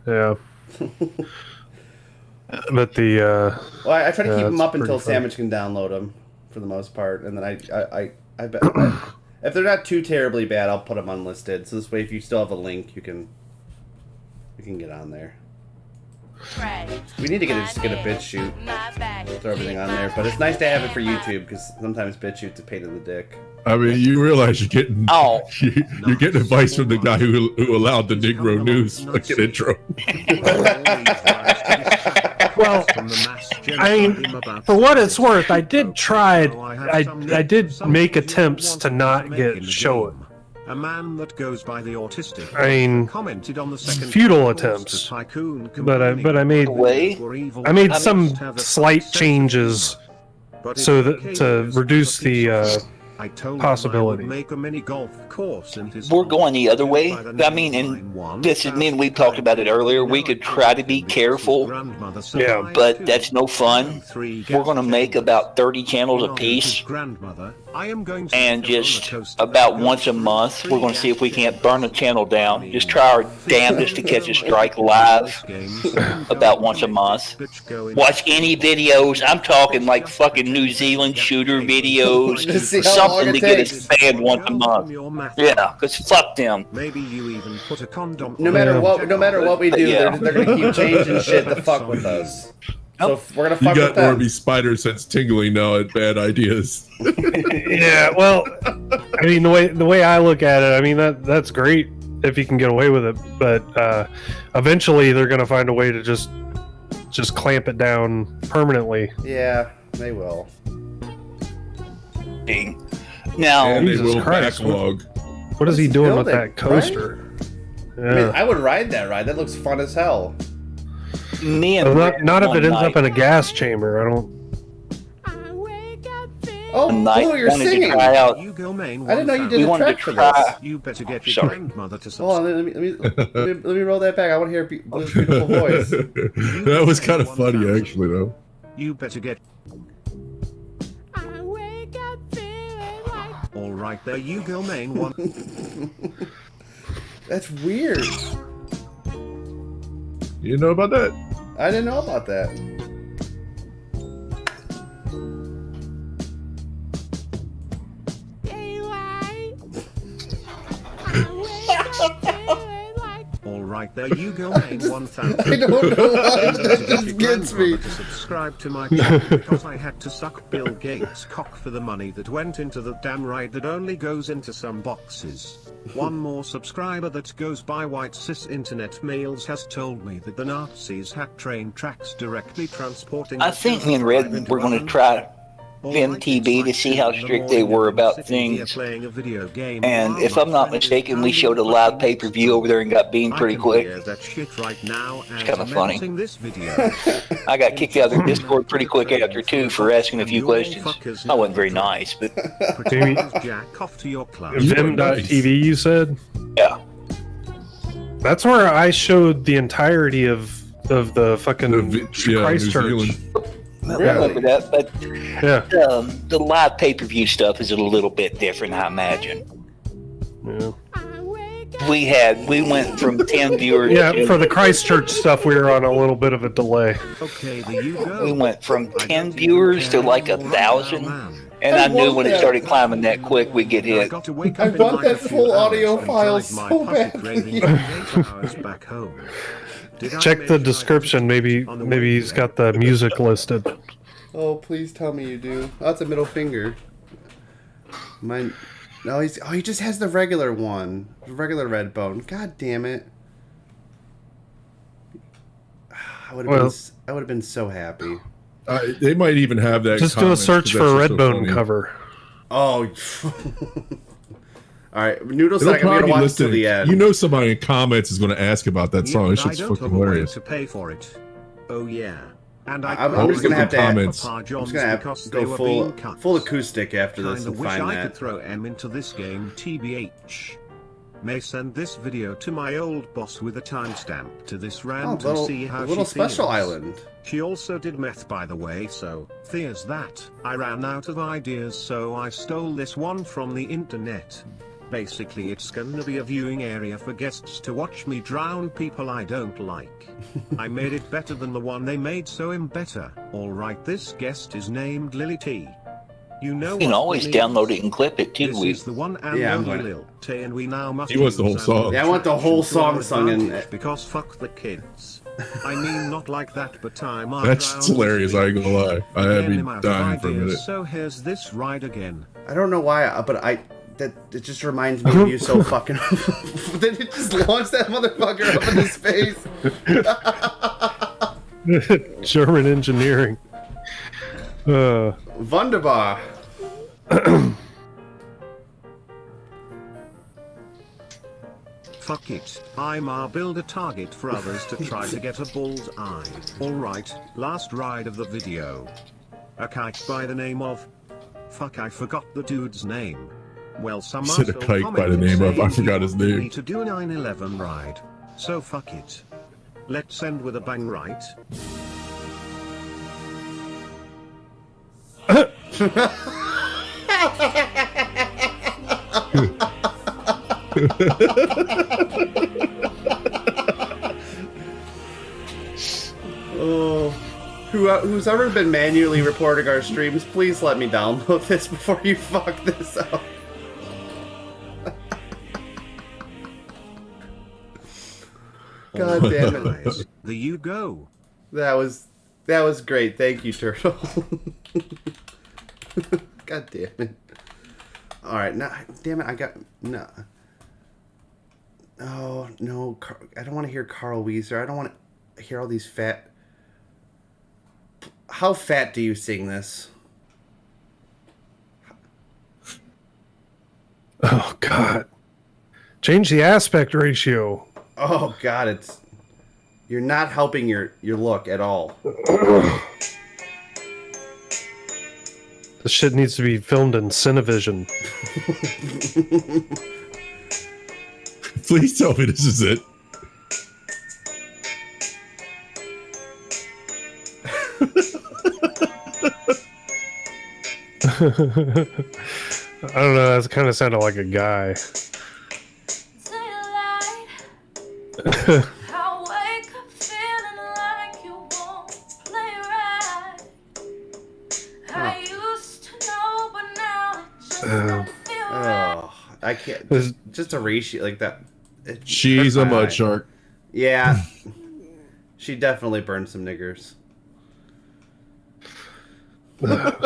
Yeah. But the Well, I try to keep them up it's until pretty fun. Sandwich can download them for the most part, and then I bet if they're not too terribly bad, I'll put them unlisted. So this way, if you still have a link, you can get on there. We need to just get a BitChute, throw everything on there. But it's nice to have it for YouTube because sometimes BitChute's a pain in the dick. I mean, you realize you're getting you're getting advice from the guy who allowed the Negro News fucking intro. Well, I mean, for what it's worth, I did try. I did make attempts to not get Showa. A man that goes by the autistic. I mean, commented on the second futile attempts, but I made some slight changes so that to reduce the possibility. Make a mini golf course in his We're going the other way. I mean, and this is me and we talked about it earlier. We could try to be careful, but that's no fun. We're going to make about 30 channels apiece, and just about once a month, we're going to see if we can't burn a channel down. Just try our damnedest to catch a strike live about once a month. Watch any videos. I'm talking like fucking New Zealand shooter videos, something to get us banned once a month. Yeah, because fuck them. Maybe you even put a condom. No matter what we do, they're gonna keep changing shit to fuck with us. So we're gonna fuck You with got them. Orby Spider sense tingling now at bad ideas. Yeah, well, I mean the way I look at it, I mean that's great if you can get away with it, but eventually they're gonna find a way to just clamp it down permanently. Yeah, they will. Now, and they Jesus will Christ, backlog. What is he doing with building, that coaster? I mean, I would ride that ride. That looks fun as hell. Me and Well, not if it ends up in a gas chamber. I don't. Oh, Blue, you're singing. I didn't know you did a track for this. You better get your grandmother to Hold on, let me roll that back. I want to hear Blue's beautiful voice. That was kind of funny, actually, though. You better get. All right, there you go, main one. That's weird. You know about that? I didn't know about that. All right, there you go, main 1000. I don't know why that just gets me. To subscribe to my channel because I had to suck Bill Gates' cock for the money that went into the damn ride that only goes into some boxes. One more subscriber that goes by White Cis Internet Mails has told me that the Nazis had train tracks directly transporting. I think me and Red were going to try MTV to see how strict they were about things. And if I'm not mistaken, we showed a live pay-per-view over there and got beamed pretty quick. It's kind of funny. I got kicked out of their Discord pretty quick after too for asking a few questions. I wasn't very nice, but Vim.tv, you said? Yeah. That's where I showed the entirety of the fucking Christchurch. I remember that, but yeah, the live pay-per-view stuff is a little bit different, I imagine. Yeah. We went from 10 viewers. Yeah, for the Christchurch stuff, we were on a little bit of a delay. Okay, there you go. We went from 10 viewers to like 1,000. And I knew when it started climbing that quick, we'd get hit. I want that full audio file so badly. Check the description. Maybe he's got the music listed. Oh, please tell me you do. Oh, that's a middle finger. Mine. No, he just has the regular one, the regular red bone. God damn it! I would have been so happy. They might even have that. Just do a search for Redbone cover. Oh. All right, Noodle said I'm gonna watch to the end. You know, somebody in comments is going to ask about that song. It's just fucking hilarious. To pay for it. Oh yeah. And I'm just gonna have to. I'm comments. just gonna have to go full acoustic after this and wish find I that. could throw M into this game, TBH. May send this video to my old boss with a timestamp to this rant and see how little she special feels. island. She also did meth, by the way, so there's that. I ran out of ideas, so I stole this one from the internet. Basically it's gonna be a viewing area for guests to watch me drown people I don't like. I made it better than the one they made, so I'm better. Alright, this guest is named Lily T. You know You can what always it means. download it and clip it too. This We is the one and Yeah, I'm only going to- Lil T, and we now must He wants the whole use song. our Yeah, I want the whole attraction to our song sung in advantage it. because fuck the kids. I mean, not like that, but I'm That's just hilarious. I ain't gonna lie. I had me dying for a minute. So here's this ride again. I don't know why, but it just reminds me of you so fucking. Then it just launched that motherfucker up in his face. German engineering. Wunderbar. Fuck it, I'ma build a target for others to try to get a bull's eye. Alright, last ride of the video. A kite by the name of... Fuck, I forgot the dude's name. Well, some Said a asshole kite by the commented name of- I saying forgot he his wanted name. me to do a 9/11 ride. So fuck it. Let's end with a bang, right? Oh, who's ever been manually reporting our streams, please let me download this before you fuck this up. God damn it! There you go. That was great. Thank you, Turtle. God damn it! All right, now, damn it, I got no. Oh no, I don't want to hear Carl Weezer. I don't want to hear all these fat. How fat do you sing this? Oh God! Change the aspect ratio. Oh God, you're not helping your look at all. This shit needs to be filmed in Cinevision. Please tell me this is it. I don't know. That kind of sounded like a guy. Oh, I can't. Just a ratio like that. She's a mud shark. Yeah, she definitely burned some niggers.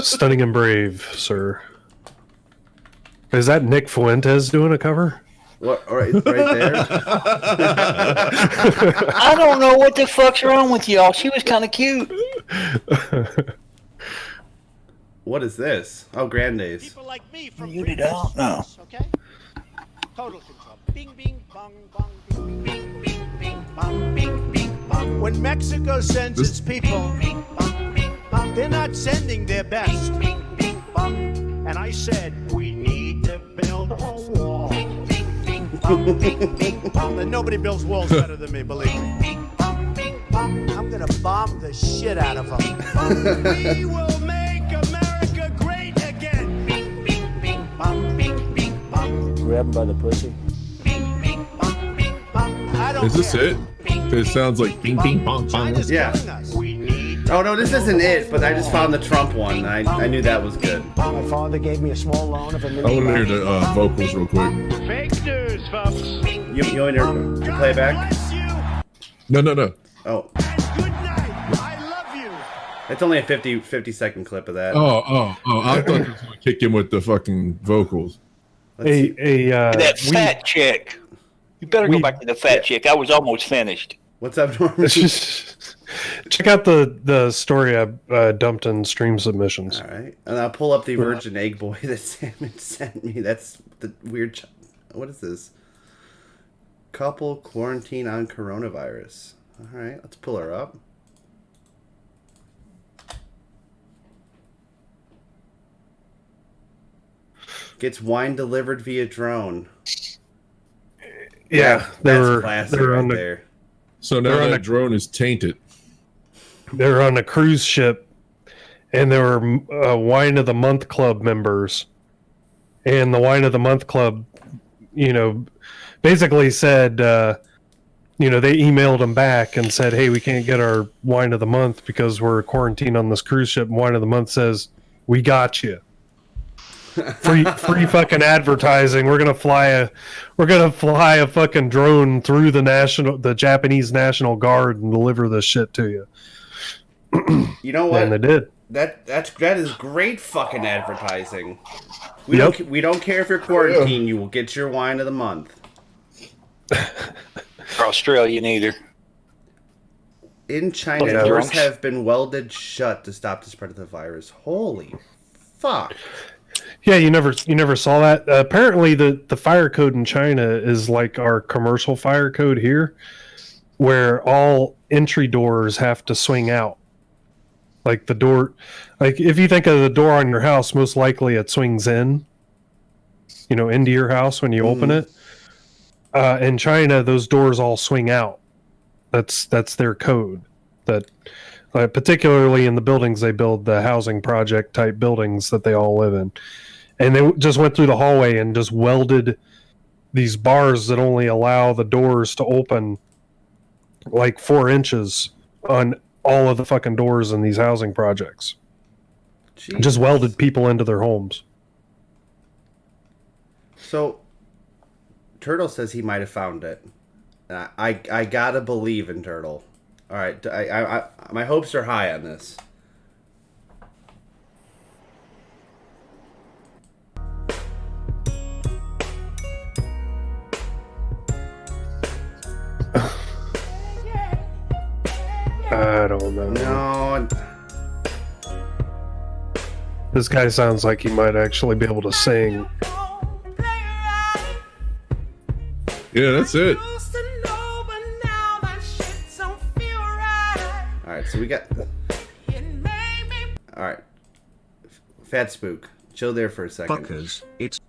Stunning and brave, sir. Is that Nick Fuentes doing a cover? What? Right there. I don't know what the fuck's wrong with y'all. She was kind of cute. What is this? Oh, Grandes. People like me from You did out? No. okay? Total control. Bing, bing, bong, bong, bing, bing, bing, bing, bong, bing, bing, bong. When Mexico sends its people, they're not sending their best. And I said, we need to build a wall. And nobody builds walls better than me, believe me. I'm gonna bomb the shit out of them. We will make America great again. Grab him by the pussy. I don't Is this care. it? It sounds like bing bing bong bong. Yeah. Oh no, this isn't it. But I just found the Trump one. I knew that was good. My father gave me a small loan of $1 I want to hear million. the vocals real quick. Fake news, folks. You want to play back? No. Oh. It's only a 50-second clip of that. Oh! I thought you was gonna kick in with the fucking vocals. That fat chick. You better go back to the fat chick. I was almost finished. What's up, Norman? Check out the story I dumped in stream submissions. All right, and I'll pull up the Virgin Egg Boy that Salmon sent me. That's the weird. What is this? Couple quarantine on coronavirus. All right, let's pull her up. Gets wine delivered via drone. Yeah, that's classic right on there. So now They're on that drone is tainted. They're on a cruise ship, and they were Wine of the Month Club members. And the Wine of the Month Club basically said, they emailed them back and said, hey, we can't get our wine of the month because we're quarantined on this cruise ship. And wine of the month says, we got you. Free fucking advertising. We're gonna fly a fucking drone through the Japanese National Guard and deliver this shit to you. You know what? And they did. That is great fucking advertising. We don't care if you're quarantined. You will get your wine of the month. Or Australian either. In China, doors have been welded shut to stop the spread of the virus. Holy fuck. Yeah, you never saw that. Apparently, the fire code in China is like our commercial fire code here, where all entry doors have to swing out. Like the door, like if you think of the door on your house, most likely it swings in, into your house when you open it. In China, those doors all swing out. That's their code. That particularly in the buildings they build, the housing project type buildings that they all live in. And they just went through the hallway and just welded these bars that only allow the doors to open like 4 inches on all of the fucking doors in these housing projects. Jeez. Just welded people into their homes. So, Turtle says he might have found it. I gotta believe in Turtle. All right, I my hopes are high on this. I don't know. No. This guy sounds like he might actually be able to sing. Yeah, that's it. Alright, so we got... Alright. Fat Spook. Chill there for a second. Fuckers, it's...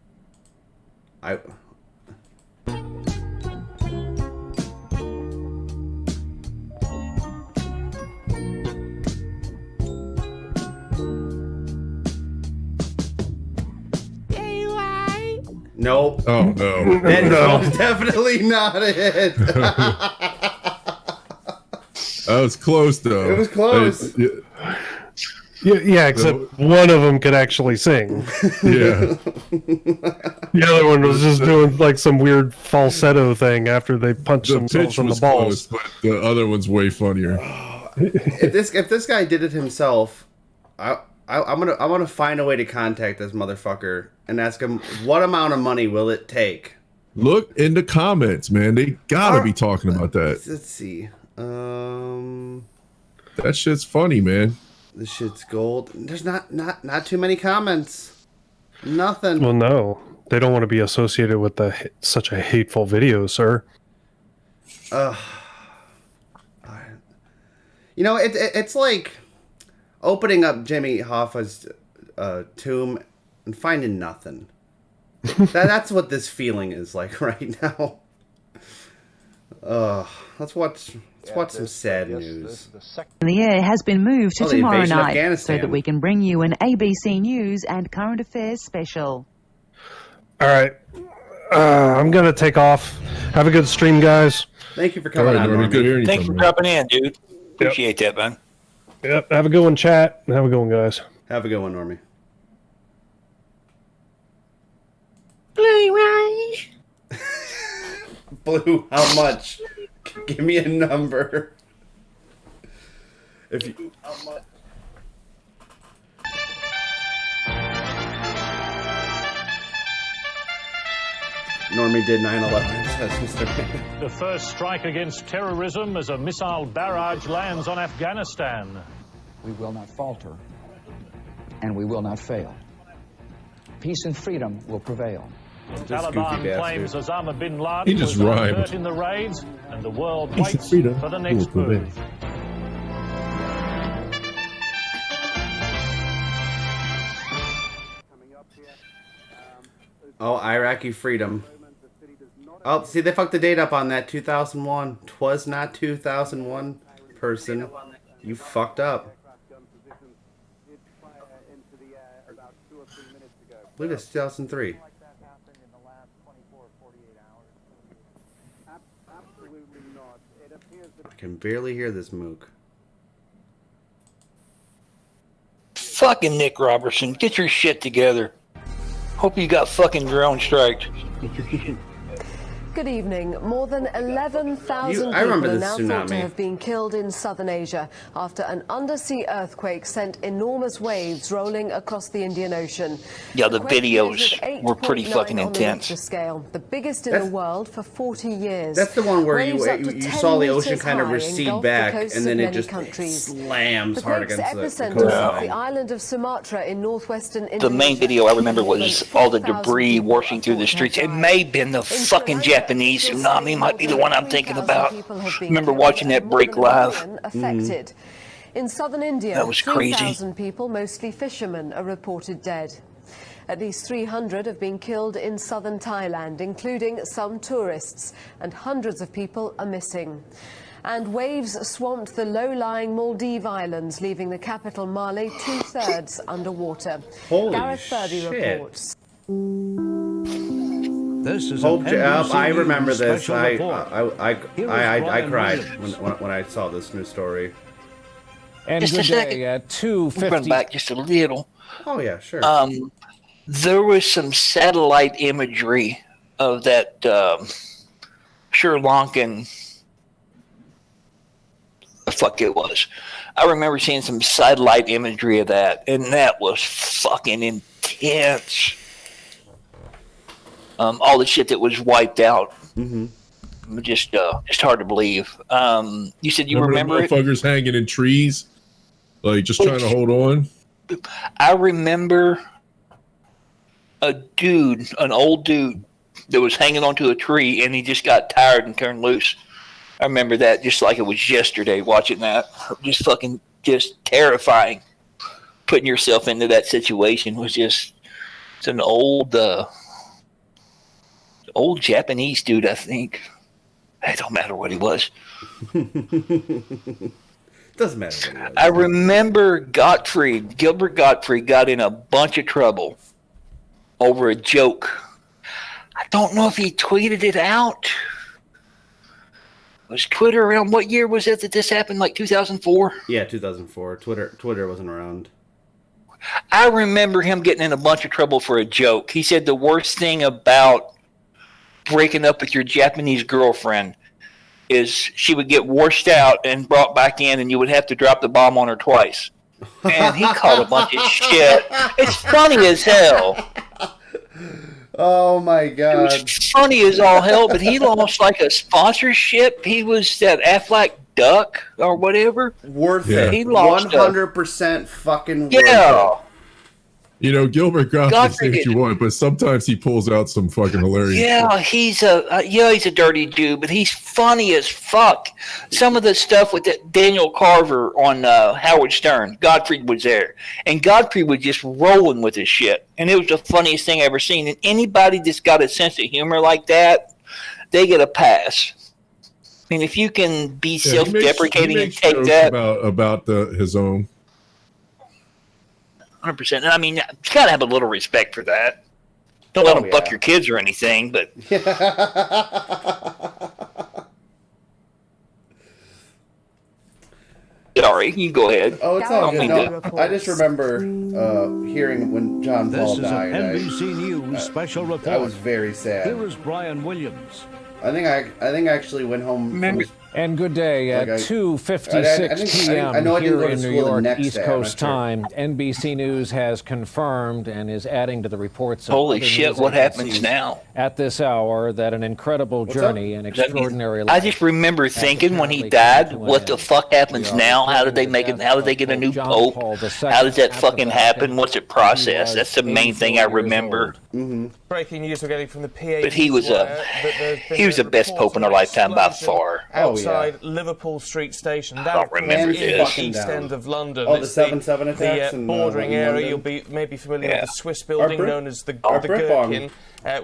Nope. Oh, no. That is most definitely not it. That was close, though. It was close. Yeah, except one of them could actually sing. Yeah. The other one was just doing like some weird falsetto thing after they punched themselves in the balls. Close, but the other one's way funnier. If this guy did it himself, I'm gonna find a way to contact this motherfucker and ask him what amount of money will it take. Look in the comments, man. They gotta be talking about that. Let's see. That shit's funny, man. This shit's gold. There's not too many comments. Nothing. Well, no, they don't want to be associated with such a hateful video, sir. It's like opening up Jimmy Hoffa's tomb and finding nothing. That's what this feeling is like right now. Let's watch some sad news. The air has been moved to the tomorrow invasion of night so Afghanistan. that we can bring you an ABC News and Current Affairs special. All right. I'm going to take off. Have a good stream, guys. Thank you for coming on, Normie. Good hearing you. Thanks for dropping in, dude. Appreciate that, man. Yep. Have a good one, chat. Have a good one, guys. Have a good one, Normie. Blue, how much? Give me a number. If you... Normie did 9/11, says Mr. Man. The first strike against terrorism as a missile barrage lands on Afghanistan. We will not falter, and we will not fail. Peace and freedom will prevail. Taliban claims Osama bin Laden He just was rhymed. hurt in the raids, and the world Peace and waits freedom for the will next prevail. move. Oh, Iraqi freedom. Oh, see, they fucked the date up on that. 2001. 'Twas not 2001, person. You fucked up. I believe it's 2003. can barely hear this mook. Fucking Nick Robertson, get your shit together. Hope you got fucking drone striked. Good evening. More than 11,000 I remember people are this now thought to tsunami. have been killed in southern Asia after an undersea earthquake sent enormous waves rolling across the Indian Ocean. Yeah, the quake videos measured were pretty 8.9 fucking on the intense. Richter scale, the biggest in the world for 40 years. That's the one where Waves up to you 10 saw the ocean meters kind of high recede engulfed the back, coasts and then of it many just countries. slams The hard quake's against the epicenter was off the coastline. island of Sumatra in northwestern The Indonesia. main video I remember was all the debris washing through the streets. It may have been the fucking Japanese tsunami, might be the one I'm thinking about. Remember watching that break live. Affected. In southern India, That was crazy. 3,000 people, mostly fishermen, are reported dead. At least 300 have been killed in southern Thailand, including some tourists, and hundreds of people are missing. And waves swamped the low-lying Maldive Islands, leaving the capital Male two-thirds underwater. Holy Gareth Furby shit. reports. This is Hope, an NBC I remember News this. special I report. cried Williams. when I saw this news story. And Just a good second. day at We'll run 2:50. back just a little. Oh yeah, sure. There was some satellite imagery of that Sri Lankan. The fuck it was. I remember seeing some satellite imagery of that, and that was fucking intense. All the shit that was wiped out. Mm-hmm. Just hard to believe. You said you remember it? motherfuckers hanging in trees, like just trying to hold on. I remember a dude, an old dude, that was hanging onto a tree, and he just got tired and turned loose. I remember that just like it was yesterday, watching that. Just fucking, just terrifying. Putting yourself into that situation was just, it's an old Japanese dude, I think. It don't matter what he was. Doesn't matter. What it was. I remember Gilbert Gottfried got in a bunch of trouble over a joke. I don't know if he tweeted it out. Was Twitter around? What year was it that this happened? Like 2004? Yeah, 2004. Twitter wasn't around. I remember him getting in a bunch of trouble for a joke. He said the worst thing about breaking up with your Japanese girlfriend is she would get washed out and brought back in, and you would have to drop the bomb on her twice. Man, he called a bunch of shit. It's funny as hell. Oh my It god. was funny as all hell, but he lost like a sponsorship. He was that Aflac Duck or whatever. Worth Yeah. it. He lost 100% fucking worth Yeah. it. You know, Gilbert Gottfried, Gottfried say what you want, but sometimes he pulls out some fucking hilarious. Yeah, he's a dirty dude, but he's funny as fuck. Some of the stuff with that Daniel Carver on Howard Stern, Gottfried was there, and Gottfried was just rolling with his shit, and it was the funniest thing I ever seen. And anybody that's got a sense of humor like that, they get a pass. I mean, if you can be Yeah, self-deprecating he and makes take jokes that, about his own. 100%. And I mean, you gotta have a little respect for that. Don't let Oh, them fuck yeah. your kids or anything, but sorry, you go ahead. Oh, it's all I don't good. mean No, to- I just remember hearing when John This Paul is died. an NBC News special report. I was very sad. Here is Brian Williams. I think I actually went home. Remember- And good day at Like I 2:56 think- I know I p.m. didn't go here to in New school the York, next East day, I'm Coast not sure. time. NBC News has confirmed and is adding to the reports of Holy other shit, news what happens agencies now? at this hour that an incredible What's journey, up? an extraordinary I life just remember has thinking when he apparently died, come to an what the end. fuck happens We are now? How did they reporting make the it? death How did they of get a new John pope? Paul II How does that at the fucking happen? Vatican. What's the He process? was That's the main thing I 84 years remember. old. Mm-hmm. Breaking news we're getting from the PA. But he was he was the best pope in our lifetime by far. Outside Liverpool Street Station. I That, don't of course, remember is this. the east end of London. Oh, the It's 7/7 attacks the in, bordering in area. London? You'll be maybe familiar Yeah. with the Swiss building known as the Brit Bomb. Gherkin,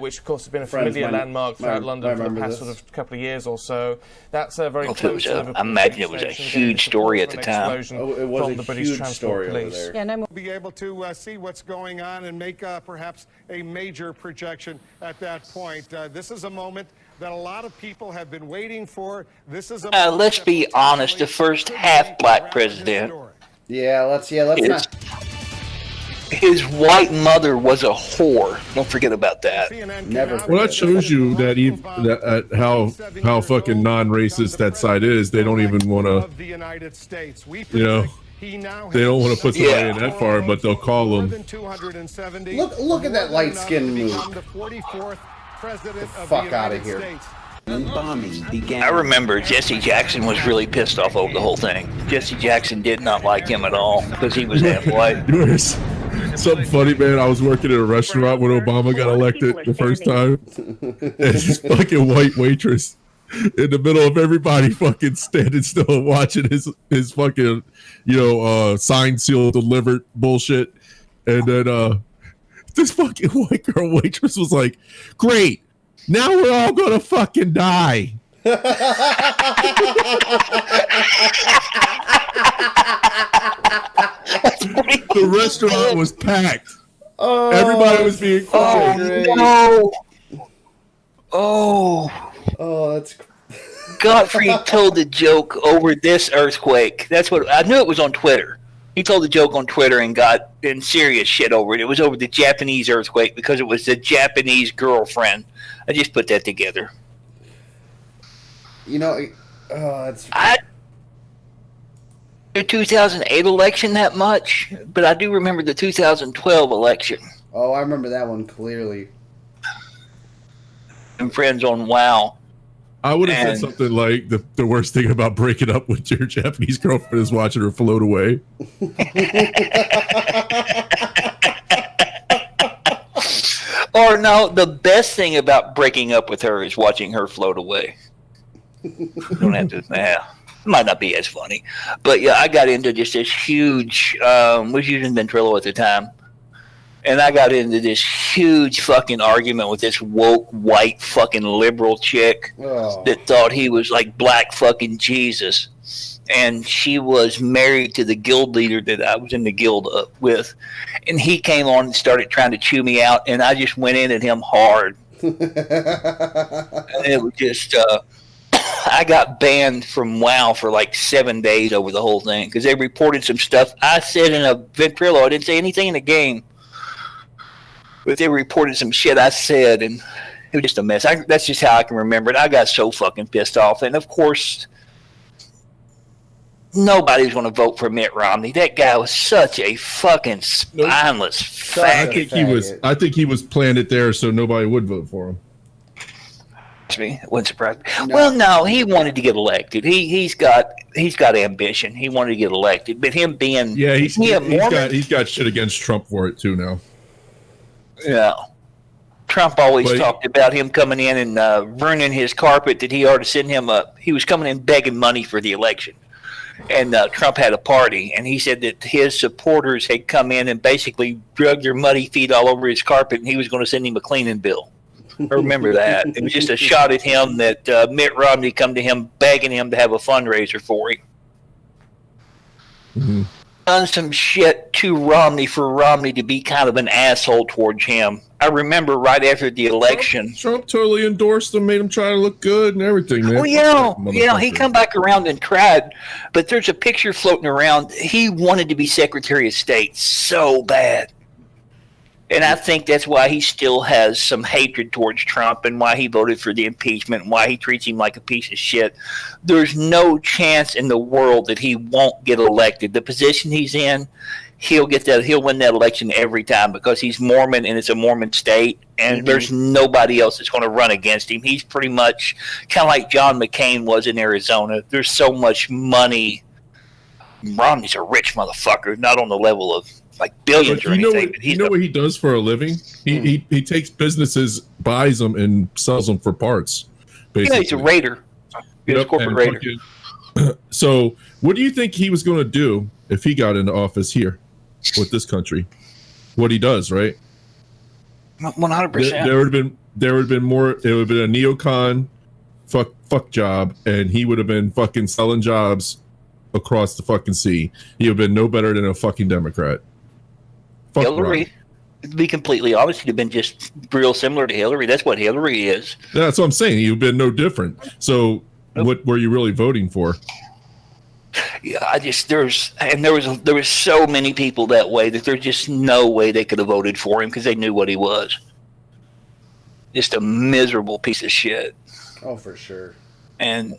which of course has been a Friends familiar might- landmark throughout might London for the remember past this. sort of couple of years or so. That's a very Well, it close was to a- Liverpool I imagine it was a Station, getting huge story at support the from an time. explosion Oh, it was from a the British huge Transport story over Police. there. Be able to see what's going on and make perhaps a major projection at that point. This is a moment that a lot of people have been waiting for. This is Let's be honest, the first half-black president. Let's not. His white mother was a whore. Don't forget about that. Never. Well, that shows you that how fucking non-racist that side is. They don't even want to, they don't want to put somebody in that far, but they'll call them. Look at that light skin move. The fuck out of here. I remember Jesse Jackson was really pissed off over the whole thing. Jesse Jackson did not like him at all because he was half white. Something funny, man. I was working at a restaurant when Obama got elected the first time, and this fucking white waitress in the middle of everybody fucking standing still and watching his fucking, signed, sealed, delivered bullshit. And then this fucking white girl waitress was like, "Great, now we're all gonna fucking die." The restaurant was packed. Everybody was being quiet. Oh, that's. Gottfried told the joke over this earthquake. That's what I knew. It was on Twitter. He told the joke on Twitter and got in serious shit over it. It was over the Japanese earthquake because it was the Japanese girlfriend. I just put that together. That's. The 2008 election that much, but I do remember the 2012 election. Oh, I remember that one clearly. And friends on WoW. I would have said something like the worst thing about breaking up with your Japanese girlfriend is watching her float away. Or no, the best thing about breaking up with her is watching her float away. Don't have to. Might not be as funny, but yeah, I got into just this huge. Was using Ventrilo at the time, and I got into this huge fucking argument with this woke white fucking liberal chick that thought he was like black fucking Jesus, and she was married to the guild leader that I was in the guild with, and he came on and started trying to chew me out, and I just went in at him hard. And it was just. I got banned from WoW for like 7 days over the whole thing because they reported some stuff I said in a Ventrilo. I didn't say anything in the game, but they reported some shit I said, and it was just a mess. That's just how I can remember it. I got so fucking pissed off, and of course, nobody's going to vote for Mitt Romney. That guy was such a fucking spineless faggot. I think he was planted there so nobody would vote for him. Me, it wouldn't surprise me. No. Well, no, he wanted to get elected. He's got ambition. He wanted to get elected, but him being he's got shit against Trump for it too now. Yeah, Trump always talked about him coming in and ruining his carpet. That he ought to send him up. He was coming in begging money for the election, and Trump had a party, and he said that his supporters had come in and basically drug their muddy feet all over his carpet, and he was going to send him a cleaning bill. I remember that. It was just a shot at him that Mitt Romney come to him begging him to have a fundraiser for him. Mm-hmm. Done some shit to Romney for Romney to be kind of an asshole towards him. I remember right after the election. Trump totally endorsed him, made him try to look good and everything, man. Well, he come back around and tried, but there's a picture floating around. He wanted to be Secretary of State so bad. And I think that's why he still has some hatred towards Trump and why he voted for the impeachment and why he treats him like a piece of shit. There's no chance in the world that he won't get elected. The position he's in, he'll win that election every time because he's Mormon and it's a Mormon state, and there's nobody else that's going to run against him. He's pretty much kind of like John McCain was in Arizona. There's so much money. Romney's a rich motherfucker, not on the level of like billions or anything. You know what he does for a living? He takes businesses, buys them, and sells them for parts. Basically. Yeah, he's a raider. He's a corporate raider. So, what do you think he was going to do if he got into office here with this country? What he does, right? 100%. There would have been more. It would have been a neocon fuck job, and he would have been fucking selling jobs across the fucking sea. He would have been no better than a fucking Democrat. Fuck Hillary. To be completely honest, he'd have been just real similar to Hillary. That's what Hillary is. Yeah, that's what I'm saying. You've been no different. So, what were you really voting for? Yeah, there was so many people that way that there's just no way they could have voted for him because they knew what he was. Just a miserable piece of shit. Oh, for sure. And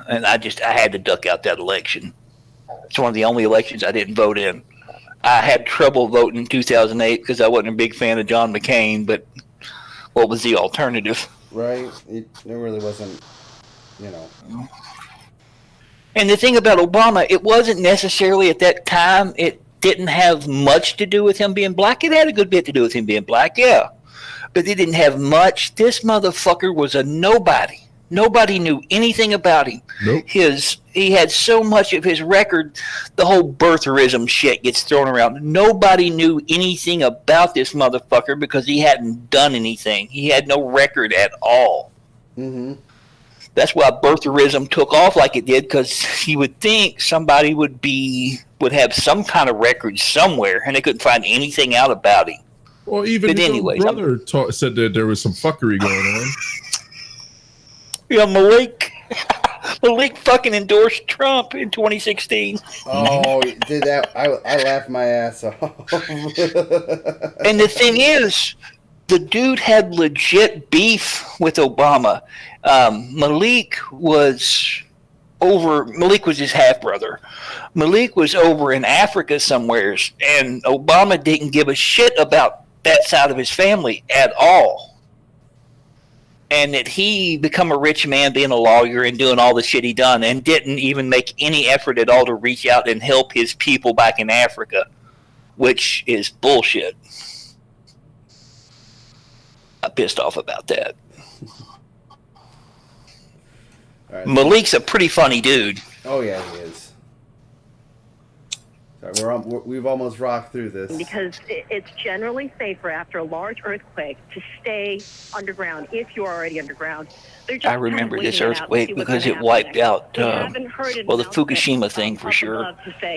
I had to duck out that election. It's one of the only elections I didn't vote in. I had trouble voting in 2008 because I wasn't a big fan of John McCain, but what was the alternative? Right. There really wasn't, you know. And the thing about Obama, it wasn't necessarily at that time, it didn't have much to do with him being black. It had a good bit to do with him being black, yeah. But it didn't have much. This motherfucker was a nobody. Nobody knew anything about him. Nope. He had so much of his record, the whole birtherism shit gets thrown around. Nobody knew anything about this motherfucker because he hadn't done anything. He had no record at all. Mm-hmm. That's why birtherism took off like it did, because you would think somebody would have some kind of record somewhere, and they couldn't find anything out about him. Well, even his brother said that there was some fuckery going on. Yeah, Malik fucking endorsed Trump in 2016. Oh, did that? I laughed my ass off. And the thing is, the dude had legit beef with Obama. Malik was his half brother. Malik was over in Africa somewheres, and Obama didn't give a shit about that side of his family at all. And that he become a rich man being a lawyer and doing all the shit he done and didn't even make any effort at all to reach out and help his people back in Africa, which is bullshit. I'm pissed off about that. Right. Malik's a pretty funny dude. Oh yeah, he is. Sorry, we've almost rocked through this. Because it's generally safer after a large earthquake to stay underground if you're already underground. I remember this earthquake because it wiped out, the Fukushima thing for sure,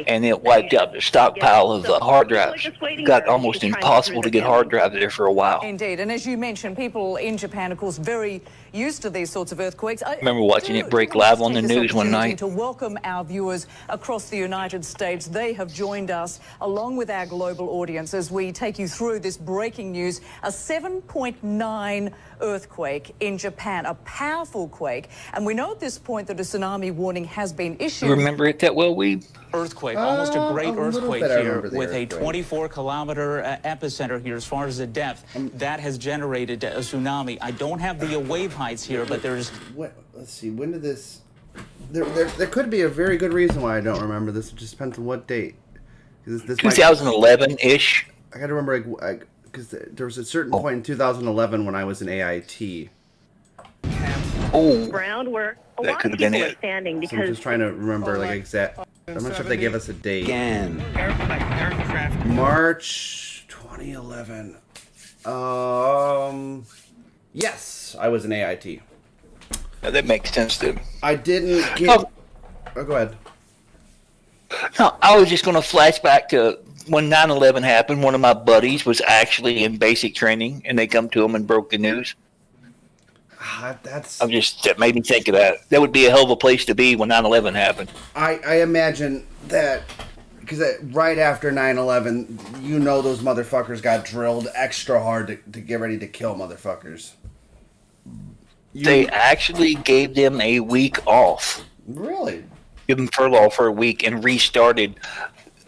and it wiped out the stockpile of hard drives. It got almost impossible to get hard drives there for a while. Indeed, and as you mentioned, people in Japan, of course, very used to these sorts of earthquakes. I remember watching it break live on the news one night. To welcome our viewers across the United States. They have joined us along with our global audience as we take you through this breaking news. A 7.9 earthquake in Japan, a powerful quake, and we know at this point that a tsunami warning has been issued. Remember it that well, Earthquake, almost a great earthquake here with earthquake. a 24-kilometer epicenter here as far as the depth. That has generated a tsunami. I don't have the wave heights here, but there's... Let's see, when did this... There could be a very good reason why I don't remember this. It just depends on what date. This 2011-ish. I gotta remember, because there was a certain point in 2011 when I was in AIT. Oh, ground where a that lot could of have been people are it. standing So I'm because just trying to remember exact. I'm not sure if they gave us a date. Aircraft. March 2011. Yes, I was in AIT. Yeah, that makes sense, too. I didn't get. Oh, go ahead. No, I was just going to flash back to when 9/11 happened. One of my buddies was actually in basic training, and they come to him and broke the news. That made me think of that. That would be a hell of a place to be when 9/11 happened. I imagine that because right after 9/11, those motherfuckers got drilled extra hard to get ready to kill motherfuckers. They actually gave them a week off. Really? Give them furlough for a week and restarted.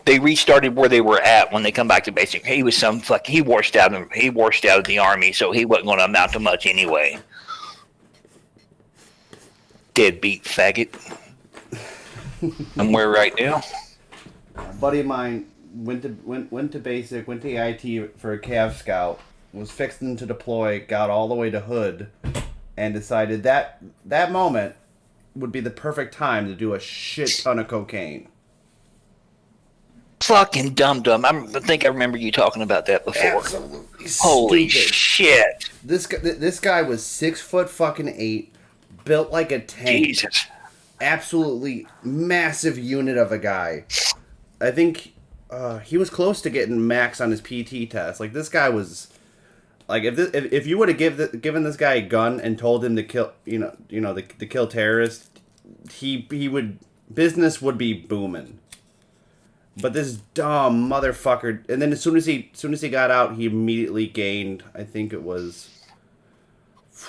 They restarted where they were at when they come back to basic. He was he washed out of the army, so he wasn't going to amount to much anyway. Deadbeat faggot. I'm where right now. A buddy of mine went to basic, went to AIT for a Cav Scout, was fixing to deploy, got all the way to Hood, and decided that moment would be the perfect time to do a shit ton of cocaine. Fucking dum-dum. I think I remember you talking about that before. Absolutely Holy stupid. shit. This guy was 6'8", built like a tank. Jesus. Absolutely massive unit of a guy. I think he was close to getting max on his PT test. Like this guy was, like if you would have given this guy a gun and told him to kill, to kill terrorists, he would, business would be booming. But this dumb motherfucker, and then as soon as he got out, he immediately gained, I think it was,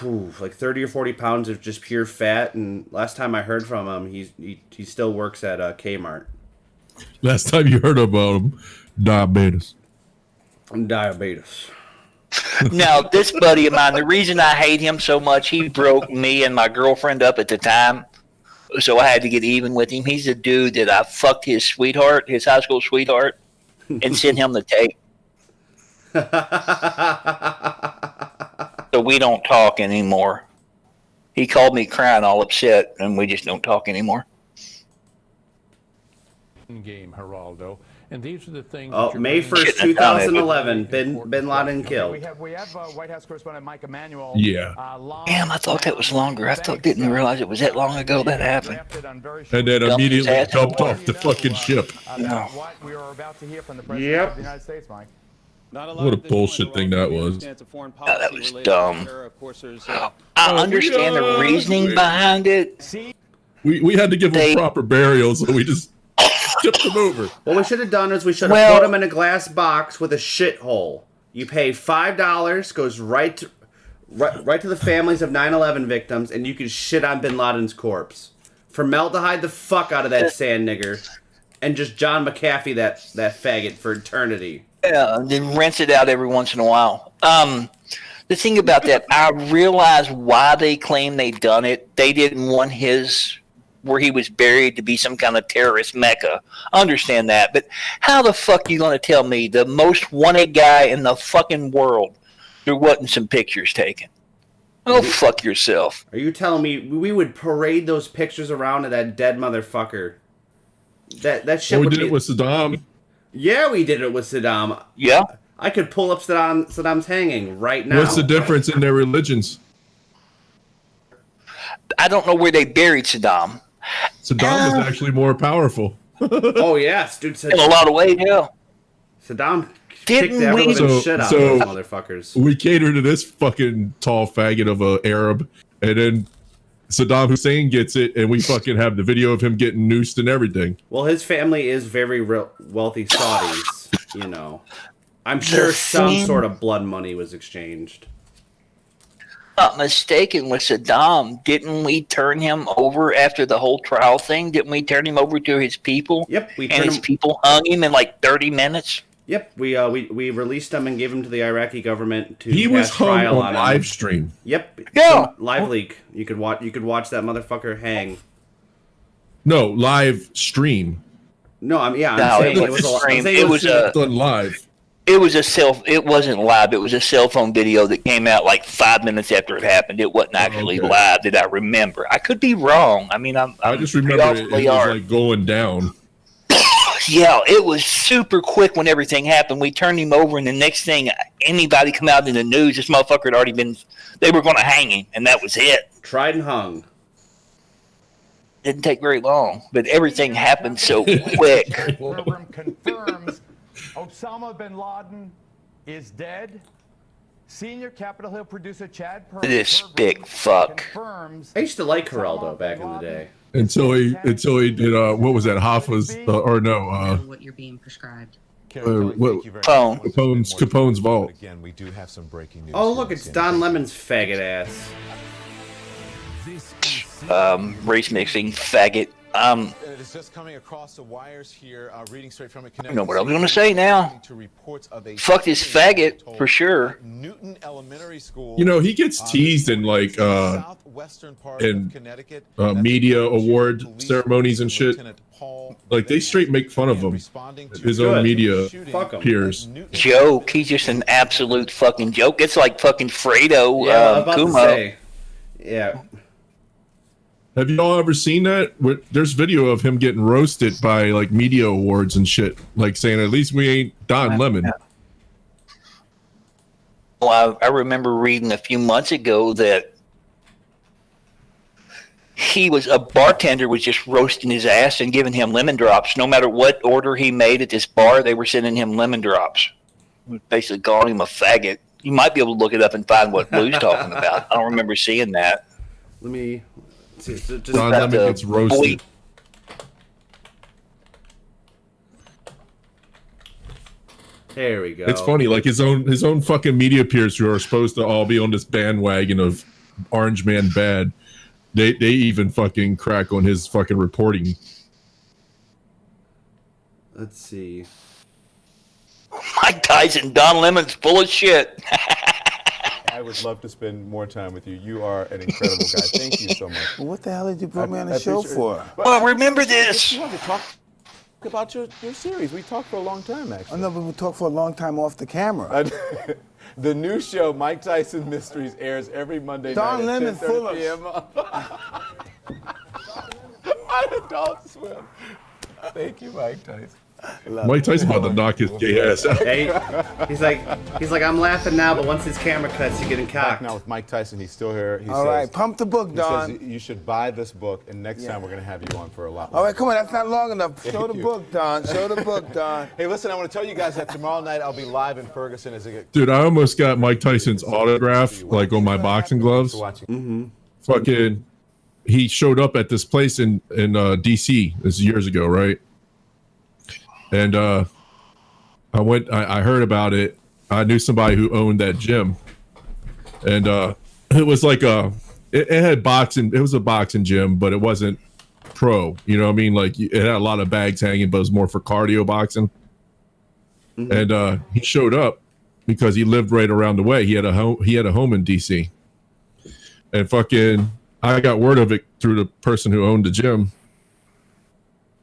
like 30 or 40 pounds of just pure fat. And last time I heard from him, he still works at Kmart. Last time you heard about him, diabetes. Diabetes. Now, this buddy of mine, the reason I hate him so much, he broke me and my girlfriend up at the time. So I had to get even with him. He's a dude that I fucked his sweetheart, his high school sweetheart, and sent him the tape. So we don't talk anymore. He called me crying all upset, and we just don't talk anymore. Game, Geraldo. And these are the things. Oh, May 1st, 2011, Bin Laden killed. We have White House correspondent Mike Emanuel. Yeah. Damn, I thought that was longer. Didn't realize it was that long ago that happened. And then immediately jumped off the fucking ship. What we are about to hear from the President of the United States, Mike. What a bullshit thing that was. That was dumb. I understand the reasoning behind it. We had to give him proper burial, so we just tipped him over. What we should have done is we should have put him in a glass box with a shithole. You pay $5, goes right to the families of 9/11 victims, and you can shit on Bin Laden's corpse. Formaldehyde the fuck out of that sand nigger, and just John McAfee that faggot for eternity. Yeah, and then rinse it out every once in a while. The thing about that, I realize why they claim they done it. They didn't want where he was buried to be some kind of terrorist mecca. I understand that, but how the fuck are you going to tell me the most wanted guy in the fucking world there wasn't some pictures taken? Oh, fuck yourself. Are you telling me we would parade those pictures around of that dead motherfucker? That shit. We did it with Saddam. Yeah, we did it with Saddam. Yeah. I could pull up Saddam's hanging right now. What's the difference in their religions? I don't know where they buried Saddam. Saddam was actually more powerful. Oh yes, dude. In a lot of ways, yeah. Saddam kicked the ever living shit out of those motherfuckers. We cater to this fucking tall faggot of a Arab, and then Saddam Hussein gets it, and we fucking have the video of him getting noosed and everything. Well, his family is very wealthy Saudis, you know. I'm sure some sort of blood money was exchanged. Not mistaken with Saddam, didn't we turn him over after the whole trial thing? Didn't we turn him over to his people? Yep, and his people hung him in like 30 minutes. Yep, we released him and gave him to the Iraqi government to. He was hung trial on live stream. Yep. Yeah. Live leak. You could watch that motherfucker hang. No, live stream. No, I'm saying it was a stream. It was done live. It wasn't live. It was a cell phone video that came out like 5 minutes after it happened. It wasn't actually live that I remember. I could be wrong. I mean, I just remember it was like going down. Yeah, it was super quick when everything happened. We turned him over, and the next thing anybody come out in the news, this motherfucker had already been. They were going to hang him, and that was it. Tried and hung. Didn't take very long, but everything happened so quick. Confirms Osama bin Laden is dead. Senior Capitol Hill producer Chad This big fuck. I used to like Geraldo back in the day. Until he did what was that? Hoffa's or no? What you're being prescribed. Capone's vault. Again, we do have some breaking news. Oh look, it's Don Lemon's faggot ass. Race mixing faggot. It is just coming across the wires here, reading straight from it. I know what I was going to say now. Fuck this faggot for sure. Newton Elementary School. You know, he gets teased in like media award ceremonies and shit. Like they straight make fun of him. His own media peers. Joke. He's just an absolute fucking joke. It's like fucking Fredo. Yeah, I was about to Kumo. say. Yeah. Have y'all ever seen that? There's video of him getting roasted by like media awards and shit, like saying at least we ain't Don Lemon. Well, I remember reading a few months ago that a bartender was just roasting his ass and giving him lemon drops. No matter what order he made at this bar, they were sending him lemon drops. Basically calling him a faggot. You might be able to look it up and find what Blue's talking about. I don't remember seeing that. Let me see. So just Don Lemon gets roasted. There we go. It's funny, like his own fucking media peers who are supposed to all be on this bandwagon of Orange Man bad. They even fucking crack on his fucking reporting. Let's see. Mike Tyson, Don Lemon's full of shit. I would love to spend more time with you. You are an incredible guy. Thank you so much. Well, what the hell did you put me on the show for? Well, remember this. You want to talk about your series. We talked for a long time, actually. I know, but we talked for a long time off the camera. The new show, Mike Tyson Mysteries, airs every Monday Don night Lemon at full 10:30 of- p.m. on Adult Swim. Thank you, Mike Tyson. Mike Tyson about to knock his gay ass out. Hey, he's like, I'm laughing now, but once his camera cuts, you're getting cocked. Now with Mike Tyson, he's still here. He All right, pump the book, Don. He says you should buy this book, and next time we're going to have you on for a lot more. All right, come on, that's not long enough. Show Thank the you. book, Don. Show the book, Don. Hey, listen, I want to tell you guys that tomorrow night I'll be live in Ferguson as a Dude, I almost got Mike Tyson's autograph like on my boxing gloves. Fucking, he showed up at this place in DC. This is years ago, right? And I heard about it. I knew somebody who owned that gym, and it was like it had boxing. It was a boxing gym, but it wasn't pro. You know what I mean? Like it had a lot of bags hanging, but it was more for cardio boxing. And he showed up because he lived right around the way. He had a home. He had a home in DC, and fucking, I got word of it through the person who owned the gym.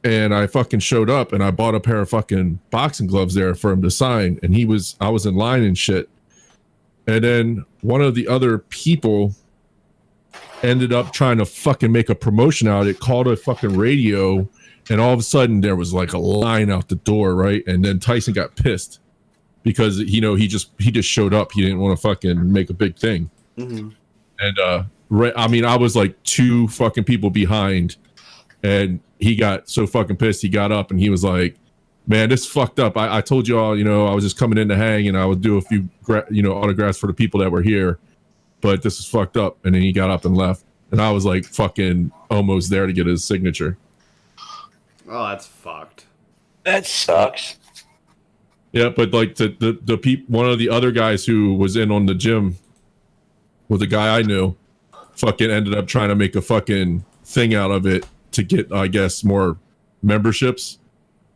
And I fucking showed up and I bought a pair of fucking boxing gloves there for him to sign. And I was in line and shit. And then one of the other people ended up trying to fucking make a promotion out of it, called a fucking radio. And all of a sudden there was like a line out the door, right? And then Tyson got pissed because, you know, he just showed up. He didn't want to fucking make a big thing. Mm-hmm. And I mean, I was like 2 fucking people behind. And he got so fucking pissed. He got up and he was like, "Man, this is fucked up. I told you all, you know, I was just coming in to hang and I would do a few, autographs for the people that were here, but this is fucked up." And then he got up and left. And I was like, fucking almost there to get his signature. Oh, that's fucked. That sucks. Yeah, but like one of the other guys who was in on the gym with a guy I knew, fucking ended up trying to make a fucking thing out of it to get, I guess, more memberships.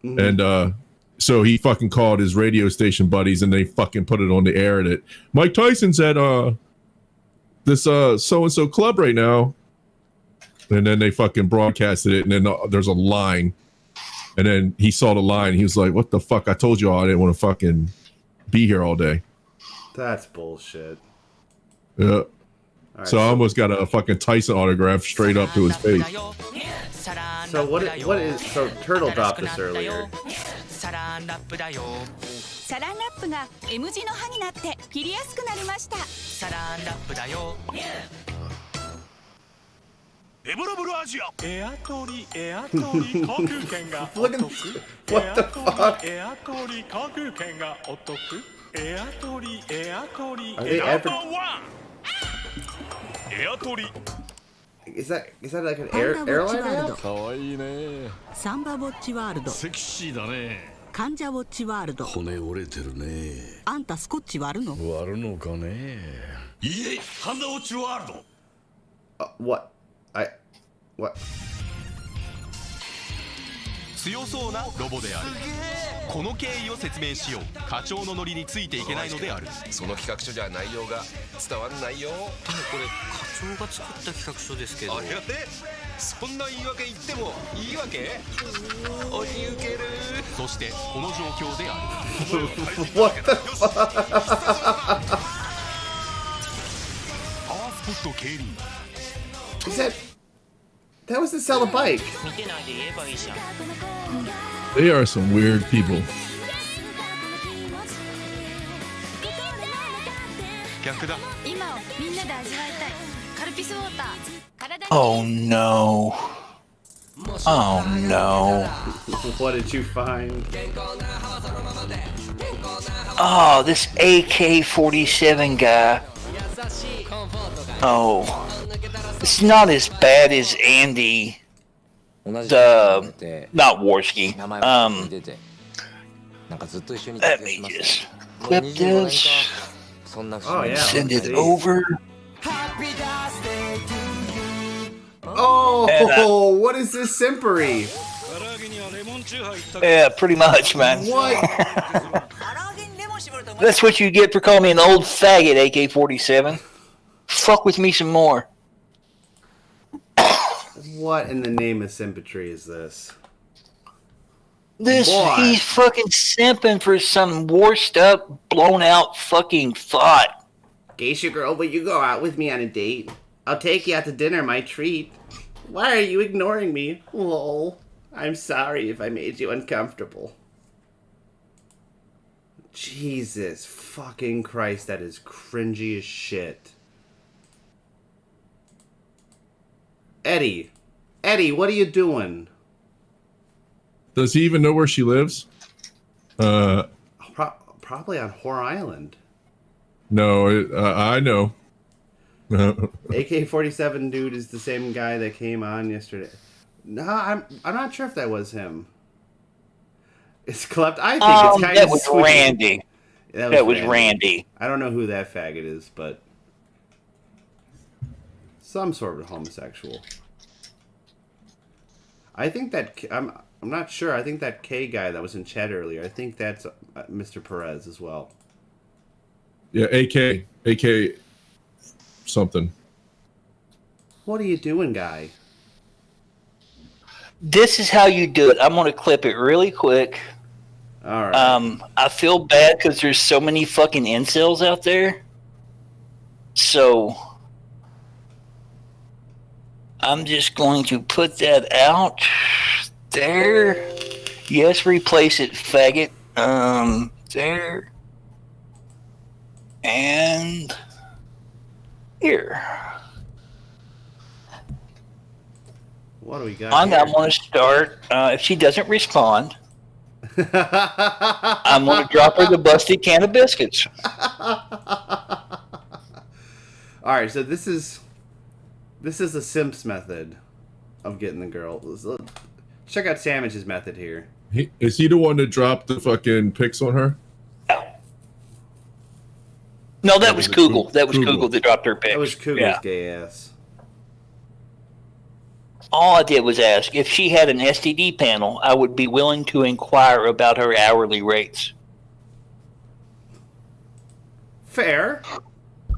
Mm-hmm. And so he fucking called his radio station buddies and they fucking put it on the air that Mike Tyson's at this so-and-so club right now. And then they fucking broadcasted it, and then there's a line. And then he saw the line. He was like, "What the fuck? I told you all I didn't want to fucking be here all day." That's bullshit. Yeah. So I almost got a fucking Tyson autograph straight up to his face. So what is so Turtle dropped this earlier. サランラップだよ。サランラップが M 字の刃になって切りやすくなりました。サランラップだよ。エボラブルアジアエアトリ航空券がお得。 What the fuck? エアトリ航空券がお得。エアトリ Are they ever... Is that like an airline app? かわいいね。サンバウォッチワールド。セクシーだね。患者ウォッチワールド。骨折れてるね。あんたスコッチ割るの？割るのかね。いえ、ハンダウォッチワールド。What? What? 強そうなロボである。この経緯を説明しよう。課長のノリについていけないのである。その企画書じゃ内容が伝わんないよ。でもこれ課長が作った企画書ですけど。あれやってそんな言い訳言ってもいいわけ？おに受ける。そしてこの状況である。What the fuck? パワースポット競輪。That was to sell a bike. They are some weird people. 逆だ。今をみんなで味わいたい。Oh no. Oh no. What did you find? Oh, this AK-47 guy. Oh. It's not as bad as Andy. Not Warski. Let me just clip this. Oh yeah. Send it over. Oh, what is this simpery? Yeah, pretty much, man. What? That's what you get for calling me an old faggot, AK-47. Fuck with me some more. What in the name of sympatry is this? He's fucking simping for some washed up, blown out fucking thought. Geisha girl, will you go out with me on a date? I'll take you out to dinner, my treat. Why are you ignoring me? Lol. I'm sorry if I made you uncomfortable. Jesus fucking Christ, that is cringy as shit. Eddie, what are you doing? Does he even know where she lives? Probably on Whore Island. No, I know. AK-47 dude is the same guy that came on yesterday. No, I'm not sure if that was him. It's Klept. I think it's kind of that was sweet. Randy. That was Randy. I don't know who that faggot is, but some sort of homosexual. I think that I'm not sure. I think that K guy that was in chat earlier. I think that's Mr. Perez as well. Yeah, AK something. What are you doing, guy? This is how you do it. I'm going to clip it really quick. All right. I feel bad because there's so many fucking incels out there. So I'm just going to put that out there. Yes, replace it, faggot. There. And here. What do we got? I'm going to start. If she doesn't respond, I'm going to drop her the busted can of biscuits. All right, so this is the Simps method of getting the girl. Check out Sandwich's method here. Is he the one that dropped the fucking pics on her? No, that was Kugel. That was Kugel that dropped her pics. That was Kugel's gay ass. All I did was ask if she had an STD panel. I would be willing to inquire about her hourly rates. Fair.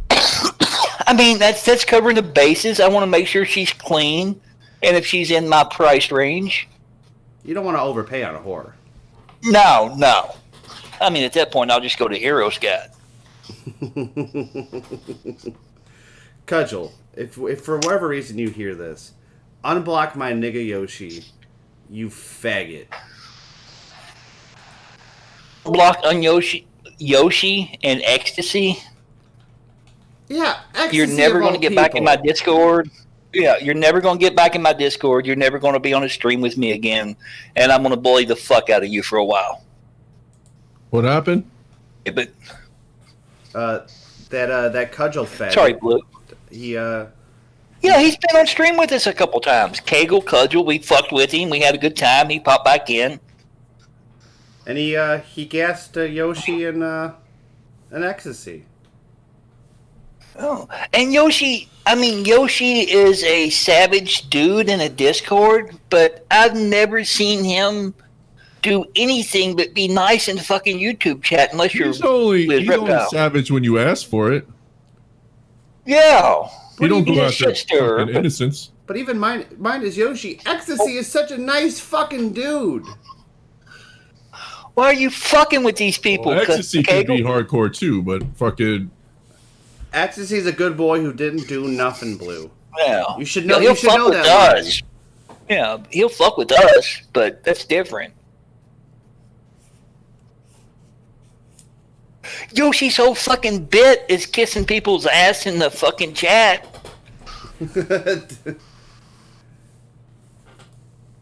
I mean, that's covering the bases. I want to make sure she's clean, and if she's in my price range. You don't want to overpay on a whore. No. I mean, at that point, I'll just go to Heroes Guide. Cudgel, if for whatever reason you hear this, unblock my nigga Yoshi, you faggot. Block on Yoshi and Ecstasy. Yeah, Ecstasy. You're never going to get back in my Discord. Yeah, you're never going to get back in my Discord. You're never going to be on a stream with me again, and I'm going to bully the fuck out of you for a while. What happened? Yeah, but that Cudgel faggot. Sorry, Blue. Yeah, he's been on stream with us a couple times. Kegel, Cudgel, we fucked with him. We had a good time. He popped back in. And he gassed Yoshi and Ecstasy. Oh, and Yoshi is a savage dude in a Discord, but I've never seen him do anything but be nice in the fucking YouTube chat unless you're he's only savage when you ask for it. Yeah. You don't go after fucking innocence. But even mine is Yoshi. Ecstasy is such a nice fucking dude. Why are you fucking with these people? Well, Ecstasy can be hardcore too, but fucking Ecstasy's a good boy who didn't do nothing, Blue. Yeah. You should know. He'll You should fuck know with that. us. Yeah, he'll fuck with us, but that's different. Yoshi's whole fucking bit is kissing people's ass in the fucking chat.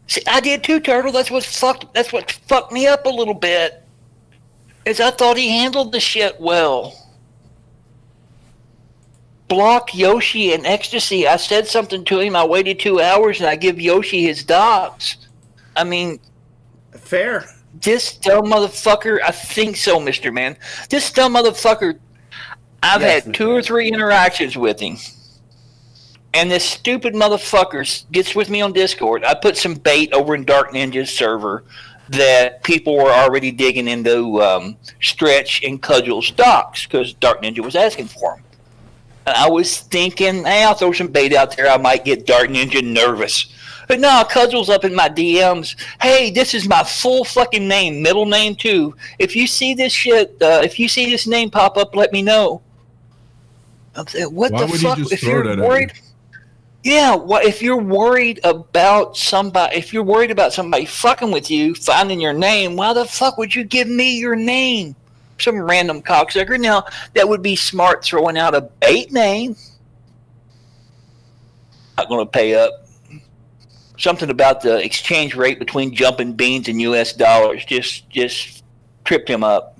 See, I did too, Turtle. That's what fucked me up a little bit. Is I thought he handled the shit well. Block Yoshi and Ecstasy. I said something to him. I waited 2 hours and I give Yoshi his docs. I mean, fair. This dumb motherfucker. I think so, Mr. Man. This dumb motherfucker. I've had 2 or 3 interactions with him. And this stupid motherfucker gets with me on Discord. I put some bait over in Dark Ninja's server that people were already digging into Stretch and Cudgel's docs because Dark Ninja was asking for them. And I was thinking, hey, I'll throw some bait out there. I might get Dark Ninja nervous. But no, Cudgel's up in my DMs. Hey, this is my full fucking name, middle name too. If you see this shit, if you see this name pop up, let me know. I'm saying, what the fuck? If you're worried, yeah. What if you're worried about somebody? If you're worried about somebody fucking with you, finding your name, why the fuck would you give me your name? Some random cocksucker. Now that would be smart throwing out a bait name. Not gonna pay up. Something about the exchange rate between Jumping Beans and US dollars just tripped him up.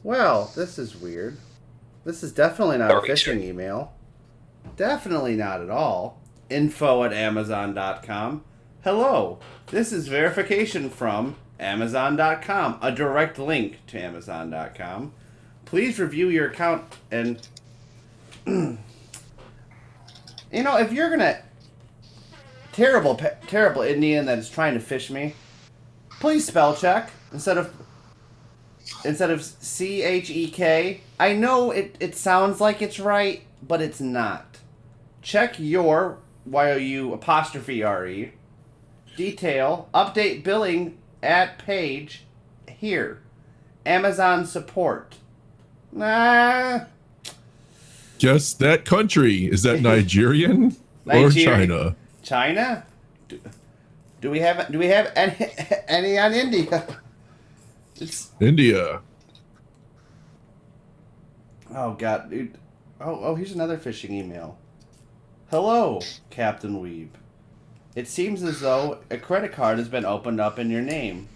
Well, this is weird. This is definitely not a phishing email. Definitely not at all. info@amazon.com. Hello. This is verification from Amazon.com. A direct link to Amazon.com. Please review your account and... you know, if you're gonna... Terrible Indian that's trying to fish me, please spell check instead of CHEK. I know it sounds like it's right, but it's not. Check your YOU''RE detail update billing at page here. Amazon support. Nah. Guess that country. Is that Nigerian or China? China? Do we have any on India? It's India. Oh god, dude. Oh, here's another phishing email. Hello, Captain Weeb. It seems as though a credit card has been opened up in your name.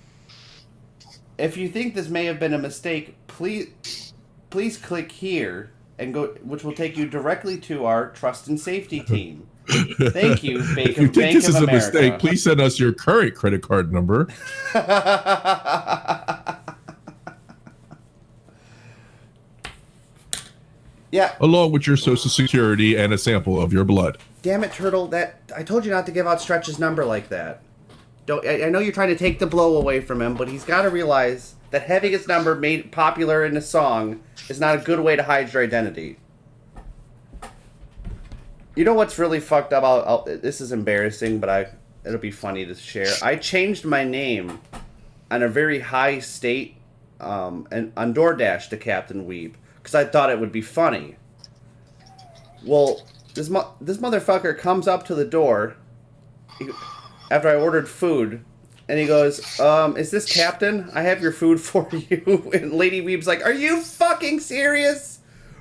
If you think this may have been a mistake, please click here and go, which will take you directly to our trust and safety team. Thank you, If you think this is a mistake, please send us your current credit card number. Yeah. Along with your social security and a sample of your blood. Damn it, Turtle! That I told you not to give out Stretch's number like that. Don't. I know you're trying to take the blow away from him, but he's got to realize that having his number made popular in a song is not a good way to hide your identity. You know what's really fucked up? This is embarrassing, but it'll be funny to share. I changed my name on a very high state and on DoorDash to Captain Weeb because I thought it would be funny. Well, this motherfucker comes up to the door after I ordered food, and he goes, "Is this Captain? I have your food for you." And Lady Weeb's like, "Are you fucking serious?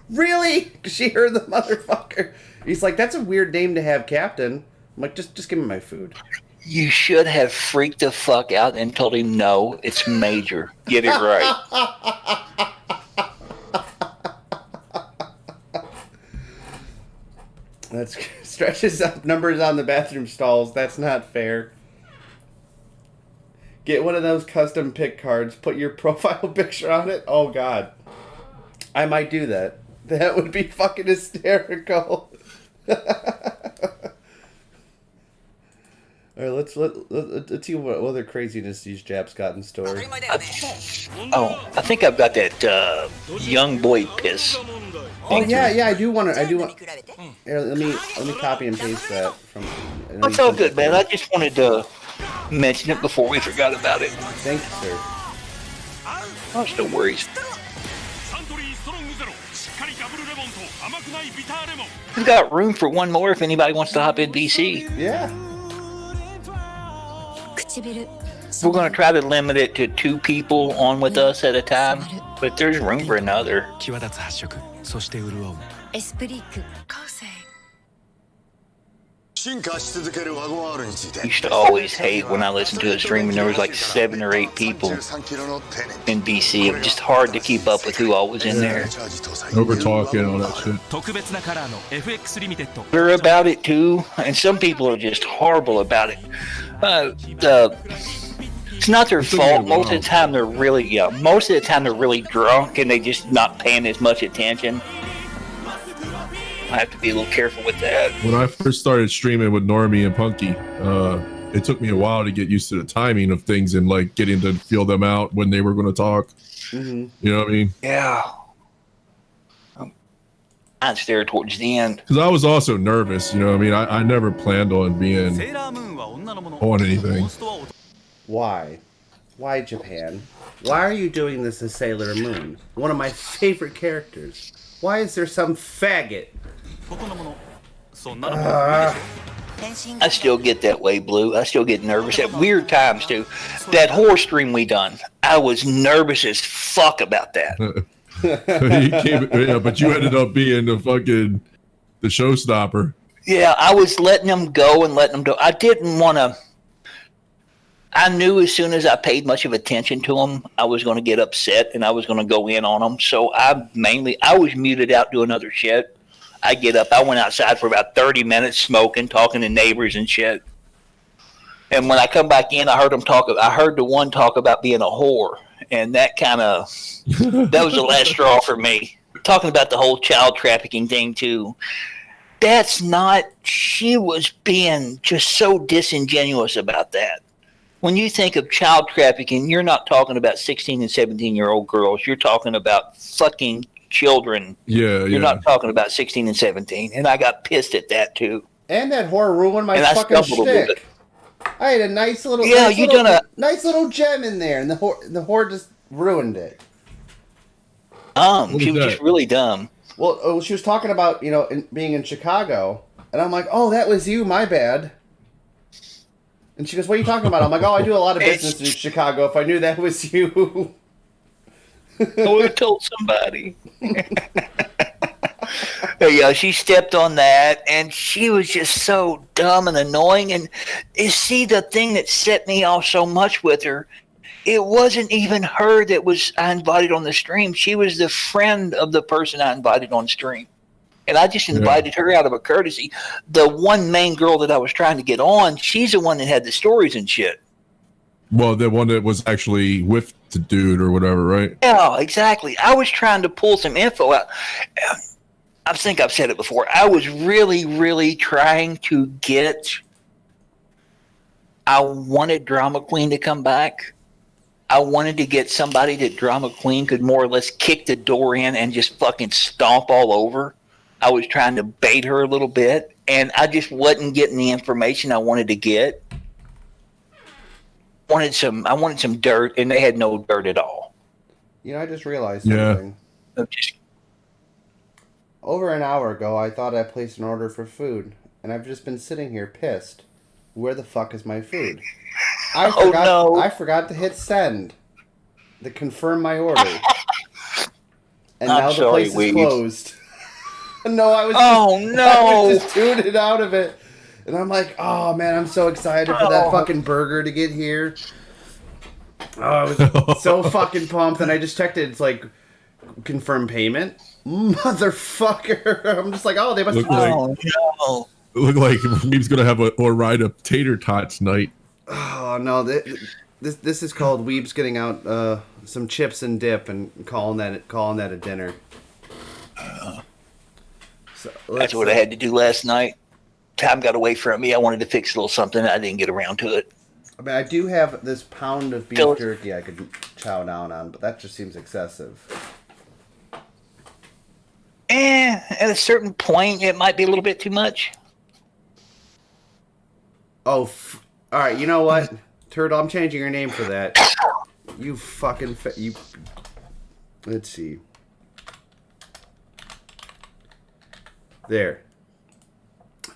Really?" She heard the motherfucker. He's like, "That's a weird name to have, Captain." I'm like, just give me my food. You should have freaked the fuck out and told him, no, it's Major. Get it right. That's stretches up numbers on the bathroom stalls. That's not fair. Get one of those custom pick cards. Put your profile picture on it. Oh, God. I might do that. That would be fucking hysterical. All right, let's see what other craziness these Japs got in store. I think I've got that young boy piss. Oh yeah, I do want. Here, let me copy and paste that from. That's all good, man. I just wanted to mention it before we forgot about it. Thank you, sir. Oh, no worries. We've got room for one more if anybody wants to hop in VC. Yeah. We're going to try to limit it to 2 people on with us at a time, but there's room for another. Used to always hate when I listened to a stream and there was like 7 or 8 people in BC. It was just hard to keep up with who all was in there. Over talking, all that shit. They're about it too, and some people are just horrible about it. It's not their fault. Most of the time they're really drunk and they just not paying as much attention. I have to be a little careful with that. When I first started streaming with Normie and Punky, it took me a while to get used to the timing of things and like getting to feel them out when they were going to talk. Mm-hmm. You know what I mean? Yeah. I'd there towards the end. Because I was also nervous. You know what I mean? I never planned on being on anything. Why? Why Japan? Why are you doing this to Sailor Moon? One of my favorite characters. Why is there some faggot? I still get that way, Blue. I still get nervous at weird times too. That horror stream we done, I was nervous as fuck about that. But you ended up being the showstopper. Yeah, I was letting them go and letting them go. I didn't want to. I knew as soon as I paid much of attention to them, I was going to get upset and I was going to go in on them. So I was muted out doing other shit. I get up. I went outside for about 30 minutes smoking, talking to neighbors and shit. And when I come back in, I heard the one talk about being a whore. And that that was the last straw for me. Talking about the whole child trafficking thing too. She was being just so disingenuous about that. When you think of child trafficking, you're not talking about 16 and 17-year-old girls. You're talking about fucking children. Yeah, You're not talking about 16 and 17. And I got pissed at that too. And that horror ruined my fucking shtick. I had a nice little nice little gem in there, and the whore just ruined it. She was just really dumb. Well, she was talking about being in Chicago, and I'm like, oh, that was you, my bad. And she goes, what are you talking about? I'm like, oh, I do a lot of business in Chicago. If I knew that was you. I would have told somebody. Yeah, she stepped on that, and she was just so dumb and annoying. And you see, the thing that set me off so much with her, it wasn't even her that I invited on the stream. She was the friend of the person I invited on stream. And I just invited her out of a courtesy. The one main girl that I was trying to get on, she's the one that had the stories and shit. Well, the one that was actually with the dude or whatever, right? Yeah, exactly. I was trying to pull some info out. I think I've said it before. I was really, really trying to I wanted Drama Queen to come back. I wanted to get somebody that Drama Queen could more or less kick the door in and just fucking stomp all over. I was trying to bait her a little bit, and I just wasn't getting the information I wanted to get. I wanted some dirt, and they had no dirt at all. I just realized something. Over an hour ago, I thought I placed an order for food, and I've just been sitting here pissed. Where the fuck is my food? I forgot to hit send to confirm my order. And now the place is closed. No, I was just tuned out of it. And I'm like, oh man, I'm so excited for that fucking burger to get here. Oh, I was so fucking pumped. And I just checked it. It's like, confirm payment. Motherfucker. I'm just like, oh, they must have... no. It looked like Weeb's going to have a ride of tater tots night. Oh, no. This is called Weeb's getting out some chips and dip and calling that a dinner. So that's what I had to do last night. Time got away from me. I wanted to fix a little something. I didn't get around to it. I mean, I do have this pound of beef jerky I could chow down on, but that just seems excessive. At a certain point, it might be a little bit too much. Oh, all right. You know what, Turtle? I'm changing your name for that. You fucking you. Let's see. There.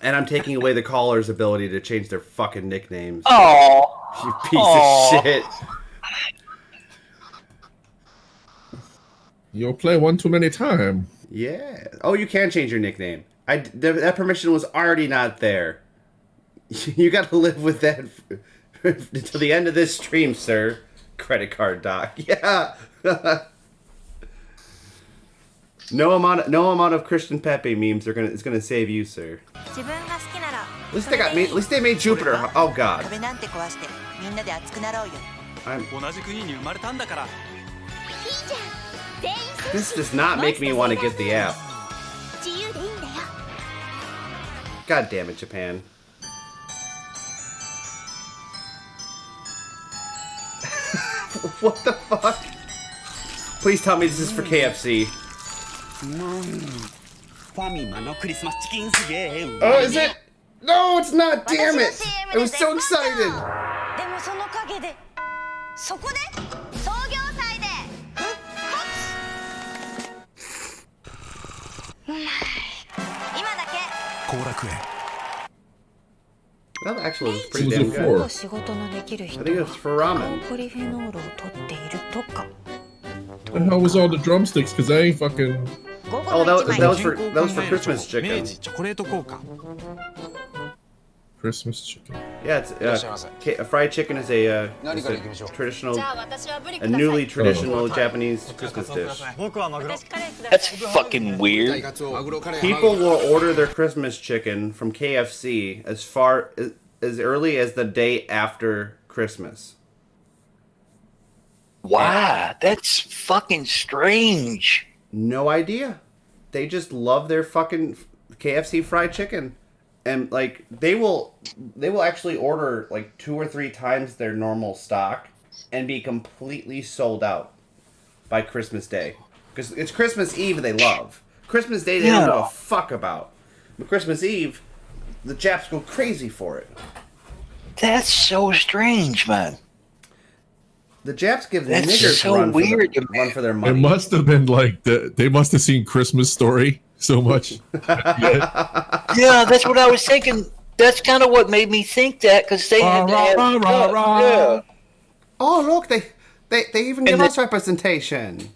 And I'm taking away the caller's ability to change their fucking nicknames. Oh, you piece of shit. You'll play one too many times. Yeah. Oh, you can change your nickname. That permission was already not there. You gotta live with that until the end of this stream, sir. Credit card doc. Yeah. No amount of Christian Pepe memes is gonna save you, sir. At least they made Jupiter. Oh God. This does not make me want to get the app. God damn it, Japan. What the fuck? Please tell me this is for KFC. Oh, is it? No, it's not. Damn it! I was so excited. That actually was pretty damn good. I think it was for ramen. What the hell was all the drumsticks? Cause I ain't fucking. Oh, that was for Christmas chicken. Christmas chicken. Yeah, it's fried chicken is a traditional, a newly traditional Japanese Christmas dish. That's fucking weird. People will order their Christmas chicken from KFC as early as the day after Christmas. Wow, that's fucking strange. No idea. They just love their fucking KFC fried chicken. And like they will actually order like 2 or 3 times their normal stock and be completely sold out by Christmas Day. Because it's Christmas Eve they love. Christmas Day they don't give a fuck about. But Christmas Eve, the Japs go crazy for it. That's so strange, man. The Japs give niggers so run for their money. It must have been like they must have seen Christmas Story so much. Yeah, that's what I was thinking. That's kind of what made me think that, because they had to have yeah. Oh look, they even give us representation.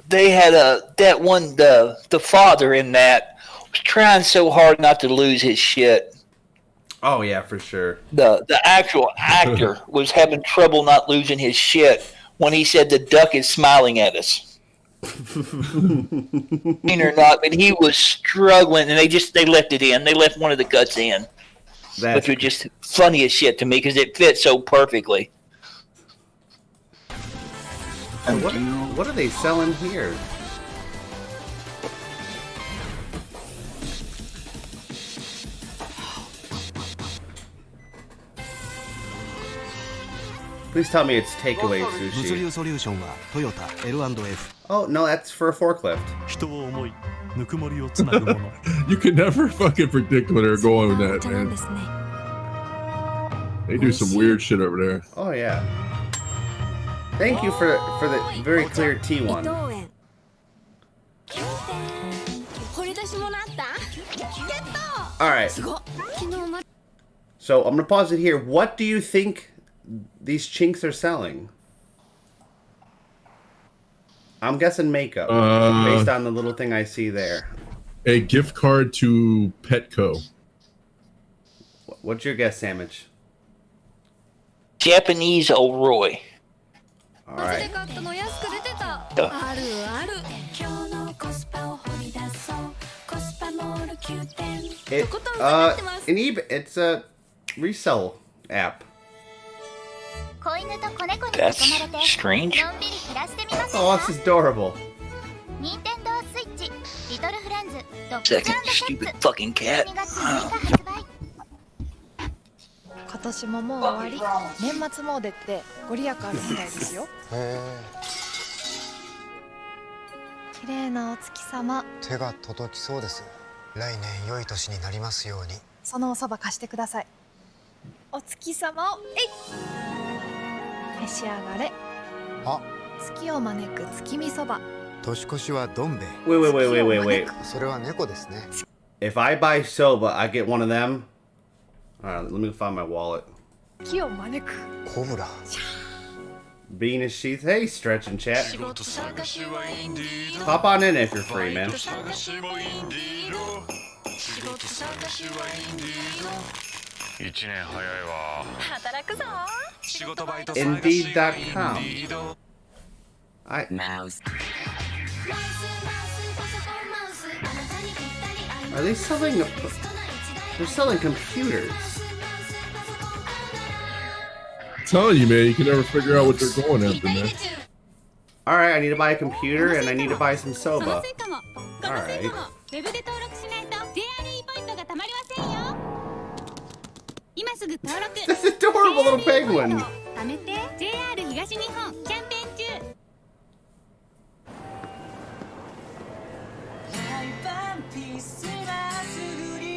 They had that one the father in that was trying so hard not to lose his shit. Oh yeah, for sure. The actual actor was having trouble not losing his shit when he said the duck is smiling at us. Or not, but he was struggling, and they left it in. They left one of the cuts in, which was just funny as shit to me because it fit so perfectly. And what are they selling here? Please tell me it's takeaway sushi. Oh, no, that's for a forklift. You can never fucking predict where they're going with that, man. They do some weird shit over there. Oh, yeah. Thank you for the very clear T1. Alright. So, I'm going to pause it here. What do you think these chinks are selling? I'm guessing makeup, based on the little thing I see there. A gift card to Petco. What's your guess, Sandwich? Japanese O'Roy. All right. In eBay, it's a resell app. That's strange. Oh, this is adorable. Second stupid fucking cat. 今年ももう終わり、年末詣ってご利益あるみたいですよ。綺麗なお月様。手が届きそうです。来年良い年になりますように。そのお蕎麦貸してください。お月様を召し上がれ。あ、月を招く月見そば。年越しはどん兵衛。Wait. それは猫ですね。If I buy soba, I get one of them. Alright, let me find my wallet. 月を招く。コブラ。Venus Sheath, hey, Stretch and Chat. Pop on in if you're free, man. Indeed.com. Are they selling? They're selling computers. I'm telling you, man, you can never figure out what they're going after, man. All right, I need to buy a computer and I need to buy some soba. All right. This adorable little penguin.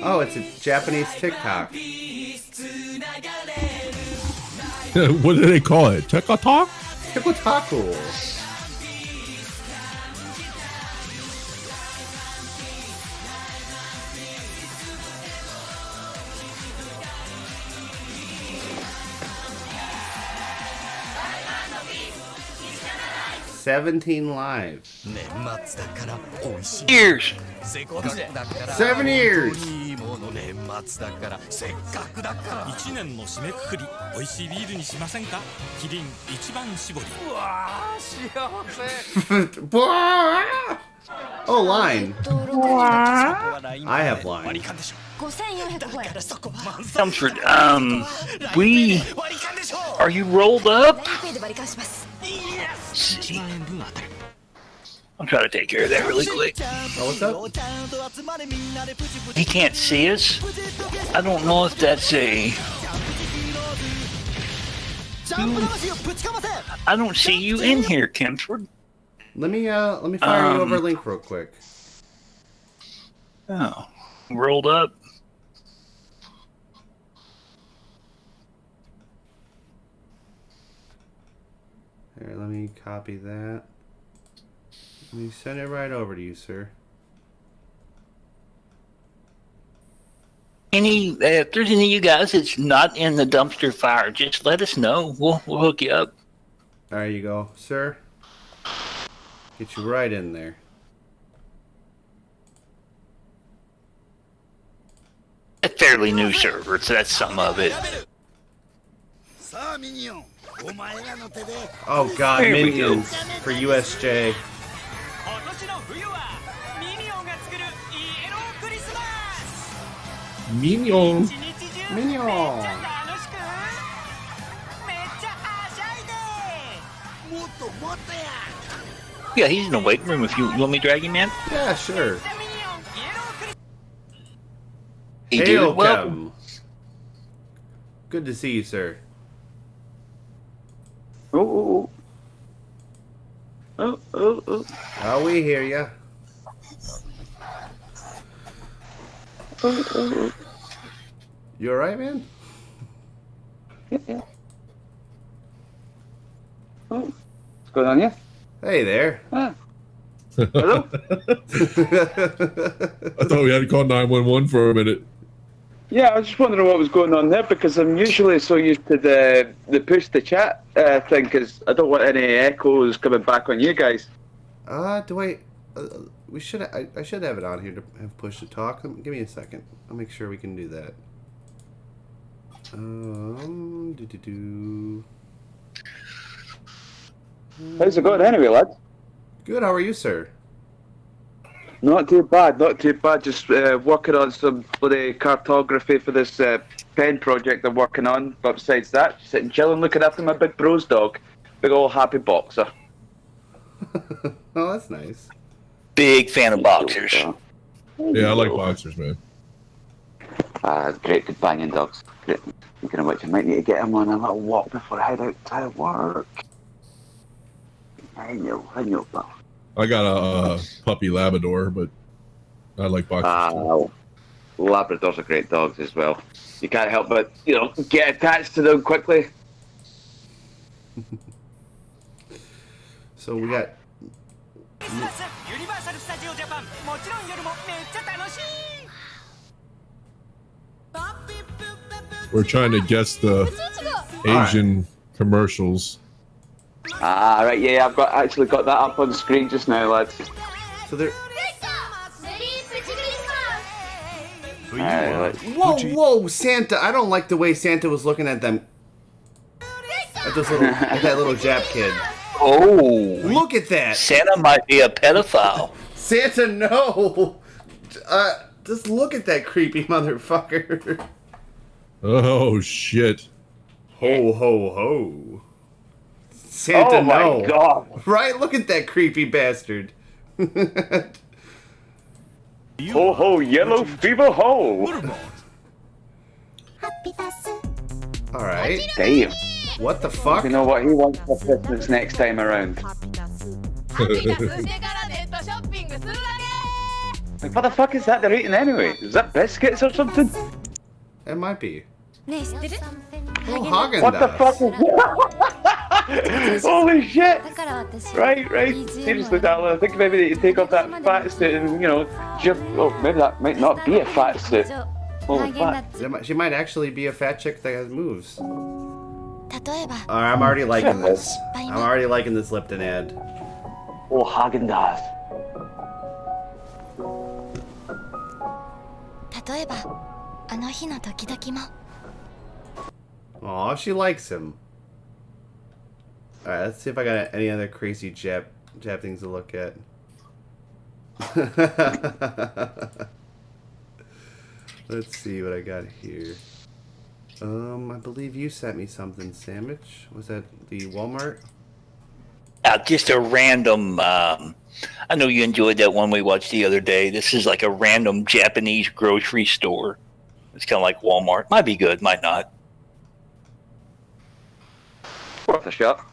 Oh, it's a Japanese TikTok. What do they call it? TikTok? TikTok. 17 live. Years. 7 years. 1年の締めくくり、美味しいビールにしませんか？キリン一番搾り。うわー、幸せ。Oh, line. I have line. Comfort, are you rolled up? See. I'm trying to take care of that really quick. Oh, what's up? He can't see us. I don't know if that's a... I don't see you in here, Kemford. Let me fire you over a link real quick. Oh, rolled up. Here, let me copy that. Let me send it right over to you, sir. If there's any of you guys that's not in the dumpster fire, just let us know. We'll hook you up. There you go, sir. Get you right in there. A fairly new server, so that's some of it. Oh god, There we minions for USJ. Minion. Minion. Yeah, he's in the waiting room if you want me to drag him in. Yeah, sure. Hey, Hail, dude, welcome. Kevin. Good to see you, sir. Oh. Oh, we hear ya. You alright, man? Yeah. Oh, what's going on here? Hey there. Ah. Hello? I thought we had to call 911 for a minute. Yeah, I was just wondering what was going on there because I'm usually so used to the push to chat thing because I don't want any echoes coming back on you guys. Do I? We should. I should have it on here to have push to talk. Give me a second. I'll make sure we can do that. How's it going anyway, lad? Good. How are you, sir? Not too bad. Just working on some bloody cartography for this pen project I'm working on. But besides that, just sitting chilling, looking after my big bros dog, big old happy boxer. Oh, that's nice. Big fan of boxers. Yeah, I like boxers, man. Great companion dogs. Great. Speaking of which, I might need to get him on a little walk before I head out to work. I know, pal. I got a puppy Labrador, but I like boxers. Labradors are great dogs as well. You can't help but, get attached to them quickly. So we got. We're trying to guess the Asian commercials. Right, yeah, I've actually got that up on screen just now, lads. So they're. Whoa, Santa! I don't like the way Santa was looking at them. At that little Jap kid. Oh, look at that! Santa might be a pedophile. Santa, no! Just look at that creepy motherfucker. Oh shit! Ho ho ho! Santa, oh my no! God! Right? Look at that creepy bastard. Ho ho, yellow fever ho! Alright. Damn. What the fuck? You know what he wants for Christmas next time around? Like, what the fuck is that they're eating anyway? Is that biscuits or something? It might be. Oh, Haagen-Dazs. What the fuck is that? Holy shit! Right. Seriously, darling, I think maybe you take off that fat suit and, oh, maybe that might not be a fat suit. Holy fuck. She might actually be a fat chick that has moves. Alright, I'm already liking this. I'm already liking this Lipton ad. Oh, Haagen-Dazs. Aw, she likes him. Alright, let's see if I got any other crazy Jap things to look at. Let's see what I got here. I believe you sent me something, Sandwich. Was that the Walmart? Just a random, I know you enjoyed that one we watched the other day. This is like a random Japanese grocery store. It's kind of like Walmart. Might be good, might not. Worth a shot.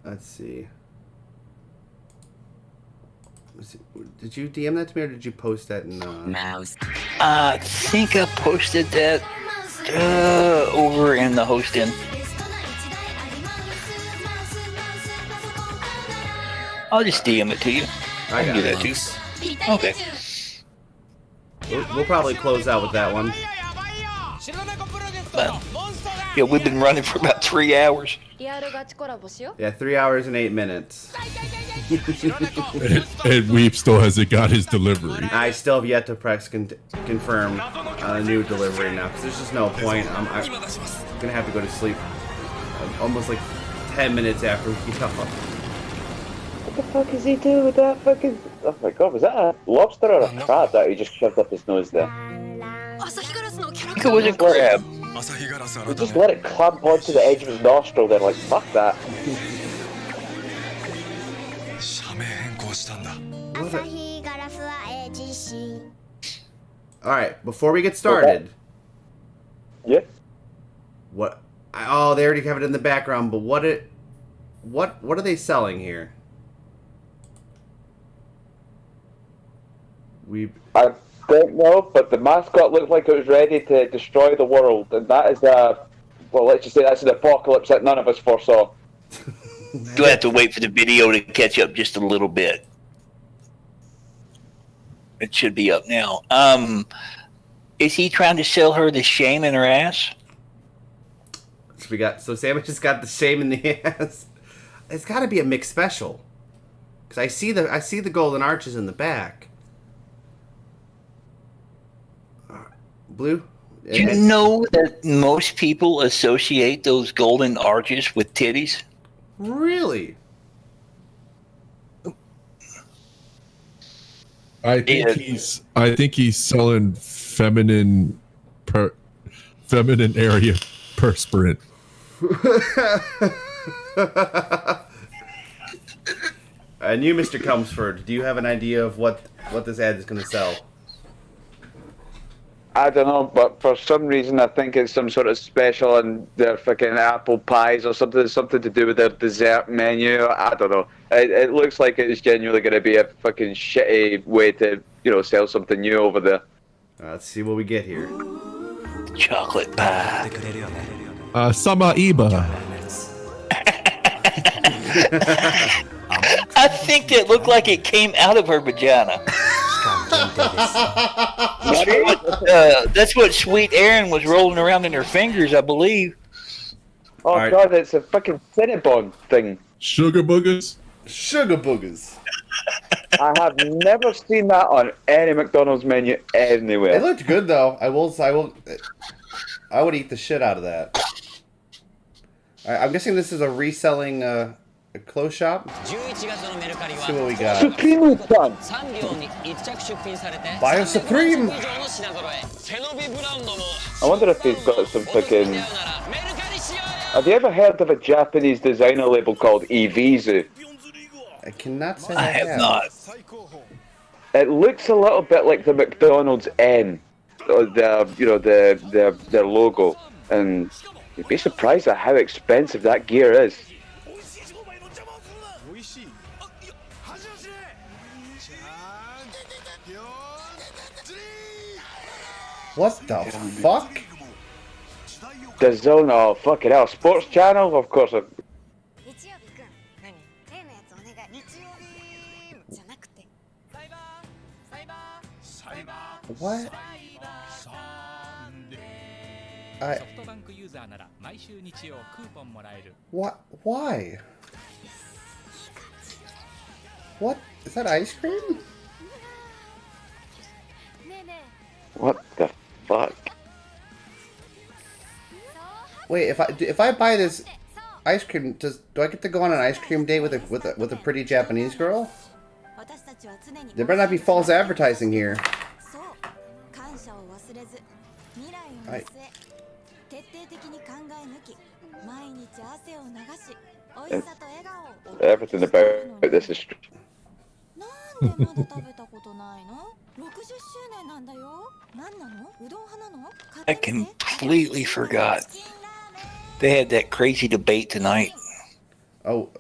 Let's see. Did you DM that to me or did you post that in I think I posted that over in the hosting. I'll just DM it to you. I can do that too. Okay. We'll probably close out with that one. Yeah, we've been running for about 3 hours. Yeah, 3 hours and 8 minutes. and Weep still hasn't got his delivery. I still have yet to press confirm a new delivery now, because there's just no point. I'm gonna have to go to sleep almost like 10 minutes after we get off. What the fuck is he doing with that fucking... Oh my god, was that a lobster or a crab that he just shoved up his nose there? I think it was a crab. He just let it clamp onto the edge of his nostril then, like, fuck that. Alright, before we get started. Yeah? What? Oh, they already have it in the background, but what are they selling here? I don't know, but the mascot looked like it was ready to destroy the world, and that is well, let's just say that's an apocalypse that none of us foresaw. You'll have to wait for the video to catch up just a little bit. It should be up now. Is he trying to sell her the shame in her ass? So Sandwich has got the shame in the ass. It's got to be a mixed special, because I see the golden arches in the back. Blue? Do you know that most people associate those golden arches with titties? Really? I think he's selling feminine area perspirant. And you, Mr. Chelmsford, do you have an idea of what this ad is going to sell? I don't know, but for some reason I think it's some sort of special on their fucking apple pies or something to do with their dessert menu. I don't know. It looks like it's genuinely going to be a fucking shitty way to, sell something new over there. Let's see what we get here. Chocolate pie. Samaiba. I think that looked like it came out of her vagina. That's what Sweet Aaron was rolling around in her fingers, I believe. Oh right. God, it's a fucking Cinnabon thing. Sugar boogers? Sugar boogers. I have never seen that on any McDonald's menu anywhere. It looked good though. I would eat the shit out of that. I'm guessing this is a reselling a clothes shop. Let's see what we got. Supreme Fun. Buy a Supreme. I wonder if he's got some fucking. Have you ever heard of a Japanese designer label called Evisu? I cannot say I have not. It looks a little bit like the McDonald's N, their logo, and you'd be surprised at how expensive that gear is. What the fuck? The Zone, oh fucking hell, Sports Channel, of course. What? What? Why? What? Is that ice cream? What the fuck? Wait, if I buy this ice cream, do I get to go on an ice cream date with a pretty Japanese girl? There better not be false advertising here. Everything about this is. I completely forgot. They had that crazy debate tonight. Oh,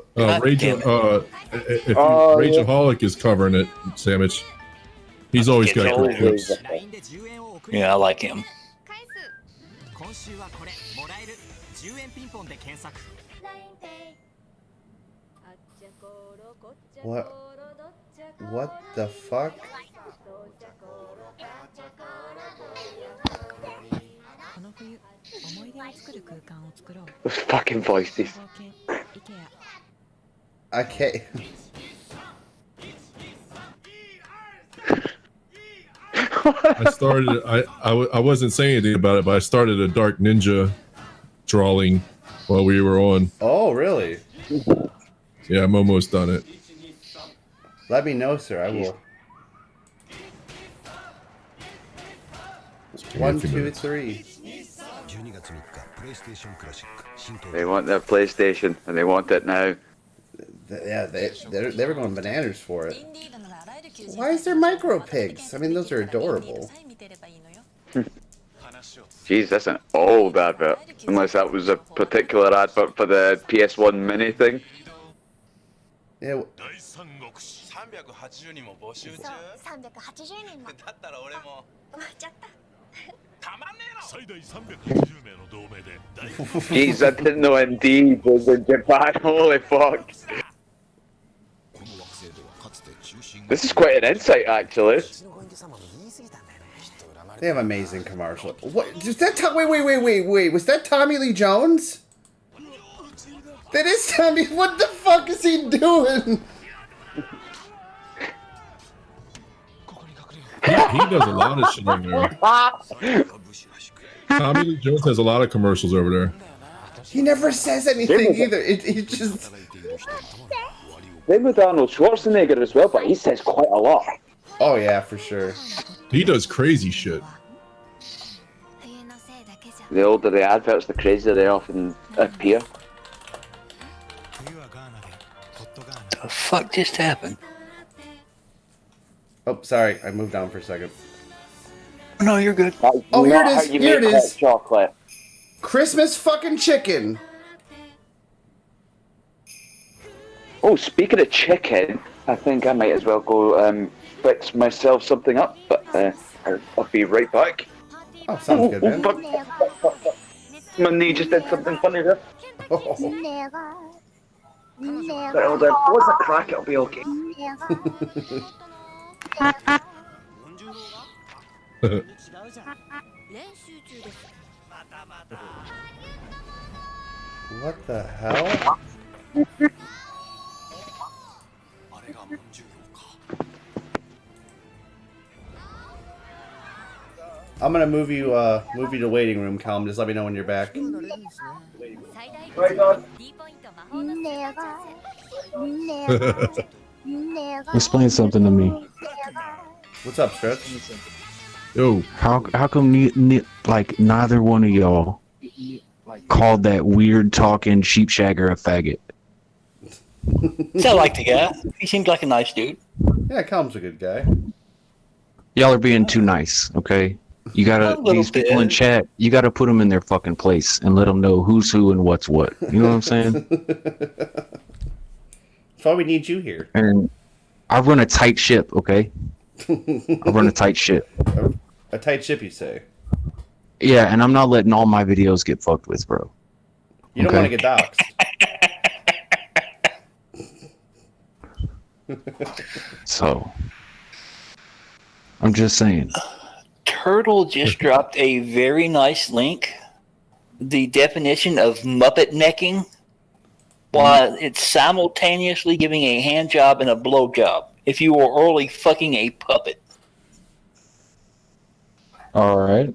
Rageaholic is covering it, Sandwich. He's always got great clips. Yeah, I like him. What the fuck? Those fucking voices. I can't. I wasn't saying anything about it, but I started a Dark Ninja drawing while we were on. Oh, really? Yeah, I'm almost done it. Let me know, sir. I will. 1, 2, 3. They want their PlayStation, and they want it now. Yeah, they were going bananas for it. Why is there micro pigs? I mean, those are adorable. Jeez, that's an old advert. Unless that was a particular advert for the PS1 mini thing. Yeah. 380人も募集中。そう、380人も。だったら俺も。埋まっちゃった。たまんねえの。最大380名の同盟で。Jeez, I didn't know Indeed was in Japan. Holy fuck. This is quite an insight, actually. They have amazing commercials. What? Is that wait. Was that Tommy Lee Jones? That is Tommy. What the fuck is he doing? He does a lot of shit over there. Tommy Lee Jones has a lot of commercials over there. He never says anything either. It just. Same with Arnold Schwarzenegger as well, but he says quite a lot. Oh yeah, for sure. He does crazy shit. The older the adverts, the crazier they often appear. The fuck just happened? Oh, sorry, I moved on for a second. No, you're good. Oh, here it is. Here it is. Chocolate. Christmas fucking chicken. Oh, speaking of chicken, I think I might as well go fix myself something up, but I'll be right back. Oh, sounds good, man. My knee just did something funny there. But hold on, what's a crack? It'll be okay. What the hell? I'm gonna move you to waiting room, Calm. Just let me know when you're back. Explain something to me. What's up, Stretch? Yo. How come like neither one of y'all called that weird talking sheepshagger a faggot? I like the guy. He seems like a nice dude. Yeah, Calm's a good guy. Y'all are being too nice, okay? You gotta, these people in chat, you gotta put them in their fucking place and let them know who's who and what's what. You know what I'm saying? That's why we need you here. And I run a tight ship, okay? I run a tight ship. A tight ship, you say? Yeah, and I'm not letting all my videos get fucked with, bro. You don't want to get doxxed. So, I'm just saying. Turtle just dropped a very nice link. The definition of Muppet necking, while it's simultaneously giving a hand job and a blow job. If you were orally fucking a puppet. All right.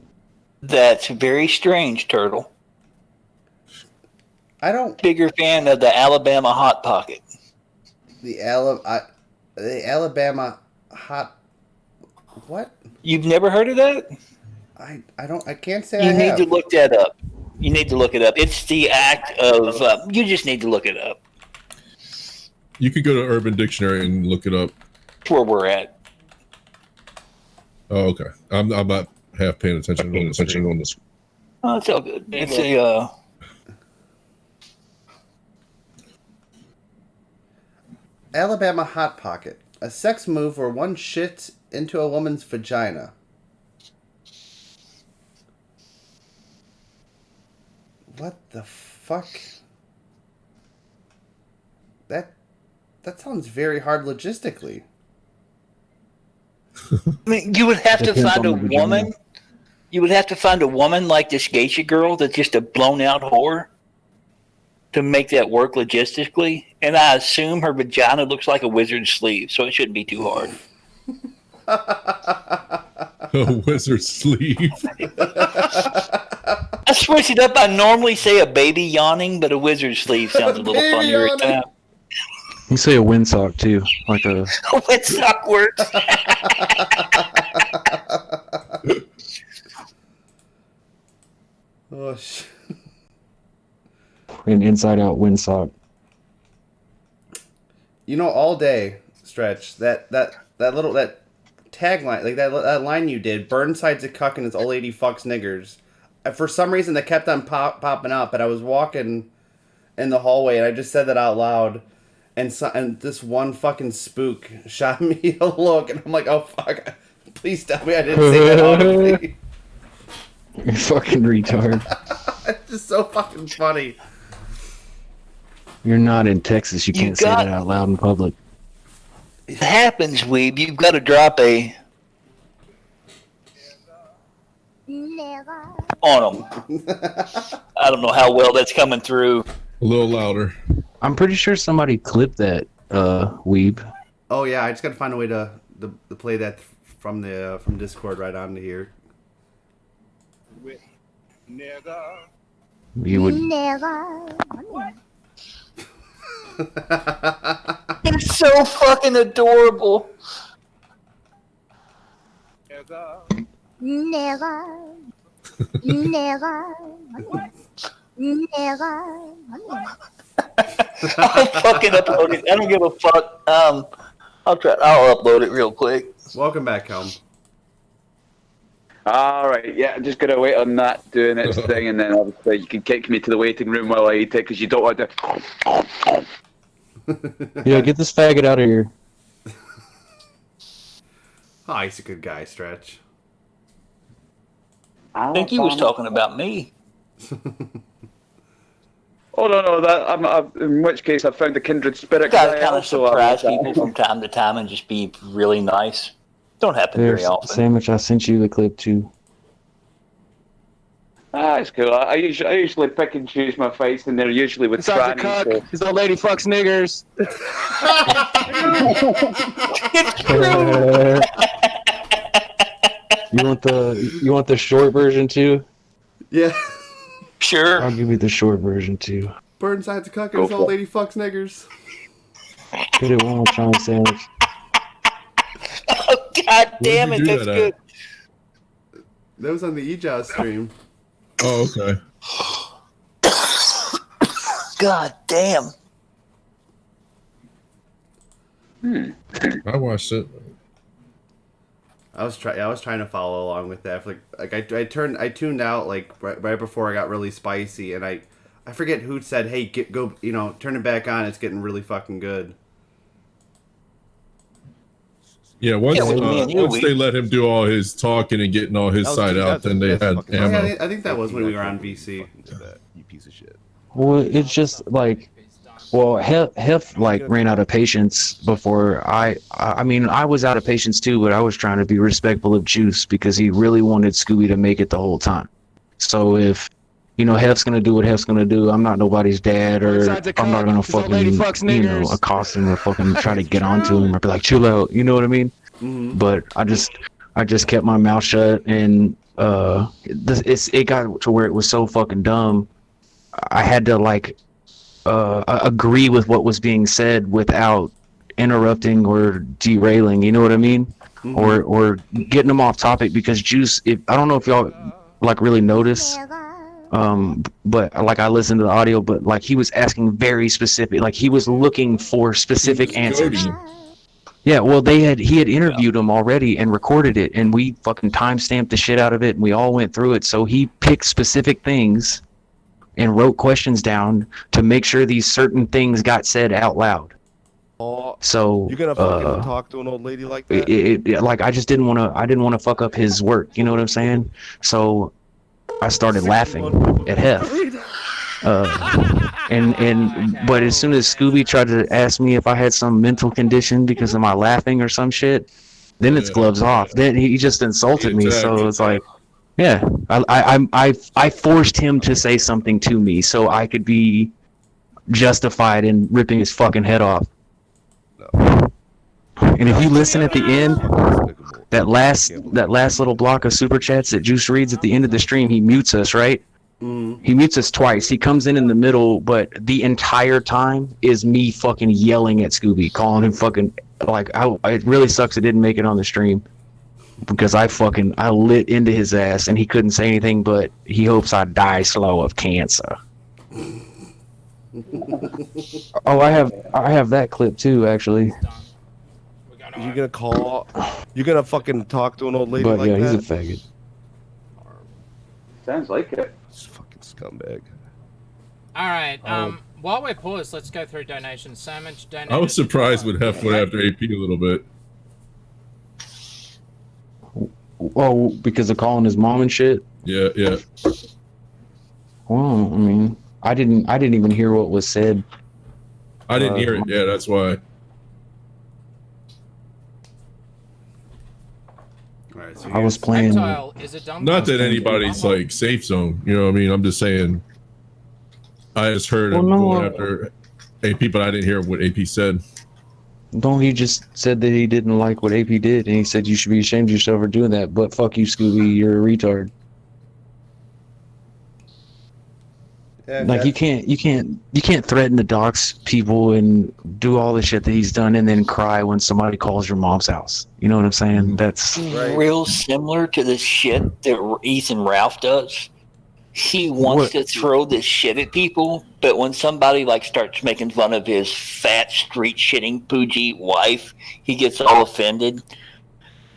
That's very strange, Turtle. I don't. Bigger fan of the Alabama Hot Pocket. The Alabama Hot. What? You've never heard of that? I can't say you I need have. to look that up. You need to look it up. It's the act of. You just need to look it up. You could go to Urban Dictionary and look it up. That's where we're at. Oh, okay. I'm not half paying attention on this. Oh, it's all good. It's a. Alabama Hot Pocket. A sex move where one shits into a woman's vagina. What the fuck? That sounds very hard logistically. I mean, you would have to find a woman. You would have to find a woman like this geisha girl that's just a blown out whore to make that work logistically. And I assume her vagina looks like a wizard's sleeve, so it shouldn't be too hard. A wizard's sleeve. I switched it up. I normally say a baby yawning, but a wizard's sleeve sounds a little funnier at times. You say a windsock too, like a windsock works. Oh shit. an inside-out windsock. You know, all day, Stretch, that tagline, like that line you did, Burnside's a cuck and his old lady fucks niggers. For some reason, that kept on popping up, and I was walking in the hallway, and I just said that out loud, and this one fucking spook shot me a look, and I'm like, oh fuck, please tell me I didn't say that audibly. You fucking retard. It's just so fucking funny. You're not in Texas. You can't say that out loud in public. It happens, Weeb. You've got to drop a on them. I don't know how well that's coming through. A little louder. I'm pretty sure somebody clipped that, Weeb. Oh yeah, I just gotta find a way to play that from Discord right onto here. You would. It's so fucking adorable. I'll fucking upload it. I don't give a fuck. I'll upload it real quick. Welcome back, Helm. All right, yeah, I'm just gonna wait on that doing its thing, and then obviously you can kick me to the waiting room while I eat it because you don't want to. Yeah, get this faggot out of here. Oh, he's a good guy, Stretch. I think he was talking about me. Oh no, that in which case I found a kindred spirit. You gotta kind of surprise people from time to time and just be really nice. Don't happen very often. Sandwich, I sent you the clip too. Ah, it's cool. I usually pick and choose my fights, and they're usually with Besides a trannies. cuck, his old lady fucks niggers. It's true. You want the short version too? Yeah. Sure. I'll give you the short version too. Burnside's a cuck and his old lady fucks niggers. Get it one more time, sandwich. Oh, God damn it, that's good. That was on the EJAW stream. Oh, okay. God damn. I watched it. I was trying to follow along with that. Like I tuned out like right before I got really spicy, and I forget who said, "Hey, go turn it back on. It's getting really fucking good." Yeah, once they let him do all his talking and getting all his side out, then they had ammo. I think that was when we were on VC. You piece of shit. Well, it's just like, Hef like ran out of patience before I mean, I was out of patience too, but I was trying to be respectful of Juice because he really wanted Scooby to make it the whole time. So if, Hef's gonna do what Hef's gonna do, I'm not nobody's dad, or I'm not gonna fucking, accost him or fucking try to get onto him or be like, chill out, you know what I mean? Mm-hmm. But I just kept my mouth shut, and it got to where it was so fucking dumb. I had to like agree with what was being said without interrupting or derailing, you know what I mean? Mm-hmm. Or getting them off topic, because Juice, I don't know if y'all like really notice, but like I listened to the audio, but like he was asking very specific, like he was looking for specific answers. Yeah, well, he had interviewed him already and recorded it, and we fucking timestamped the shit out of it, and we all went through it. So he picked specific things and wrote questions down to make sure these certain things got said out loud. So you're gonna fucking talk to an old lady like that? Like I just didn't want to fuck up his work. You know what I'm saying? So I started laughing at Hef. But as soon as Scooby tried to ask me if I had some mental condition because of my laughing or some shit, then it's gloves off. Then he just insulted me. So it's like, yeah, I forced him to say something to me so I could be justified in ripping his fucking head off. And if you listen at the end, that last little block of super chats that Juice reads at the end of the stream, he mutes us, right? He mutes us twice. He comes in the middle, but the entire time is me fucking yelling at Scooby, calling him fucking like. It really sucks it didn't make it on the stream because I lit into his ass and he couldn't say anything, but he hopes I die slow of cancer. Oh, I have that clip too, actually. You're gonna fucking talk to an old lady but like yeah, that? he's a faggot. Sounds like it. Fucking scumbag. All right. While we're paused, let's go through donations. Sandwich donated. I was surprised when Hef went after AP a little bit. Oh, because of calling his mom and shit? Yeah. Well, I mean, I didn't even hear what was said. I didn't hear it. Yeah, that's why. I was playing. Reptile is a dumb Not that anybody's like safe zone. You know what I mean? I'm just saying. I just heard him going after AP, but I didn't hear what AP said. No, he just said that he didn't like what AP did, and he said you should be ashamed of yourself for doing that. But fuck you, Scooby, you're a retard. Yeah, like you can't threaten to dox people and do all the shit that he's done, and then cry when somebody calls your mom's house. You know what I'm saying? That's real similar to the shit that Ethan Ralph does. He wants to throw this shit at people, but when somebody like starts making fun of his fat street shitting Poogie wife, he gets all offended.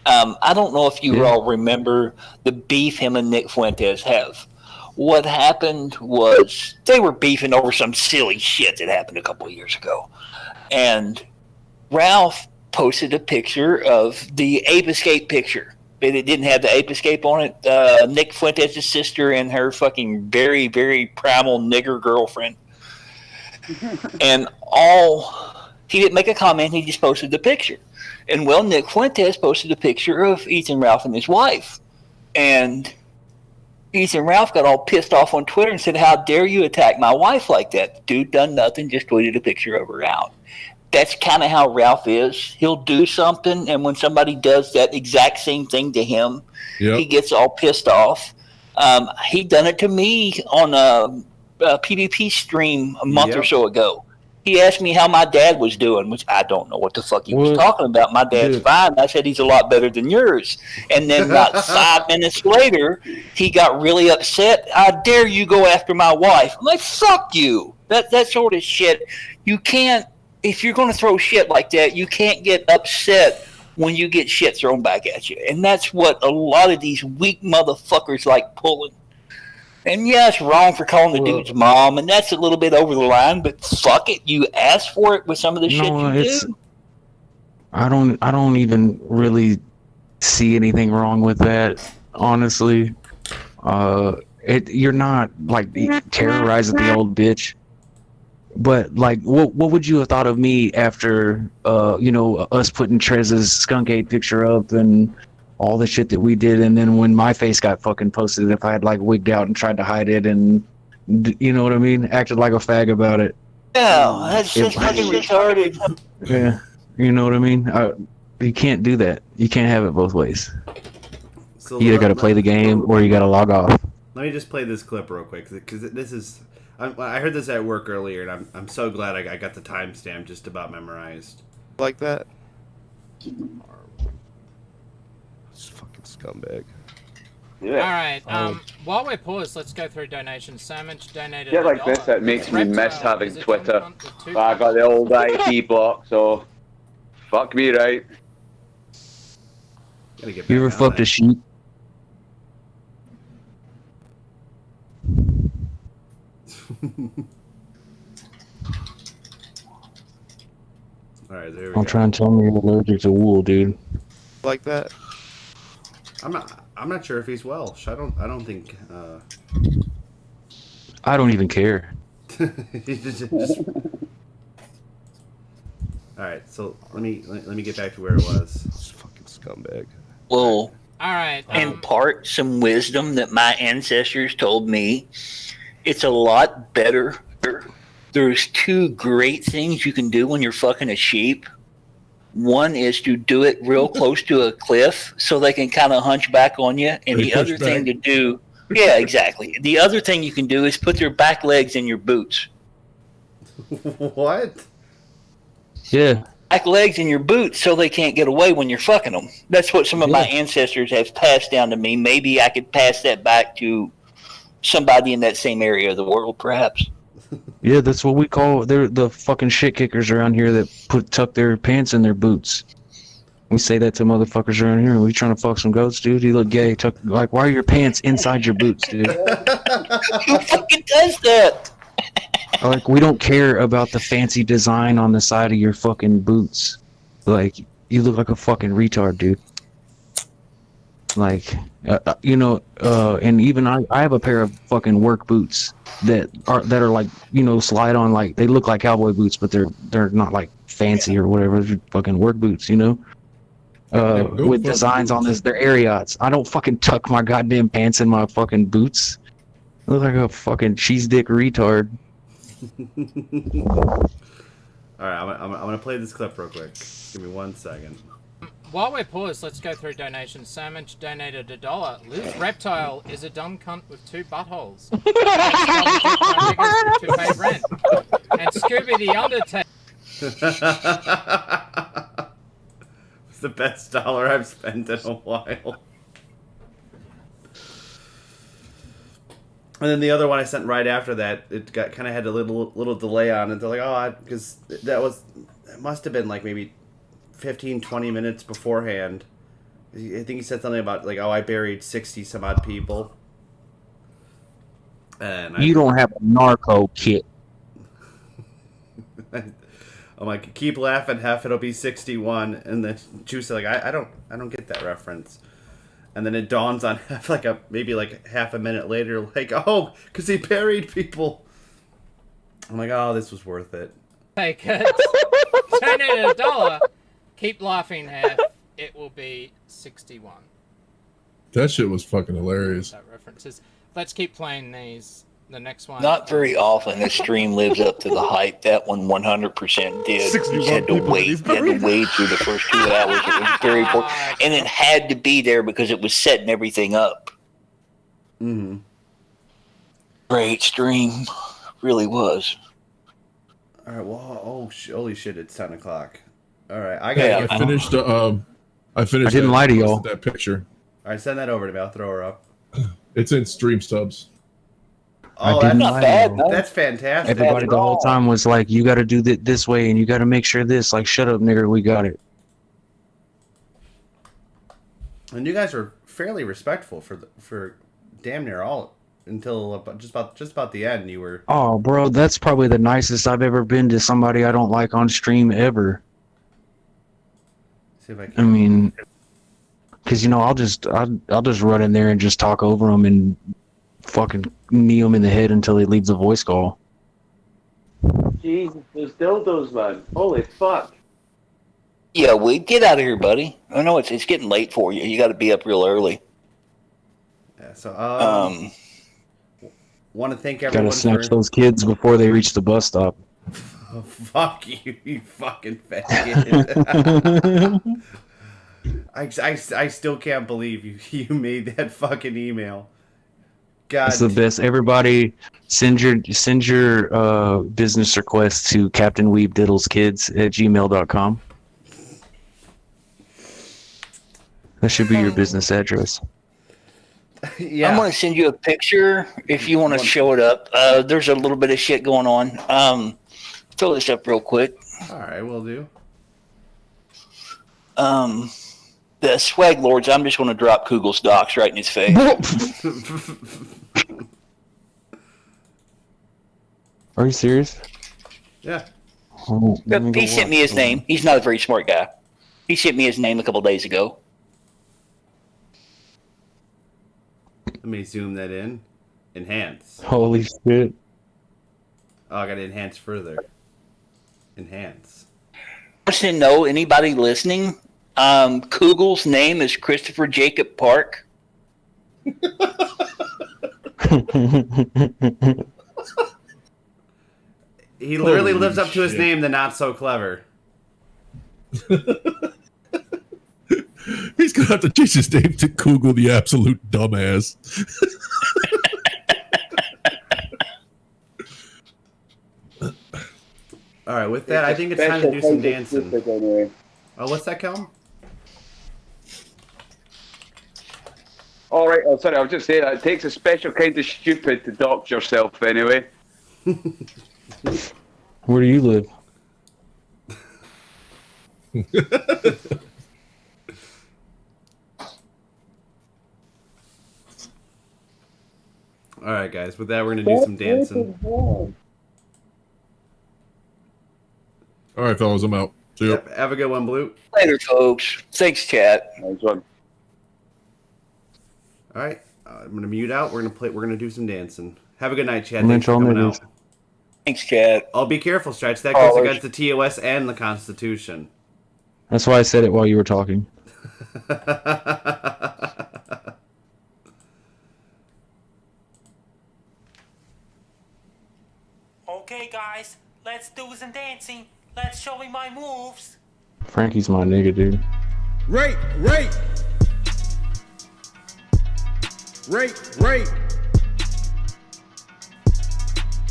I don't know if you all remember the beef him and Nick Fuentes have. What happened was they were beefing over some silly shit that happened a couple of years ago. And Ralph posted a picture of the Ape Escape picture, but it didn't have the Ape Escape on it. Nick Fuentes' sister and her fucking very, very primal nigger girlfriend. And he didn't make a comment, he just posted the picture. And well, Nick Fuentes posted a picture of Ethan Ralph and his wife. And Ethan Ralph got all pissed off on Twitter and said, "How dare you attack my wife like that? Dude done nothing, just tweeted a picture of her out." that's kind of how Ralph is. He'll do something, and when somebody does that exact same thing to him, he gets all pissed off. He done it to me on a PvP stream a month or so ago. He asked me how my dad was doing, which I don't know what the fuck he was talking about. My dad's fine. I said he's a lot better than yours. And then about 5 minutes later, he got really upset. How dare you go after my wife? I'm like, fuck you. That sort of shit. You can't, if you're going to throw shit like that, you can't get upset when you get shit thrown back at you. And that's what a lot of these weak motherfuckers like pulling. And yeah, it's wrong for calling the dude's mom, and that's a little bit over the line, but fuck it, you asked for it with some of the shit you do. I don't even really see anything wrong with that, honestly. You're not like terrorizing the old bitch. But like, what would you have thought of me after us putting Trez's Skunk Ape picture up and all the shit that we did, and then when my face got fucking posted, if I had like wigged out and tried to hide it and you know what I mean, acted like a fag about it. Yeah, that's just fucking retarded. Yeah, you know what I mean. You can't do that. You can't have it both ways. So you either got to play the game or you got to log off. Let me just play this clip real quick because this is. I heard this at work earlier, and I'm so glad I got the timestamp just about memorized. Like that. Scumbag. Yeah. Alright, while we're paused, let's go through donations. Samage donated Shit like this, it makes me miss having Twitter. I got the old IP block, so fuck me right. You ever fucked a sheep? Alright, there we go. Don't try and tell me you're allergic to wool, dude. Like that. I'm not sure if he's Welsh. I don't think. I don't even care. All right, so let me get back to where it was. This fucking scumbag. Well, alright. Impart some wisdom that my ancestors told me. It's a lot better. There's two great things you can do when you're fucking a sheep. One is to do it real close to a cliff so they can kind of hunch back on you. And the other thing to do, yeah, exactly. The other thing you can do is put their back legs in your boots. What? Yeah. Back legs in your boots so they can't get away when you're fucking them. That's what some of my ancestors have passed down to me. Maybe I could pass that back to somebody in that same area of the world, perhaps. Yeah, that's what we call the fucking shit kickers around here that tuck their pants in their boots. We say that to motherfuckers around here. We trying to fuck some goats, dude. You look gay. Why are your pants inside your boots, dude? Who fucking does that? Like, we don't care about the fancy design on the side of your fucking boots. Like, you look like a fucking retard, dude. Like, and even I have a pair of fucking work boots that are like, slide on, like, they look like cowboy boots, but they're not like fancy or whatever. They're fucking work boots, with designs on this. They're Ariats. I don't fucking tuck my goddamn pants in my fucking boots. I look like a fucking cheese dick retard. All right, I'm gonna play this clip real quick. Give me 1 second. While we're paused, let's go through donations. Samage donated $1. Liz Reptile is a dumb cunt with 2 buttholes. to pay rent. And Scooby the Undertaker. It's the best dollar I've spent in a while. And then the other one I sent right after that, it kind of had a little delay on it. They're like, because it must have been like maybe 15-20 minutes beforehand. I think he said something about like, I buried 60 some odd people. And you don't have a narco kit. I'm like, keep laughing, Hef, it'll be 61. And then Juice like, I don't get that reference. And then it dawns on Hef maybe half a minute later, like, because he buried people. I'm like, this was worth it. Take it. Donated $1. Keep laughing, Hef. It will be 61. That shit was fucking hilarious. That references. Let's keep playing these The next one. Not very often a stream lives up to the hype. That one 100% did. You had to wait. You had to wait through the first 2 hours. It was very important. And it had to be there because it was setting everything up. Mm-hmm. Great stream. Really was. All right. Well, holy shit! It's 10 o'clock. All right. I finished. I didn't lie to y'all. That picture. All right, send that over to me. I'll throw her up. It's in Stream Subs. Oh, that's not bad. That's fantastic. Everybody the whole time was like, "You got to do this way, and you got to make sure this." Like, shut up, nigger. We got it. And you guys were fairly respectful for damn near all until just about the end. You were. Oh, bro, that's probably the nicest I've ever been to somebody I don't like on stream ever. See if I can. I mean, because I'll just run in there and just talk over them and fucking knee them in the head until they leave the voice call. Jesus, those dildos, man. Holy fuck. Yeah, get out of here, buddy. I know it's getting late for you. You got to be up real early. Yeah, so want to thank everyone. Gotta snatch those kids before they reach the bus stop. Oh, fuck you, you fucking faggot. I still can't believe you made that fucking email. God. It's the best. Everybody, send your business request to CaptainWeebDiddlesKids@gmail.com. That should be your business address. Yeah. I'm going to send you a picture if you want to show it up. There's a little bit of shit going on. Fill this up real quick. All right, will do. The swag lords, I'm just going to drop Kugel's docs right in his face. Are you serious? Yeah. Oh, He sent me his name. He's not a very smart guy. He sent me his name a couple days ago. Let me zoom that in. Enhance. Holy shit. Oh, I got to enhance further. Enhance. Just to know, anybody listening, Kugel's name is Christopher Jacob Park. He literally lives up to his name, the not so clever. He's gonna have to change his name to Kugel the absolute dumbass. All right, with that, I think it's time to do some dancing. Oh, what's that, Kelm? All right, oh, sorry, I was just saying it takes a special kind of stupid to dox yourself anyway. Where do you live? All right, guys, with that, we're going to do some dancing. All right, fellas, I'm out. See ya. Yep, have a good one, Blue. Later, folks. Thanks, chat. Nice one. All right, I'm going to mute out. We're going to do some dancing. Have a good night, Chad. I'm Thanks for coming out. Thanks, Chad. Oh, be careful, Stretch. That goes against the TOS and the Constitution. That's why I said it while you were talking. Okay, guys, let's do some dancing. Let's show me my moves. Frankie's my nigga, dude. Rape.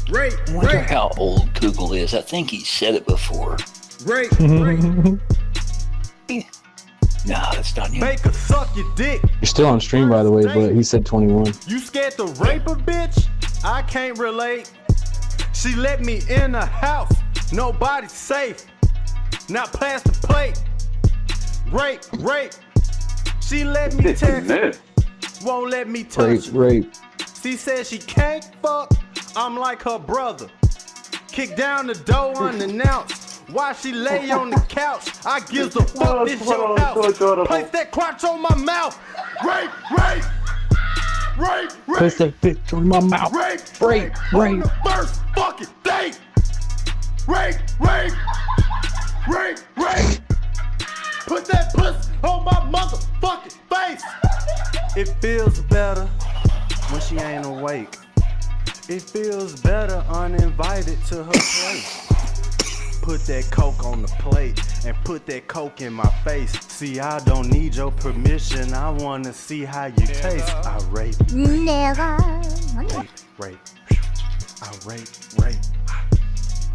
I wonder how old Kugel is. I think he said it before. Nah, that's not you. Make her suck your dick. You're still on stream, by the way, but he said 21. You scared to rape a bitch? I can't relate. She let me in the house. Nobody's safe. Now pass the plate. Rape. She let me text. Won't let me touch. Rape. She says she can't fuck. I'm like her brother. Kick down the door unannounced. While she lay on the couch, I gives a fuck this your house. Place that crotch on my mouth. Rape. Place that bitch on my mouth. Rape. On the first fucking date. Rape. Put that pussy on my motherfucking face. It feels better when she ain't awake. It feels better uninvited to her place. Put that coke on the plate and put that coke in my face. See, I don't need your permission. I wanna see how you taste. I rape, rape, rape. I rape, rape,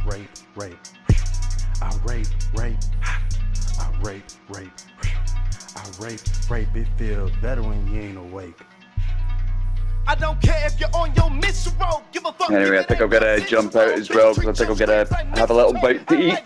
rape, rape. I rape, rape. I rape, rape. I rape, rape. It feels better when you ain't awake. I don't care if you're on your mission road. Give a fuck. Anyway, I think I'm gonna jump out as well because I think I'm gonna have a little bite to eat.